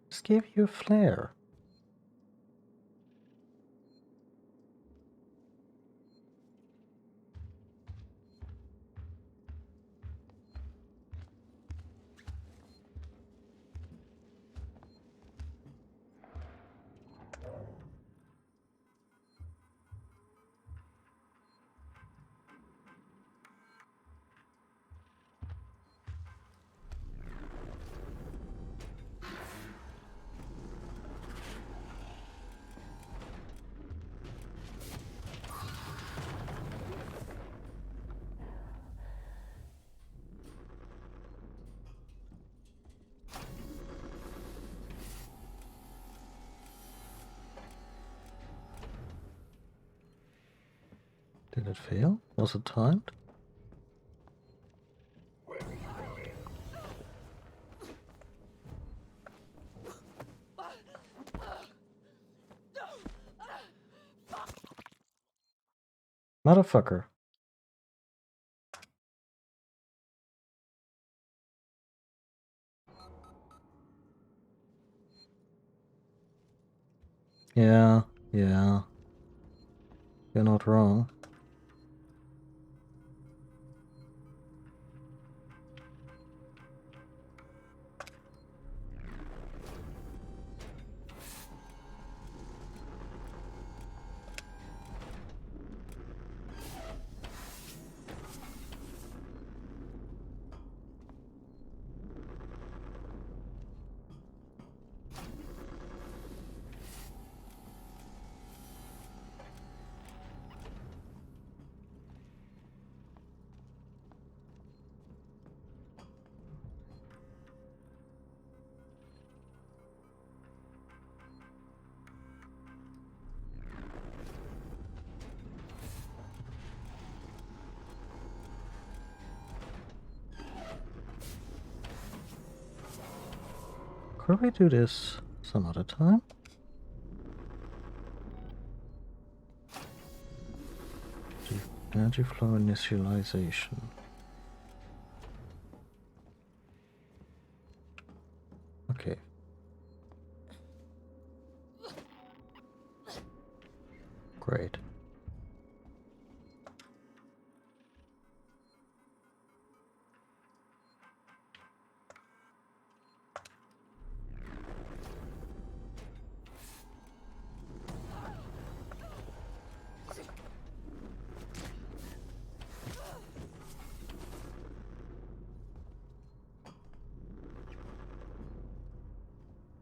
Speaker 1: Just gave you a flare. Did it fail? Was it timed? Motherfucker. Yeah, yeah. You're not wrong. Could we do this some other time? Energy flow initialization. Okay. Great.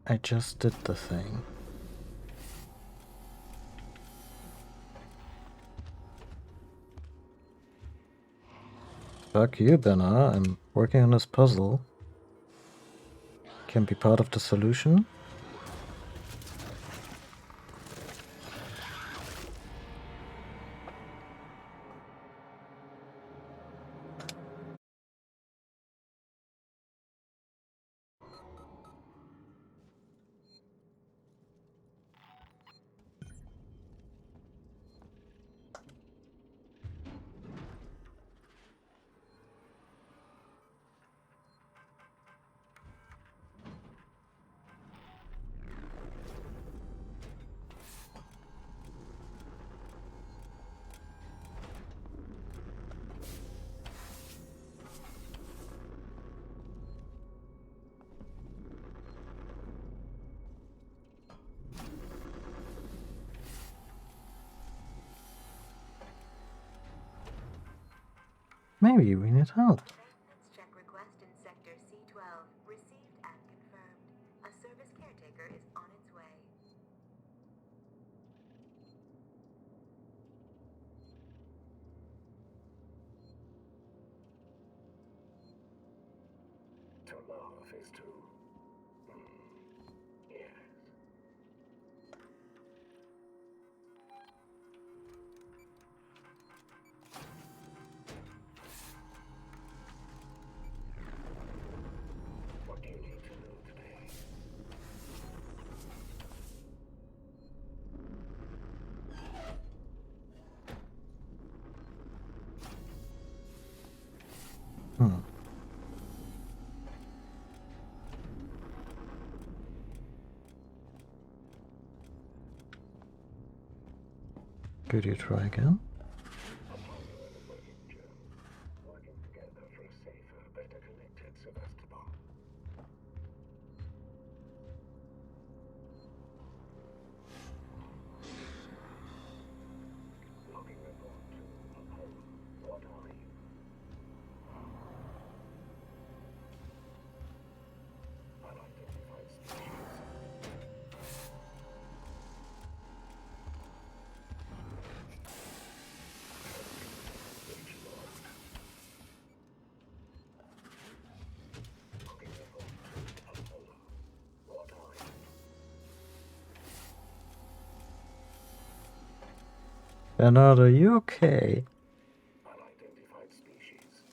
Speaker 1: I just did the thing. Fuck you, Benna. I'm working on this puzzle. Can be part of the solution. Maybe we need help.
Speaker 8: Maintenance check request in Sector C12. Received and confirmed. A service caretaker is on its way.
Speaker 4: To laugh is to... yes. What do you need to know today?
Speaker 1: Could you try again?
Speaker 4: Working together for a safer, better connected Sevastopol. Logging report to Apollo. What are you? Unidentified species. Logging report to Apollo. What are you?
Speaker 1: Bernard, are you okay?
Speaker 4: Unidentified species.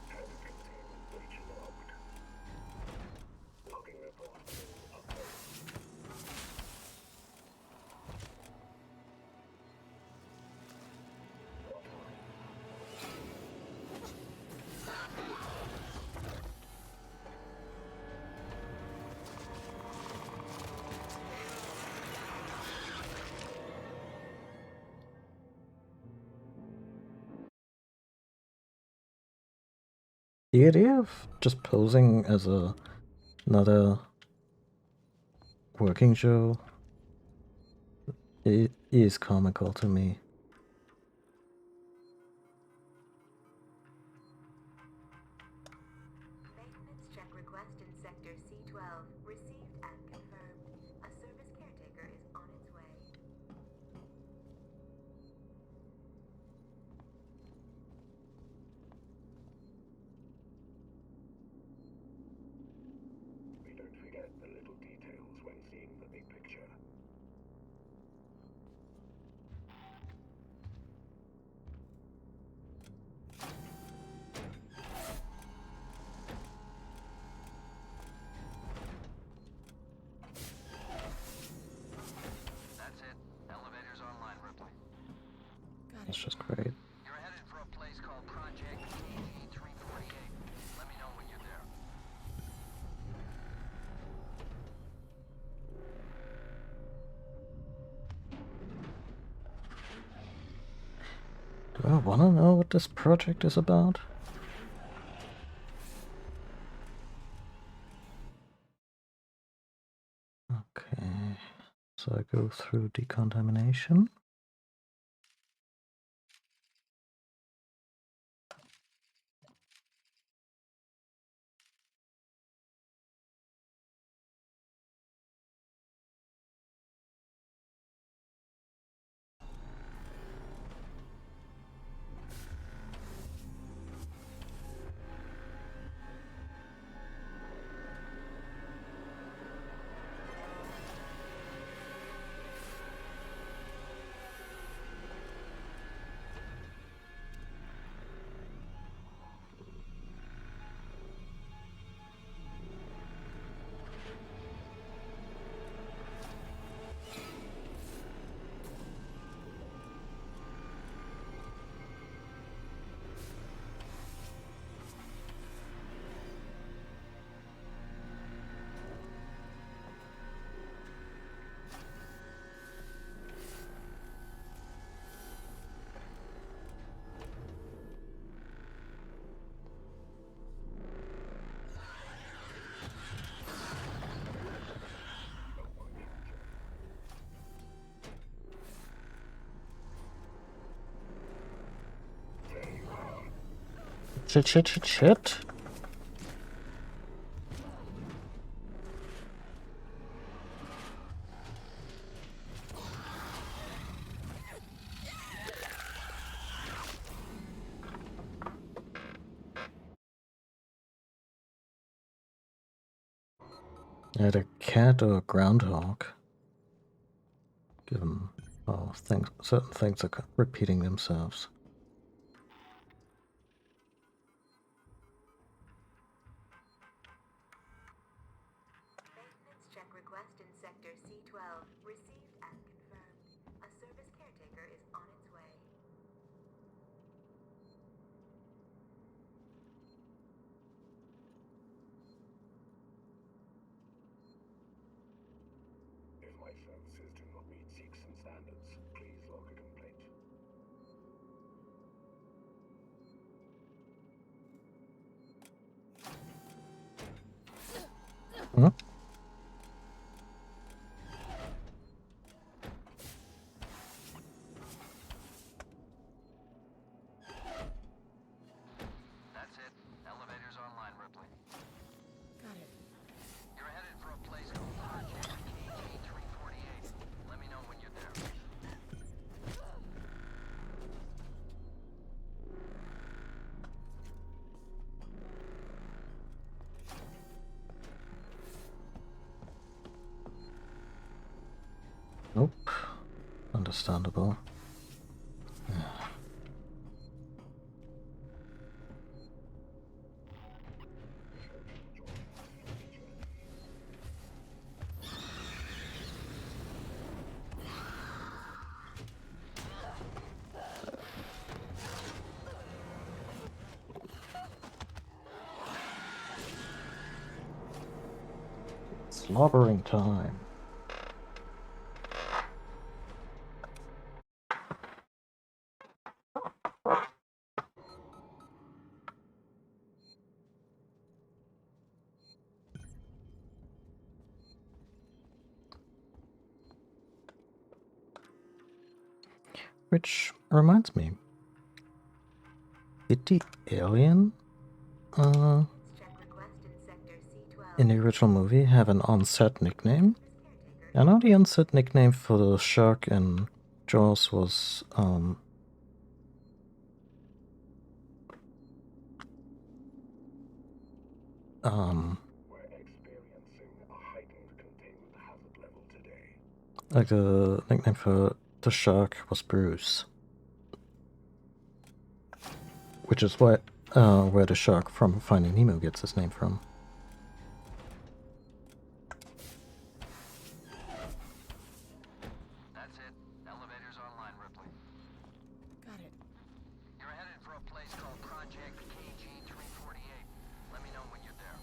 Speaker 4: Transit containment breach logged. Logging report to Apollo. What are you?
Speaker 1: the idea of just posing as another working Joe, it is comical to me.
Speaker 8: Maintenance check request in Sector C12. Received and confirmed. A service caretaker is on its way.
Speaker 4: We don't forget the little details when seeing the big picture.
Speaker 6: That's it. Elevator's online, Ripley.
Speaker 1: That's just great.
Speaker 6: You're headed for a place called Project KG-348. Let me know when you're there.
Speaker 1: Do I want to know what this project is about? Okay, so I go through decontamination. Shit. Either cat or groundhog. Given certain things are repeating themselves.
Speaker 8: Maintenance check request in Sector C12. Received and confirmed. A service caretaker is on its way.
Speaker 4: If my services do not meet Seegson standards, please log a complaint.
Speaker 1: Hmm?
Speaker 6: That's it. Elevator's online, Ripley.
Speaker 3: Got it.
Speaker 6: You're headed for a place called Project KG-348. Let me know when you're there.
Speaker 1: Nope. Understandable. Slobbering time. Which reminds me, did the alien in the original movie have an on-set nickname? I know the on-set nickname for the shark in Jaws was like the nickname for the shark was Bruce, which is where the shark from Finding Nemo gets his name from.
Speaker 6: That's it. Elevator's online, Ripley.
Speaker 3: Got it.
Speaker 6: You're headed for a place called Project KG-348. Let me know when you're there.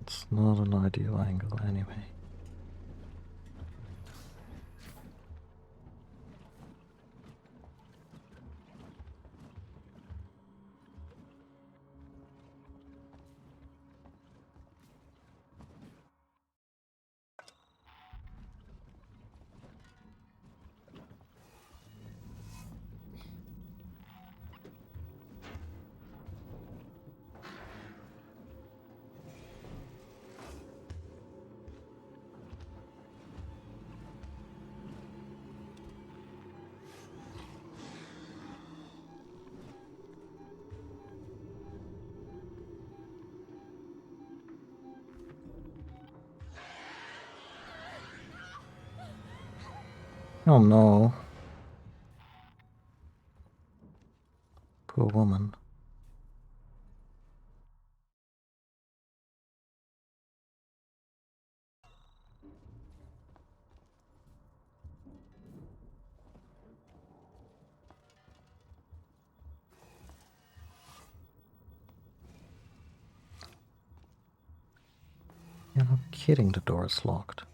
Speaker 1: It's not an ideal angle anyway. Oh no. Poor woman. You're not kidding, the door is locked.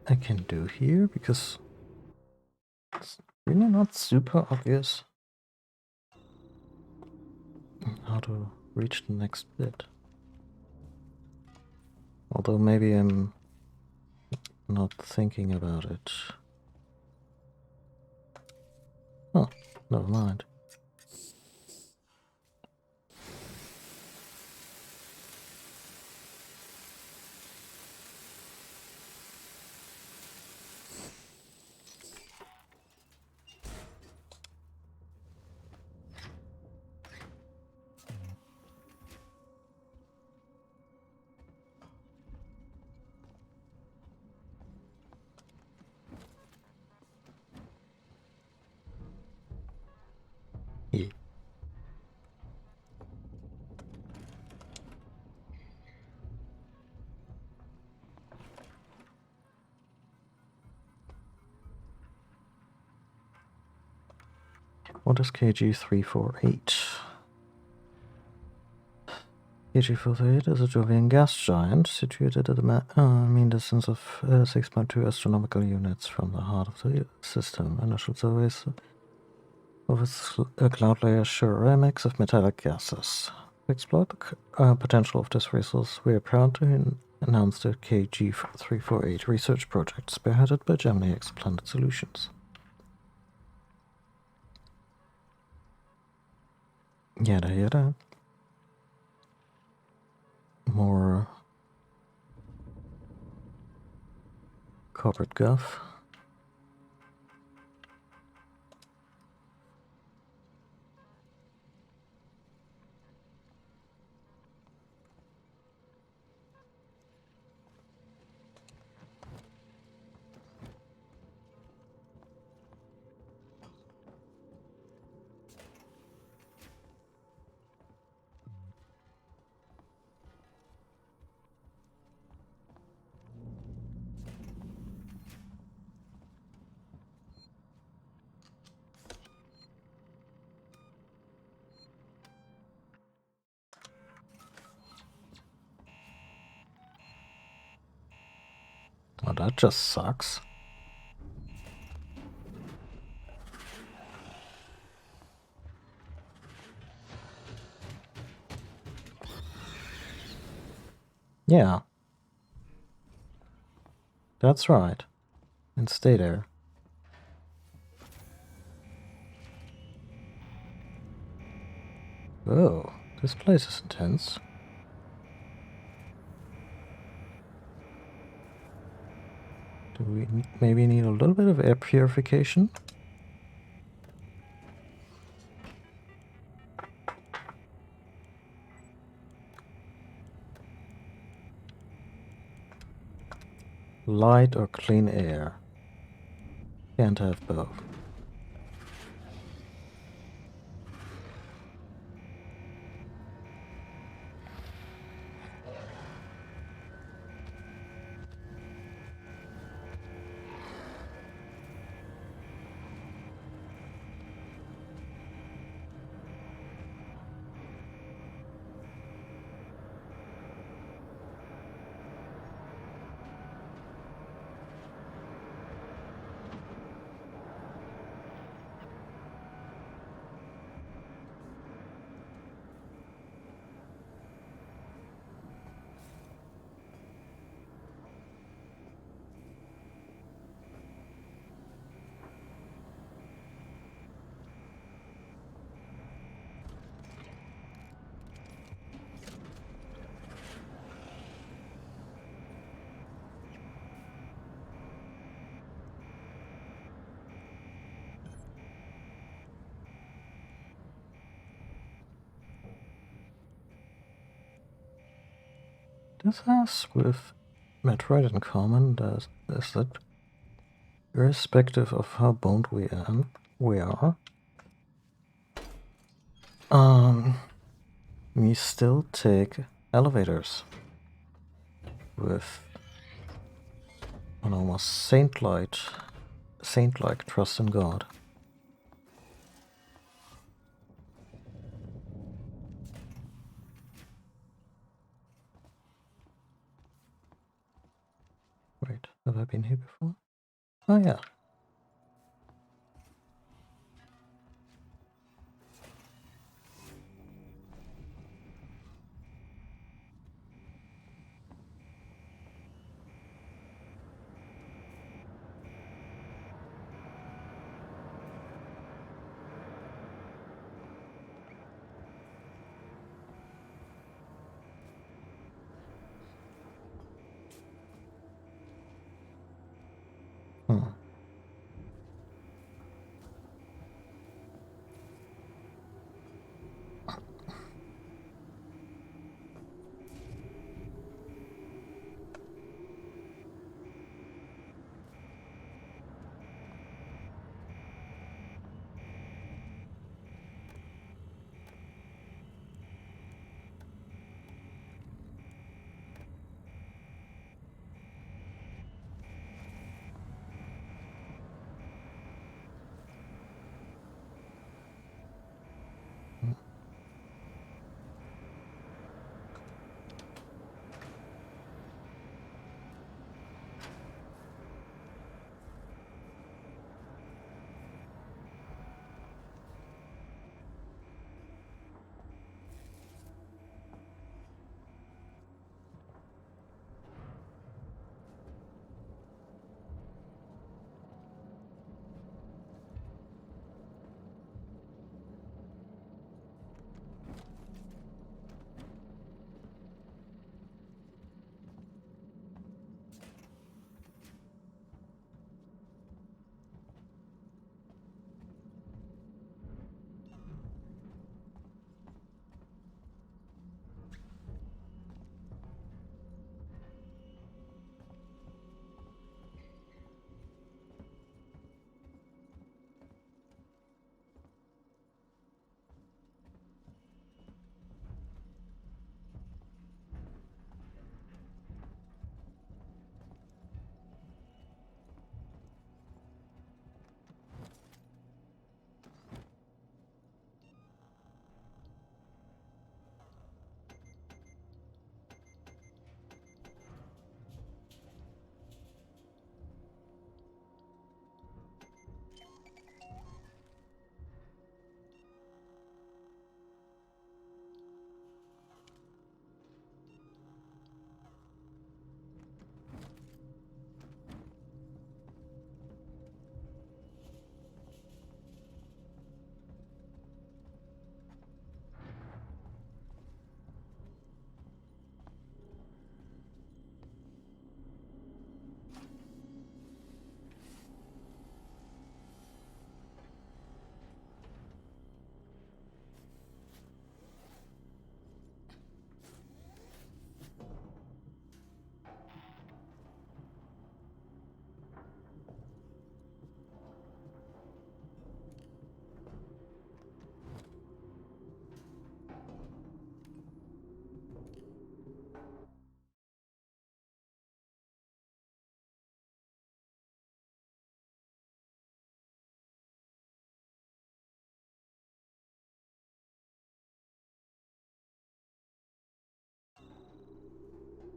Speaker 1: I can do here because really not super obvious how to reach the next bit. Although maybe I'm not thinking about it. Oh, never mind. Yeah. What is KG-348? KG-348 is a Jovian gas giant situated at a mean distance of 6.2 astronomical units from the heart of the system. Initial surveys of its cloud layer show a mix of metallic gases. To exploit the potential of this resource, we are proud to announce the KG-348 research project spearheaded by Gemini Exoplanet Solutions. Yada yada. More corporate guff. Oh, that just sucks. Yeah. That's right. And stay there. Oh, this place is intense. Do we maybe need a little bit of air purification? Light or clean air? Can't have both. This has with Metroid in common is that irrespective of how boned we are, we still take elevators with an almost saint-like trust in God. Wait, have I been here before? Oh yeah.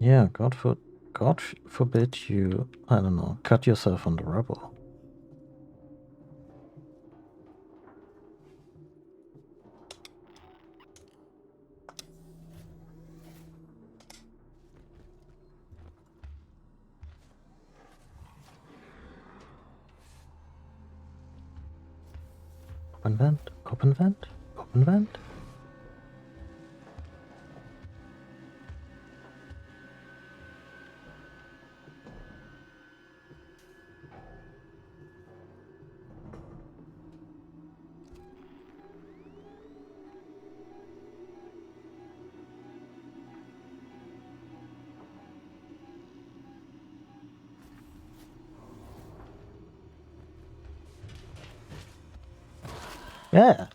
Speaker 1: Yeah, God forbid you, I don't know, cut yourself on the rubble. Open vent, open vent, open vent. Yeah.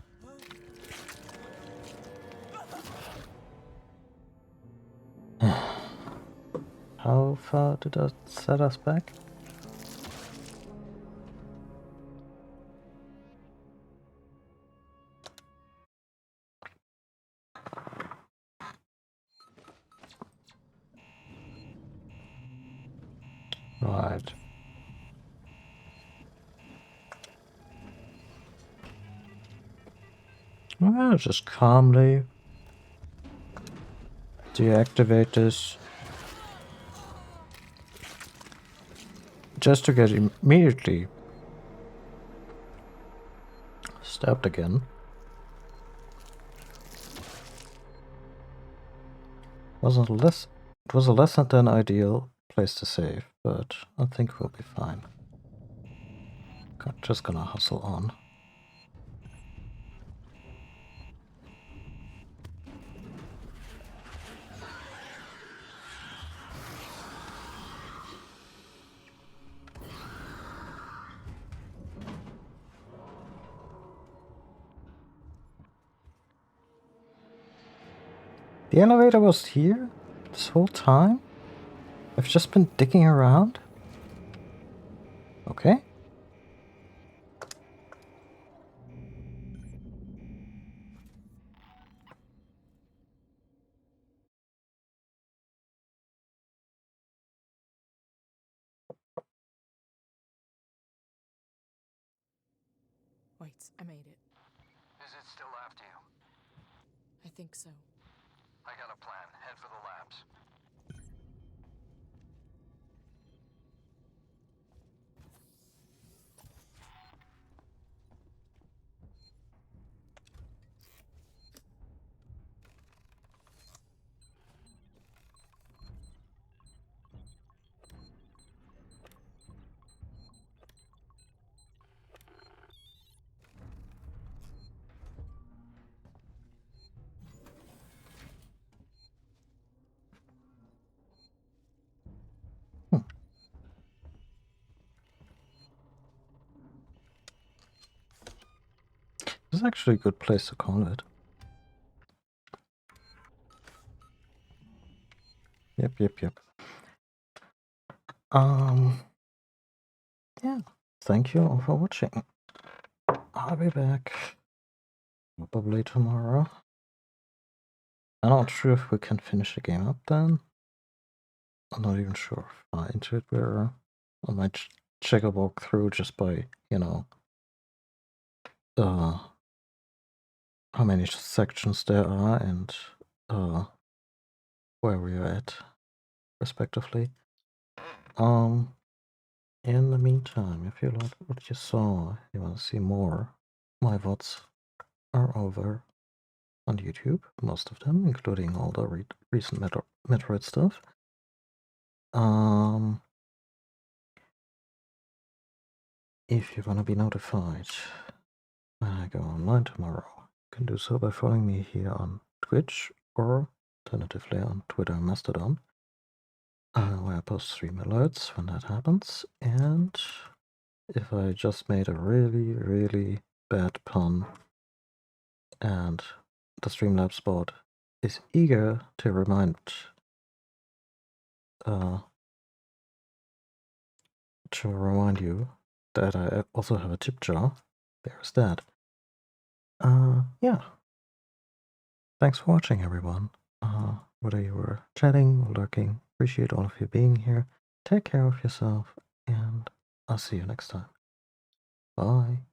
Speaker 1: How far did that set us back? Right. Well, just calmly deactivate this. Just to get immediately stabbed again. It was a less than ideal place to save, but I think we'll be fine. Just gonna hustle on. The elevator was here this whole time? I've just been digging around? Okay.
Speaker 3: Wait, I made it.
Speaker 6: Is it still after you?
Speaker 3: I think so.
Speaker 6: I got a plan. Head for the labs.
Speaker 1: This is actually a good place to call it. Yep. Yeah. Thank you all for watching. I'll be back probably tomorrow. I'm not sure if we can finish the game up then. I'm not even sure how far into it we are. I might check a walkthrough just by, you know, how many sections there are and where we are at, respectively. In the meantime, if you like what you saw, you want to see more, my VODs are over on YouTube, most of them, including all the recent Metroid stuff. If you want to be notified when I go online tomorrow, you can do so by following me here on Twitch or alternatively on Twitter and Mastodon, where I post stream alerts when that happens. And if I just made a really bad pun and the Streamlabs bot is eager to remind you that I also have a tip jar, there's that. Yeah. Thanks for watching, everyone. Whether you were chatting or lurking, Appreciate all of you being here. Take care of yourself, and I'll see you next time. Bye.